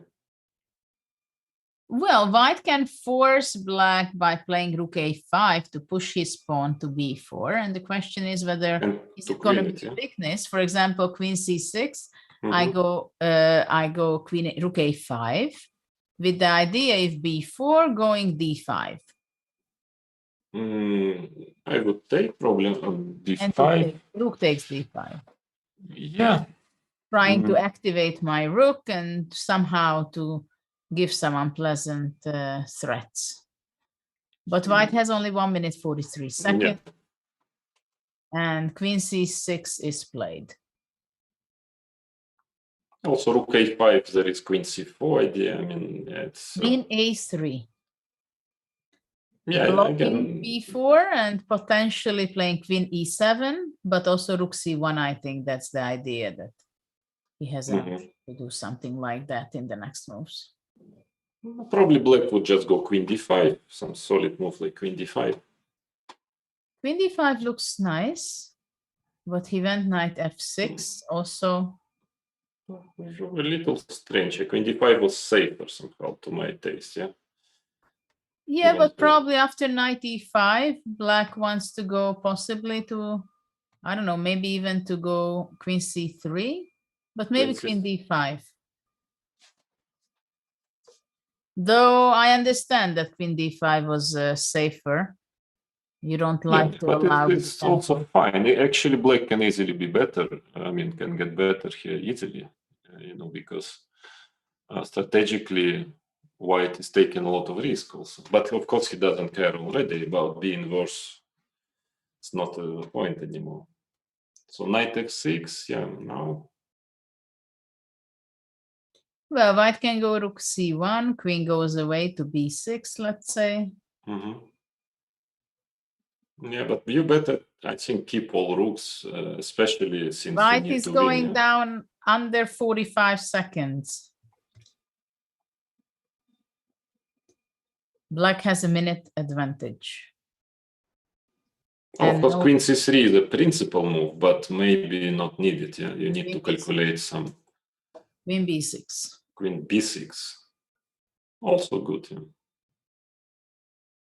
Well, white can force black by playing rook a5 to push his pawn to b4. And the question is whether is it going to be a weakness. For example, queen c6, I go rook a5 with the idea if b4 going d5. I would take probably on d5. Rook takes d5. Yeah. Trying to activate my rook and somehow to give some unpleasant threats. But white has only 1 minute 43 seconds. Yeah. And queen c6 is played. Also rook a5, there is queen c4 idea. I mean, it's... Queen a3. Yeah, blocking b4 and potentially playing queen e7, but also rook c1, I think that's the idea that he has to do something like that in the next moves. Probably black would just go queen d5, some solid move like queen d5. Queen d5 looks nice, but he went knight f6 also. A little strange. Queen d5 was safer somehow to my taste, yeah. Yeah, You but want to- probably after knight e5, black wants to go possibly to, I don't know, maybe even to go queen c3, but maybe Queen queen d5. Though I understand that queen d5 was safer. You don't like Yeah, to but allow it's the also tempo. fine. Actually, black can easily be better. I mean, can get better here easily, because strategically, white is taking a lot of risk also. But of course, he doesn't care already about being worse. It's not a point anymore. So knight f6, yeah, now. Well, white can go rook c1, queen goes away to b6, let's say. Yeah, but you better, I think, keep all rooks, especially since you White need is to going win. Yeah? down under 45 seconds. Black has a minute advantage. Oh, of And course, no- queen c3 is a principal move, but maybe not needed. Yeah, you need to Queen b6. calculate some. Queen b6. Queen b6, also good. Yeah.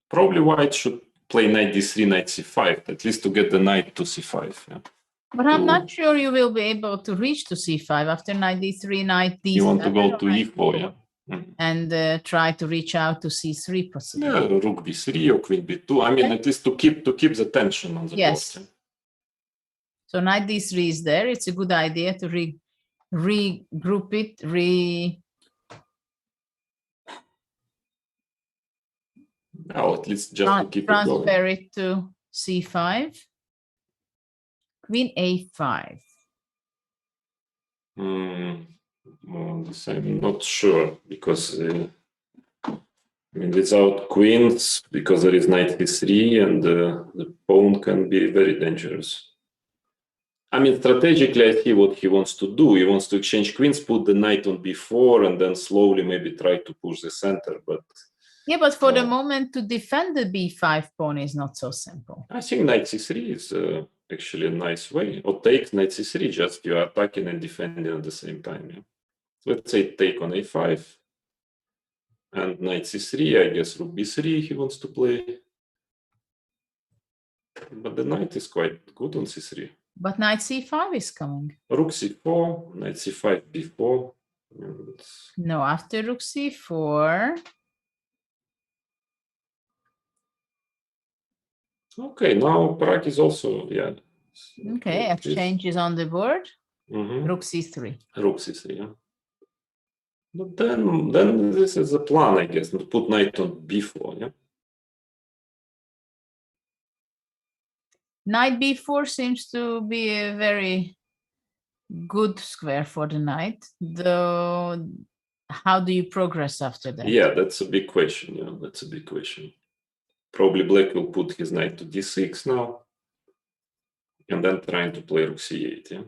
Probably white should play knight d3, knight c5, at least to get the knight to c5. Yeah. But I'm not sure you will be able to reach to c5 after knight d3, knight d7. You want to go to knight e4, d4, yeah. and try to reach out to c3 possibly. Yeah, rook b3 or queen b2. I mean, at least to keep the tension on the Yes. board. Yeah. So knight d3 is there. It's a good idea to regroup it, Now, at least just to keep it going. transfer it to c5. Queen a5. This I'm not sure because I mean, without queens, because there is knight e3 and the pawn can be very dangerous. I mean, strategically, I see what he wants to do. He wants to exchange queens, put the knight on b4, and then slowly maybe try to push the center. But yeah, but for the moment, to defend the b5 pawn is not so simple. I think knight c3 is actually a nice way. Or take knight c3, just you are attacking and defending at the same time. Yeah? So let's say take on a5 and knight c3. I guess rook b3 he wants to play. But the knight is quite good on c3. But knight c5 is coming. Rook c4, knight c5, b4. And... No, after rook c4. Okay, now Prague is also, yeah. Okay, exchange is on the board. Rook c3. Rook c3, yeah. But then this is a plan, I guess, to put knight on b4, yeah. Knight b4 seems to be a very good square for the knight, though how do you progress after that? Yeah, that's a big question. Yeah, that's a big question. Probably black will put his knight to d6 now, and then trying to play rook c8. Yeah,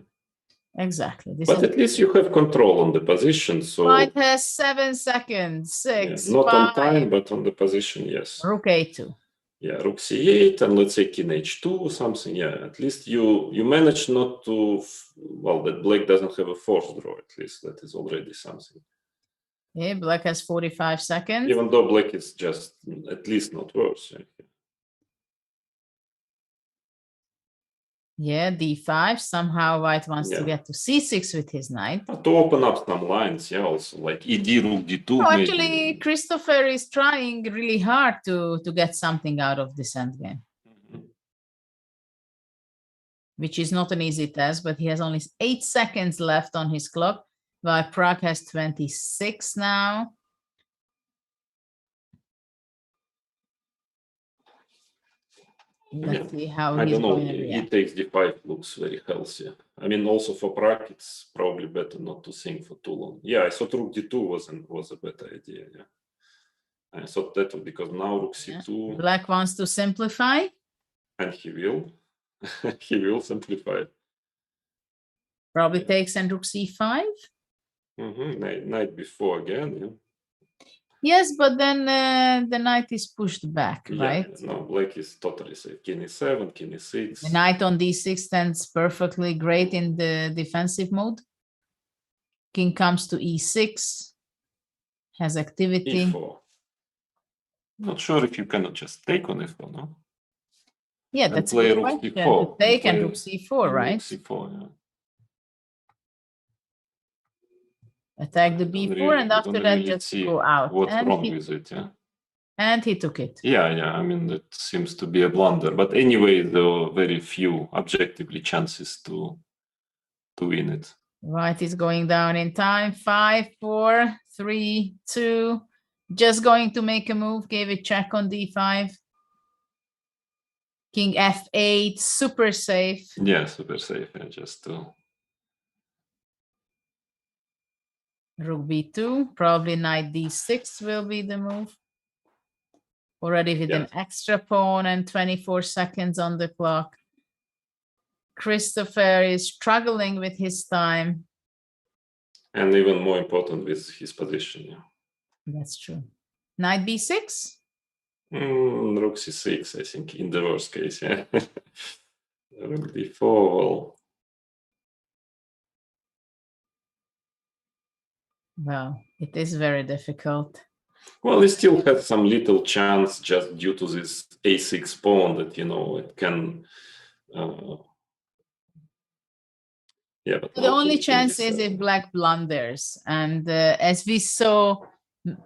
exactly. But at least you have control on the position. So white has 7 seconds. 6. Yeah, not 5. on time, but on the position, yes. Rook a2. Yeah, rook c8, and let's say king h2 or something. Yeah, at least you manage not to. Well, that black doesn't have a forced draw. At least that is already something. Yeah, black has 45 seconds. Even though black is just at least not worse. Yeah, d5. Somehow white wants to get to c6 with his knight. But to open up some lines, yeah, also like ed, rook d2. Oh, actually, Christopher is trying really hard to get something out of this endgame. Which is not an easy task, but he has only 8 seconds left on his clock, while Prague has 26 now. Let's see how I he's don't know. going to react. E takes d5 looks very healthy. I mean, also for Prague, it's probably better not to think for too long. Yeah, I thought rook d2 was a better idea. Yeah, I thought that because now rook c2. Black wants to simplify, and he will. He will simplify. Probably takes and rook c5. Knight b4 again. Yeah. Yes, but then the knight is pushed back, right? Yeah, no, black is totally safe. King e7, king e6. The knight on d6 stands perfectly great in the defensive mode. King comes to e6, has activity. e4. Not sure if you cannot just take on e4, no? Yeah, And that's a play good rook question. c4. To take and play rook c4, right? Rook c4, yeah. Attack the I don't b4, really- and I after don't that really just see go out. what's And wrong he, with it, yeah. and he took it. Yeah, I mean, that seems to be a blunder. But anyway, there are very few objectively chances to win it. White is going down in time. 5, 4, 3, 2. Just going to make a move. Gave a check on d5. King f8, super safe. Yeah, super safe. Yeah, just to... Rook b2, probably knight d6 will be the move. Already with an extra pawn and 24 seconds on the clock. Christopher is struggling with his time. And even more important with his position. Yeah. That's true. Knight b6? Rook c6, I think, in the worst case. Yeah. Rook d4. Well, well, it is very difficult. well, he still has some little chance just due to this a6 pawn that, you know, it can... yeah, but The only chance is if black blunders. And as we saw,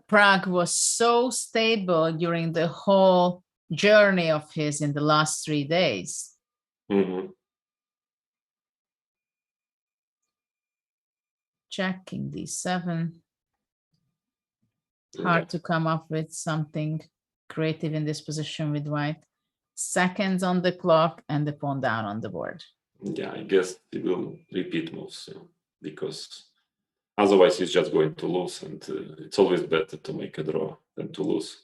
Prague was so stable during the whole journey of his in the last 3 days. Mm-hmm. Checking d7. Hard to come up with something creative in this position with white. Seconds on the clock and the pawn down on the board. Yeah, I guess he will repeat moves, yeah, because otherwise he's just going to lose, and it's always better to make a draw than to lose.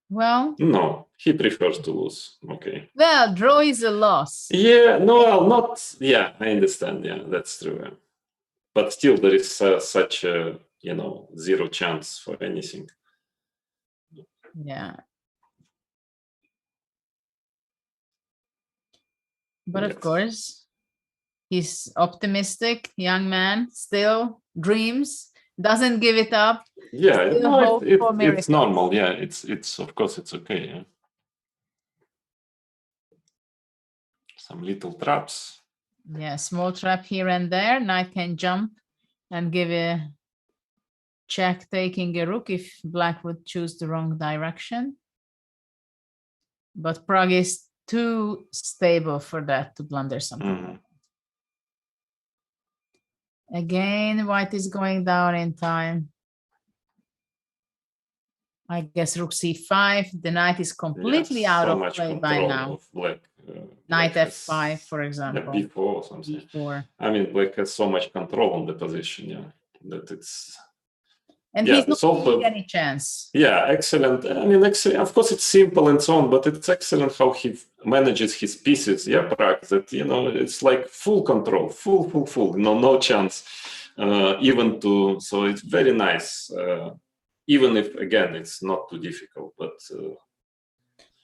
Well, no, he prefers to lose. Okay. Well, draw is a loss. Yeah, no, well, not. Yeah, I understand. Yeah, that's true. Yeah. But still, there is such a, you know, zero chance for anything. Yeah. But of course, he's optimistic, young man, still dreams, doesn't give it up. Yeah, no, it's normal. Yeah, it's of course it's okay. Yeah. Some little traps. Yeah, small trap here and there. Knight can jump and give a check, taking a rook if black would choose the wrong direction. But Prague is too stable for that to blunder something. Again, white is going down in time. I guess rook c5. The knight is completely out of play by now. Of black. Knight black f5, for example. Yeah, b4 or something. b4. I mean, black has so much control on the position, yeah, that it's... And he's not taking any chance. Yeah, excellent. I mean, excellent. Of course, it's simple and so on, but it's excellent how he manages his pieces. Yeah, Prague, that, you know, it's like full control, full. No chance, even to. So it's very nice. Even if, again, it's not too difficult, but.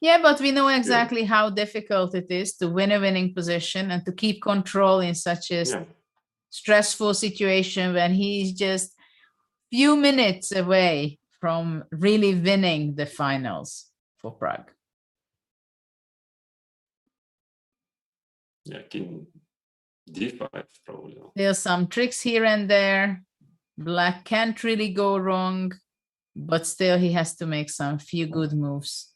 Yeah, but we know exactly how difficult it is to win a winning position and to keep control in such a stressful situation when he's just few minutes away from really winning the finals for Prague. Yeah, king d5 probably. There's some tricks here and there. Black can't really go wrong, but still he has to make some few good moves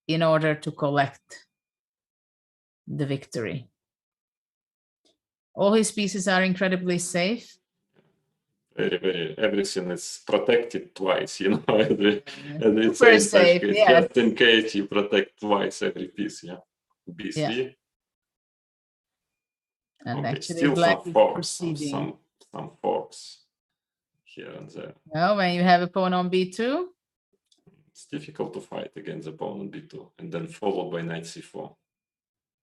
in order to collect the victory. All his pieces are incredibly safe. Very, everything is protected twice, you know, Super safe, yes. Just in case you protect twice every piece, yeah. B3. Yeah. And okay, actually still black some forks, proceeding. some forks here and there. Well, when you have a pawn on b2, it's difficult to fight against the pawn on b2, and then followed by knight c4.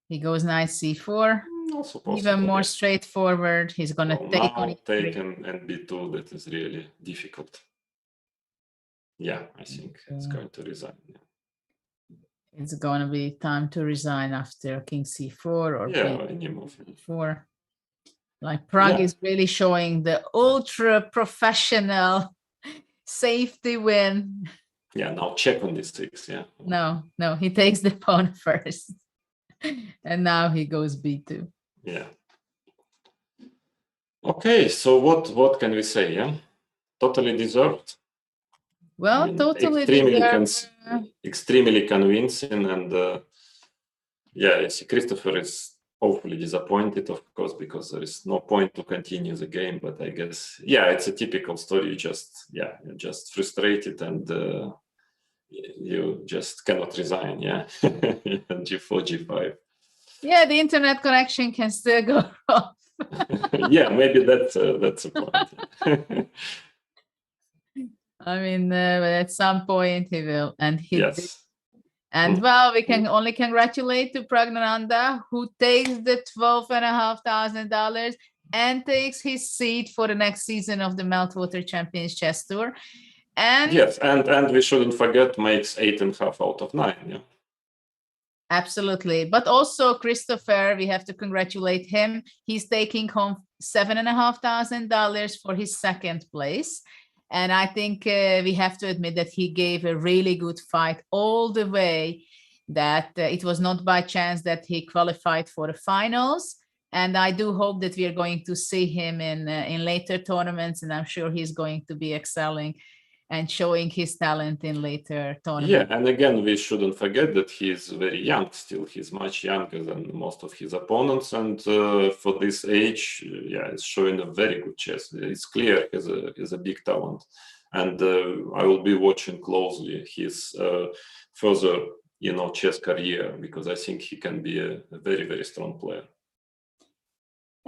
He goes knight c4. Also possible, even more straightforward. He's going to take on take and b2. That is really difficult. Yeah, I think it's going to resign. Yeah. It's going to be time to resign after king c4 or Any move. b4. Like Prag is really showing the ultra professional safety win. Yeah, now check on d6. Yeah. No, he takes the pawn first, and now he goes b2. Yeah. Okay, so what can we say? Yeah, totally deserved. Well, I mean, totally extremely convincing, and I see Christopher is hopefully disappointed, of course, because there is no point to continue the game. But I guess, it's a typical story. You're just frustrated, and you just cannot resign. Yeah, G4, G5. Yeah, the internet connection can still go off. Yeah, maybe that's a point. I mean, at some point he will, and he did. Yes. And well, we can only congratulate to Pragnananda, who takes the $12,500 and takes his seat for the next season of the Meltwater Champions Chess Tour. And yes, and we shouldn't forget makes 8.5 out of 9. Yeah. Absolutely. But also Christopher, we have to congratulate him. He's taking home $7,500 for his second place. And I think we have to admit that he gave a really good fight all the way, that it was not by chance that he qualified for the finals. And I do hope that we are going to see him in later tournaments, and I'm sure he's going to be excelling and showing his talent in later tournaments. Yeah, and again, we shouldn't forget that he's very young still. He's much younger than most of his opponents, and for this age, it's showing a very good chess. It's clear he's a big talent, and I will be watching closely his further, chess career, because I think he can be a very, very strong player.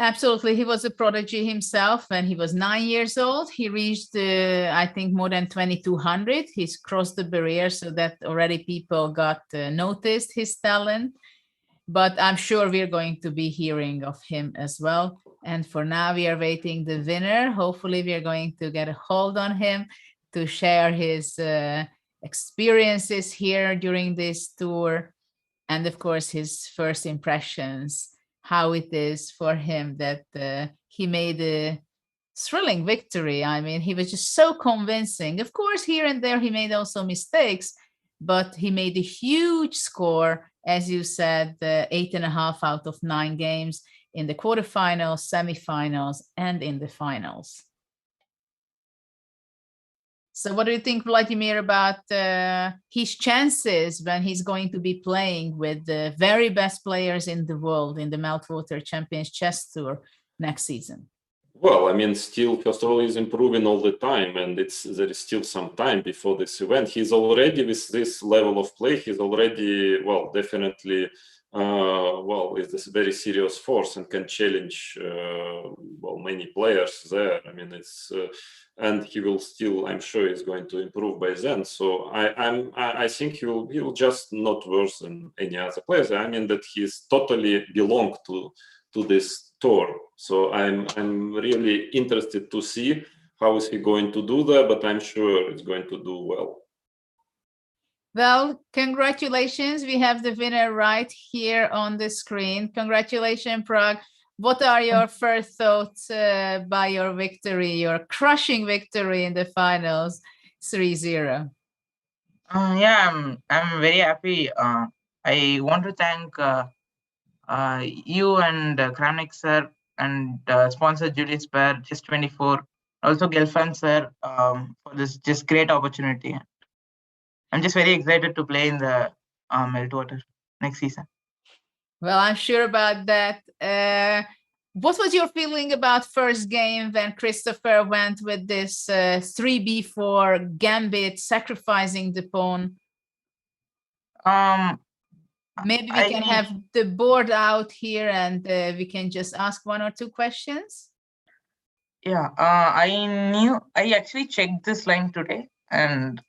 Absolutely. He was a prodigy himself when he was 9 years old. He reached, I think, more than 2,200. He's crossed the barrier, so that already people got noticed his talent. But I'm sure we're going to be hearing of him as well. And for now, we are waiting the winner. Hopefully, we are going to get a hold on him to share his experiences here during this tour. And of course, his first impressions, how it is for him that he made a thrilling victory. I mean, he was just so convincing. Of course, here and there, he made also mistakes, but he made a huge score, as you said, 8.5 out of 9 games in the quarterfinals, semifinals, and in the finals. So what do you think, Vladimir, about his chances when he's going to be playing with the very best players in the world in the Meltwater Champions Chess Tour next season? Well, I mean, still, first of all, he's improving all the time, and there is still some time before this event. He's already, with this level of play, he's already, definitely, is this very serious force and can challenge, many players there. I mean, and he will still, I'm sure, he's going to improve by then. So I think he will just not worse than any other players. I mean, that he's totally belong to this tour. So I'm really interested to see how is he going to do that, but I'm sure it's going to do well. Well, congratulations. We have the winner right here on the screen. Congratulations, Prag. What are your first thoughts by your victory, your crushing victory in the finals, 3-0? I'm very happy. I want to thank you and Kramnik sir and sponsor Julius Baer, Chess24, also Gelfand sir, for this just great opportunity. I'm just very excited to play in the Meltwater next season. Well, I'm sure about that. What was your feeling about first game when Christopher went with this 3b4 gambit, sacrificing the pawn? Maybe we can have the board out here and we can just ask 1 or 2 questions. Yeah, I actually checked this line today, and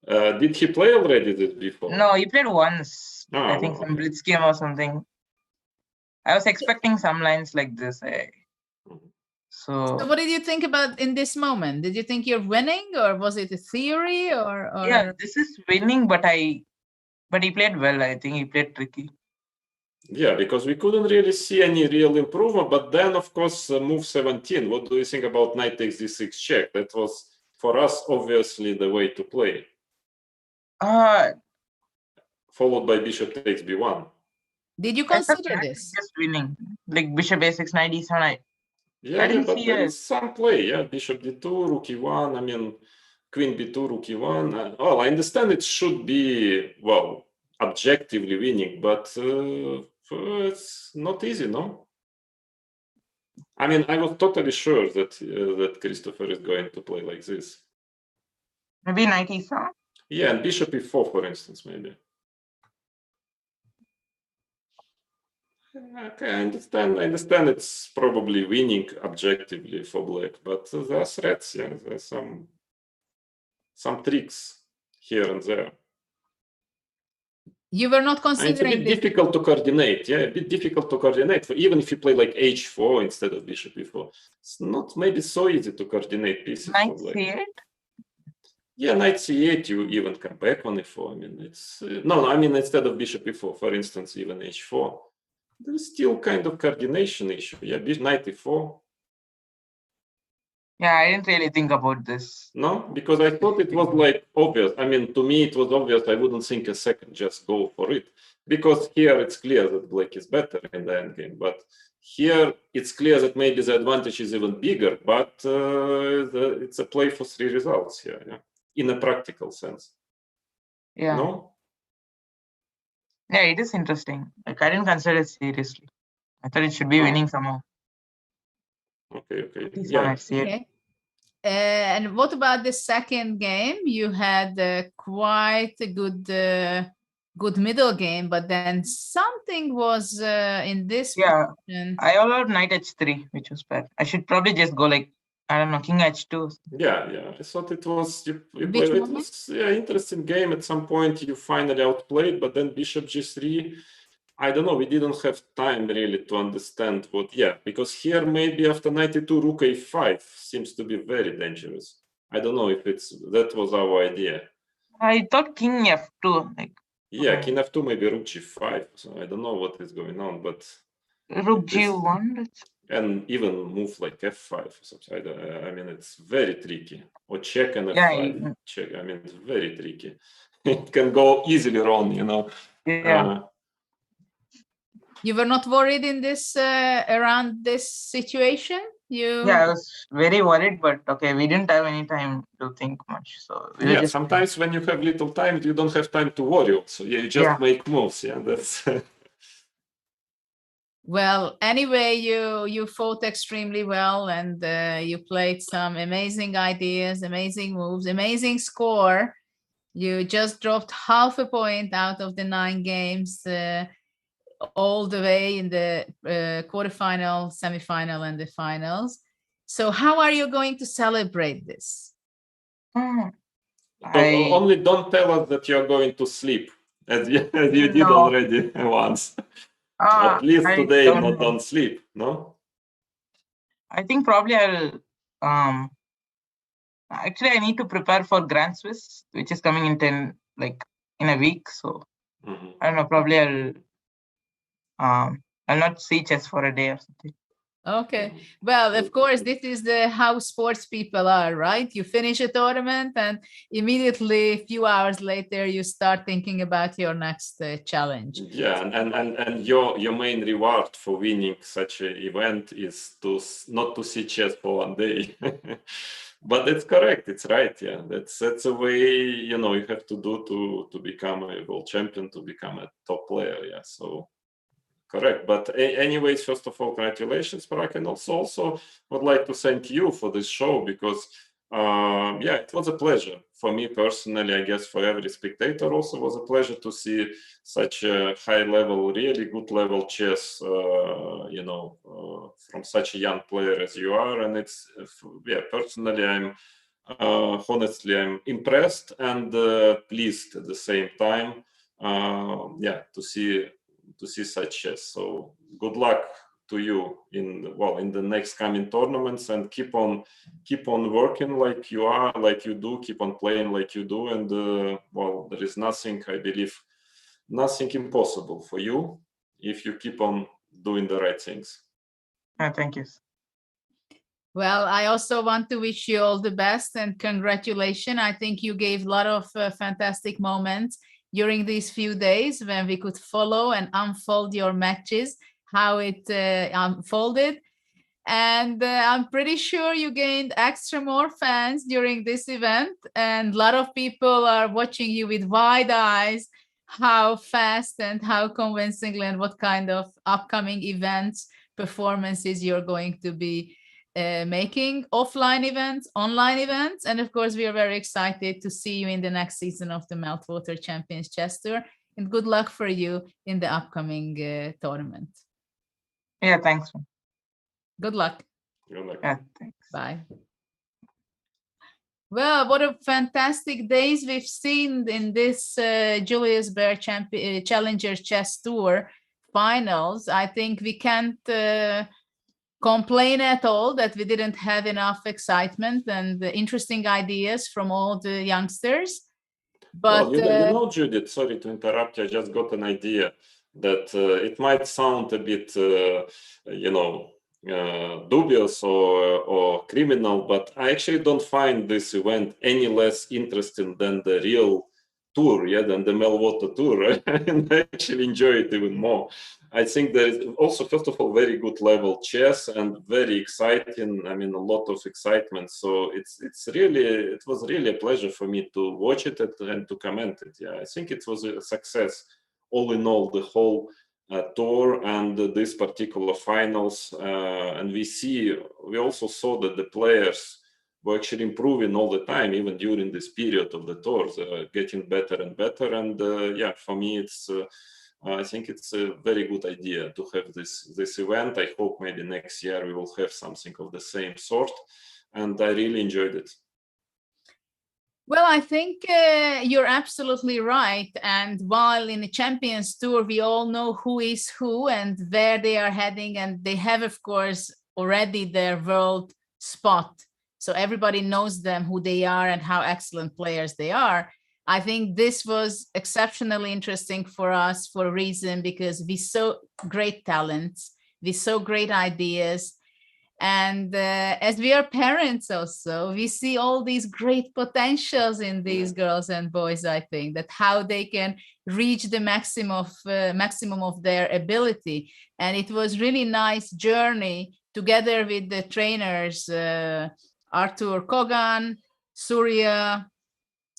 did he play already this before? No, he played once. I think some blitz game or something. I was expecting some lines like this. So what did you think about in this moment? Did you think you're winning, or was it a theory, or? yeah, this is winning, but he played well. I think he played tricky. Yeah, because we couldn't really see any real improvement. But then, of course, move 17. What do you think about knight takes d6 check? That was, for us, obviously the way to play. Followed by bishop takes b1. Did you I thought consider that this? is just winning, like bishop a6, knight e7. Yeah, I didn't but see there a- is some play. Yeah, bishop d2, rook e1. I mean, queen b2, rook e1. Well, I understand it should be, well, objectively winning, but it's not easy, no? I mean, I was totally sure that that Christopher is going to play like this. Maybe knight e7. Yeah, and bishop e4, for instance, maybe. Okay, I understand. It's probably winning objectively for black, but there are threats. Yeah, there's some tricks here and there. You were not And it's a considering bit this. difficult to coordinate. Yeah, a bit difficult to coordinate. For even if you play like h4 instead of bishop e4, it's not maybe so easy to coordinate pieces Knight for black. c8. Yeah, knight c8, you even come back on e4. I mean, it's no, I mean instead of bishop e4, for instance, even h4, there's still kind of coordination issue. Yeah, knight e4. Yeah, I didn't really think about this. No, because I thought it was like obvious. I mean, to me it was obvious. I wouldn't think a second, just go for it. Because here it's clear that black is better in the endgame. But here it's clear that maybe the advantage is even bigger, but it's a play for 3 results here, yeah, in a practical sense. Yeah. No? Yeah, it is interesting. Like, I didn't consider it seriously. I thought it should be winning somehow. Okay. It's Yeah. knight c8. Okay. And what about the second game? You had quite a good middle game, but then something was in this. Yeah, position. I allowed knight h3, which was bad. I should probably just go like, I don't know, king h2. Yeah. I thought it was you Which played, it moment? was interesting game. At some point you finally outplayed, but then bishop g3. I don't know. We didn't have time really to understand what. Yeah, because here maybe after 92 rook a5 seems to be very dangerous. I don't know if that was our idea. I thought king f2, like. Yeah, king f2, maybe rook g5. So I don't know what is going on, but Rook g1. and even move like f5 or something. I mean, it's very tricky. Or check and f5. Yeah, check. I mean, it's very tricky. It can go easily wrong, you know. Yeah. You were not worried in this around this situation? Yeah, I was very worried, but okay, we didn't have any time to think much. So we were Yeah, just sometimes when you have little time, you don't have time to worry also. Yeah, you just make moves. Yeah, that's. Well, anyway, you fought extremely well, and you played some amazing ideas, amazing moves, amazing score. You just dropped half a point out of the 9 games, all the way in the quarterfinal, semifinal, and the finals. So how are you going to celebrate this? Only don't tell us that you're going to sleep, as you did already once. At least today, don't sleep, no? I think probably I'll actually I need to prepare for Grand Swiss, which is coming in in a week. So I don't know, probably I'll not see chess for a day or something. Okay. Well, of course, this is how sports people are, right? You finish a tournament and immediately a few hours later you start thinking about your next challenge. Yeah, and your main reward for winning such an event is not to see chess for one day. But it's correct, it's right. Yeah, that's a way you have to do to become a world champion, to become a top player. Yeah, so. Correct. But anyways, first of all, congratulations, Parag, and also would like to thank you for this show because, it was a pleasure for me personally. I guess for every spectator also was a pleasure to see such a high level, really good level chess, from such a young player as you are. And it's, personally, honestly, I'm impressed and pleased at the same time. To see such chess. So good luck to you in the next coming tournaments, and keep on working like you are, like you do, keep on playing like you do, and there is nothing, I believe, nothing impossible for you if you keep on doing the right things. Thank you. Well, I also want to wish you all the best and congratulations. I think you gave a lot of fantastic moments during these few days when we could follow and unfold your matches, how it unfolded. And I'm pretty sure you gained extra more fans during this event. And a lot of people are watching you with wide eyes, how fast and how convincingly and what kind of upcoming events, performances you're going to be making, offline events, online events. And of course, we are very excited to see you in the next season of the Meltwater Champions Chess Tour. And good luck for you in the upcoming tournament. Yeah, thanks. Good luck. Good luck. Yeah, thanks. Bye. Well, what a fantastic days we've seen in this Julius Baer Challenger Chess Tour finals. I think we can't complain at all that we didn't have enough excitement and interesting ideas from all the youngsters. But Judith, sorry to interrupt you, I just got an idea that it might sound a bit dubious or criminal, but I actually don't find this event any less interesting than the real tour, than the Meltwater tour. And I actually enjoy it even more. I think there is also, first of all, very good level chess and very exciting. I mean, a lot of excitement. So it was really a pleasure for me to watch it and to comment it. Yeah, I think it was a success all in all, the whole tour and this particular finals. And we also saw that the players were actually improving all the time, even during this period of the tours, getting better and better. And for me, I think it's a very good idea to have this event. I hope maybe next year we will have something of the same sort, and I really enjoyed it. Well, I think you're absolutely right. And while in the Champions Tour, we all know who is who and where they are heading, and they have, of course, already their world spot. So everybody knows them, who they are and how excellent players they are. I think this was exceptionally interesting for us for a reason, because we saw great talents, we saw great ideas. And as we are parents also, we see all these great potentials in these girls and boys, I think, that how they can reach the maximum of their ability. And it was really nice journey together with the trainers, Artur Kogan, Surya,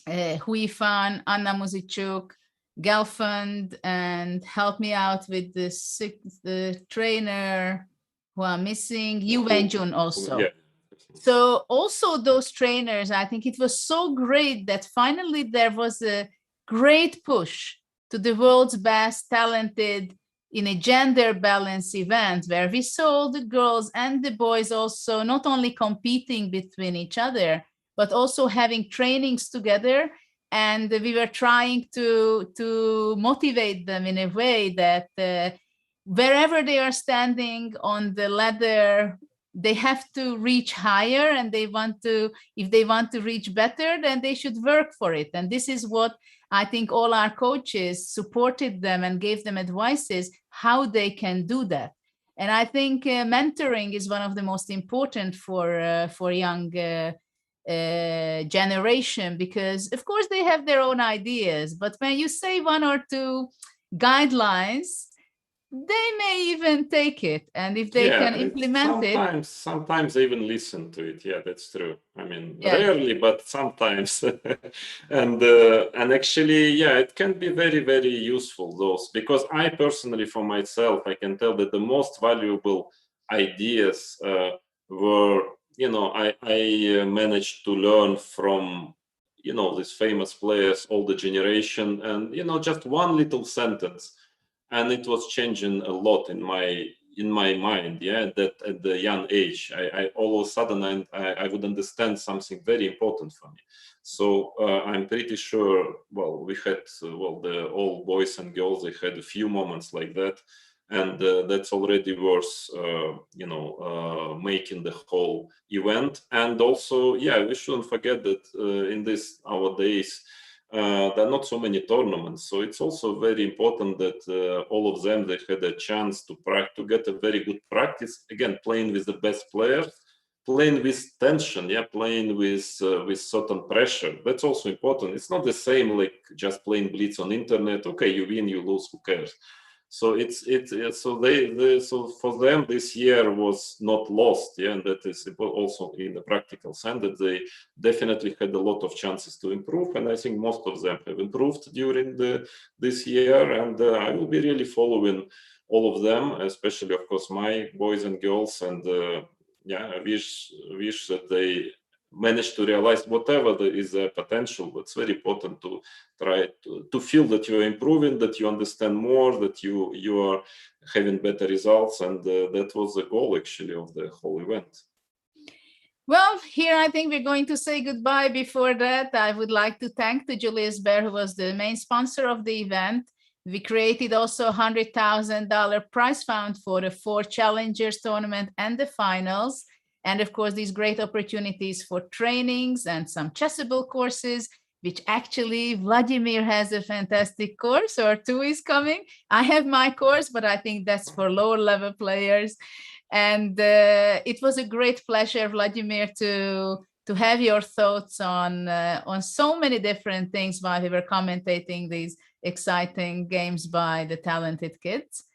Huifan, Anna Muzichuk, Gelfand, and help me out with the trainer who I'm missing, Yu Wenjun also. Yeah. So also those trainers, I think it was so great that finally there was a great push to the world's best talented in a gender balance event, where we saw all the girls and the boys also not only competing between each other, but also having trainings together. And we were trying to motivate them in a way that wherever they are standing on the ladder, they have to reach higher, and if they want to reach better, then they should work for it. And this is what I think all our coaches supported them and gave them advices how they can do that. And I think mentoring is one of the most important for young generation, because of course they have their own ideas, but when you say one or two guidelines, they may even take it, and if they can implement sometimes they even listen to it. Yeah, that's true. I mean, rarely, but sometimes. and actually, it can be very, very useful, those, because I personally, for myself, I can tell that the most valuable ideas were, I managed to learn from, these famous players, all the generation, and, just one little sentence. And it was changing a lot in my mind, that at the young age, I all of a sudden I would understand something very important for me. So I'm pretty sure, we had, the all boys and girls, they had a few moments like that. and that's already worth making the whole event. And also, yeah, we shouldn't forget that in this our days there are not so many tournaments, so it's also very important that all of them, they had a chance to get a very good practice, again playing with the best players, playing with tension, playing with certain pressure. That's also important. It's not the same like just playing blitz on internet. Okay, you win, you lose, who cares? So so for them this year was not lost, and that is also in the practical sense that they definitely had a lot of chances to improve, and I think most of them have improved during this year, and I will be really following all of them, especially of course my boys and girls, and I wish that they manage to realize whatever is their potential. But it's very important to try to feel that you're improving, that you understand more, that you are having better results, and that was the goal actually of the whole event. Well, here I think we're going to say goodbye. Before that, I would like to thank the Julius Baer, who was the main sponsor of the event. We created also $100,000 prize fund for the 4 challengers tournament and the finals. And of course, these great opportunities for trainings and some chessable courses, which actually Vladimir has a fantastic course, or 2 is coming. I have my course, but I think that's for lower level players. And it was a great pleasure, Vladimir, to have your thoughts on so many different things while we were commentating these exciting games by the talented kids.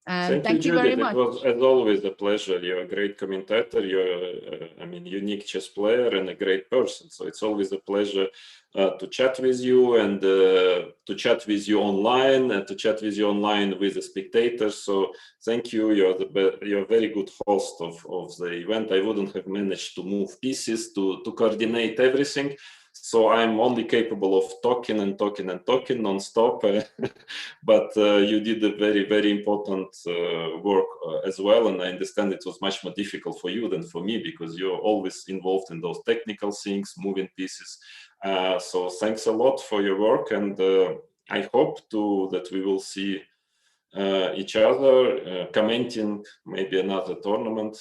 And thank you Judith. very much. It was, as always, a pleasure. You're a great commentator. You're, unique chess player and a great person. So it's always a pleasure to chat with you, and to chat with you online, and to chat with you online with the spectators. So thank you. You're a very good host of the event. I wouldn't have managed to move pieces, to coordinate everything. So I'm only capable of talking and talking and talking non-stop, but you did a very, very important work as well. And I understand it was much more difficult for you than for me, because you're always involved in those technical things, moving pieces. So thanks a lot for your work. And I hope that we will see each other commenting maybe another tournament.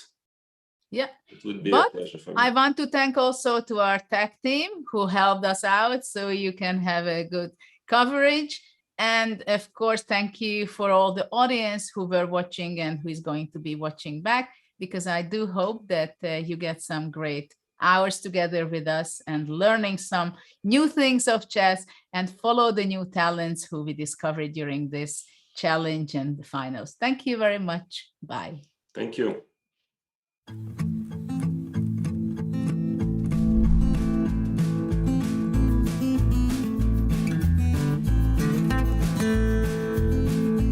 Yeah, it would be a pleasure for me. I want to thank also to our tech team who helped us out so you can have a good coverage. And of course, thank you for all the audience who were watching and who is going to be watching back, because I do hope that you get some great hours together with us and learning some new things of chess, and follow the new talents who we discovered during this challenge and the finals. Thank you very much. Bye. Thank you.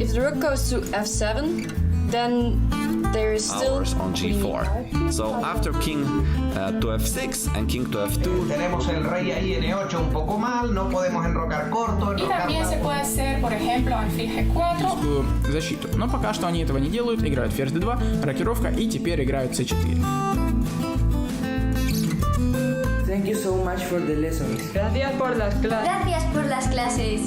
If the rook goes to f7, then there is still Hours on g4. So after king to f6 and king to f2. Tenemos el rey ahí en e8 un poco mal, no podemos enrocar corto, Y también se puede hacer, por ejemplo, alfil g4. Защиту. Но пока что они этого не делают. Играют ферзь d2, рокировка, и теперь играют c4. Thank you so much for the lessons. Gracias por las clases. Gracias por las clases.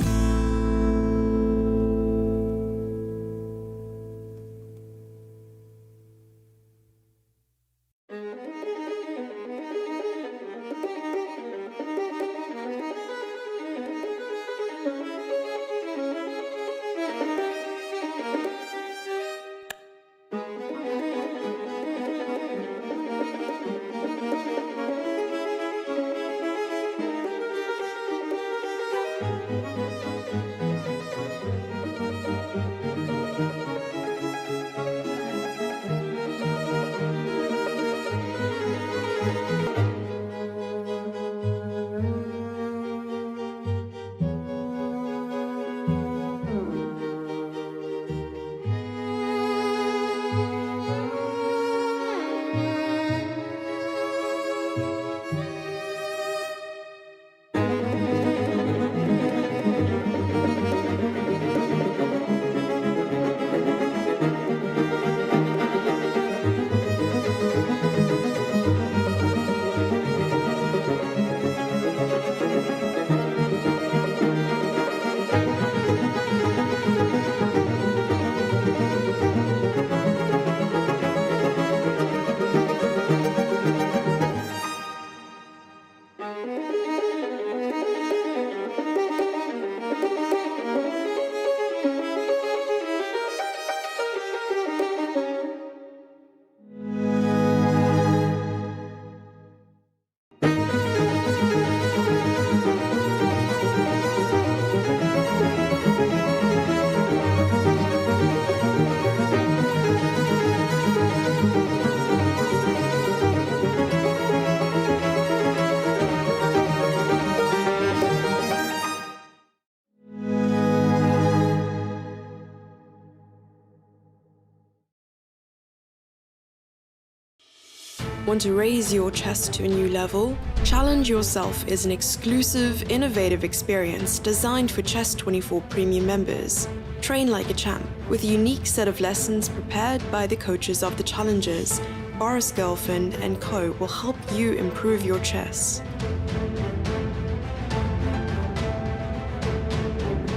Want to raise your chess to a new level? Challenge Yourself is an exclusive, innovative experience designed for Chess24 Premium members. Train like a champ, with a unique set of lessons prepared by the coaches of the challengers. Boris Girlfriend and Co. will help you improve your chess.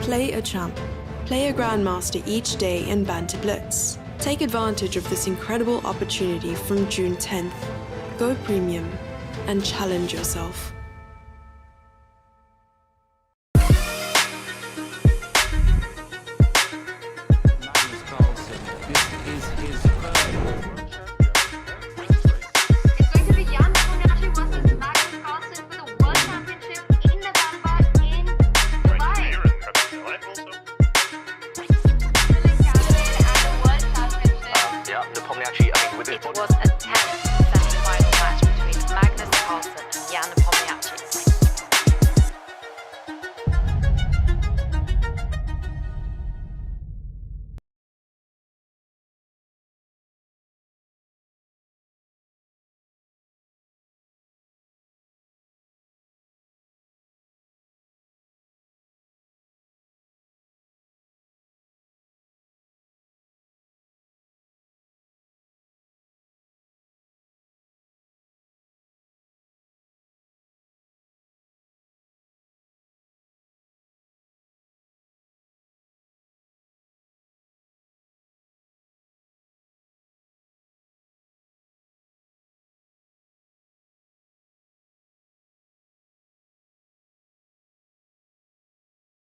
Play a champ. Play a grandmaster each day in Banter Blitz. Take advantage of this incredible opportunity from June 10th. Go premium and challenge yourself.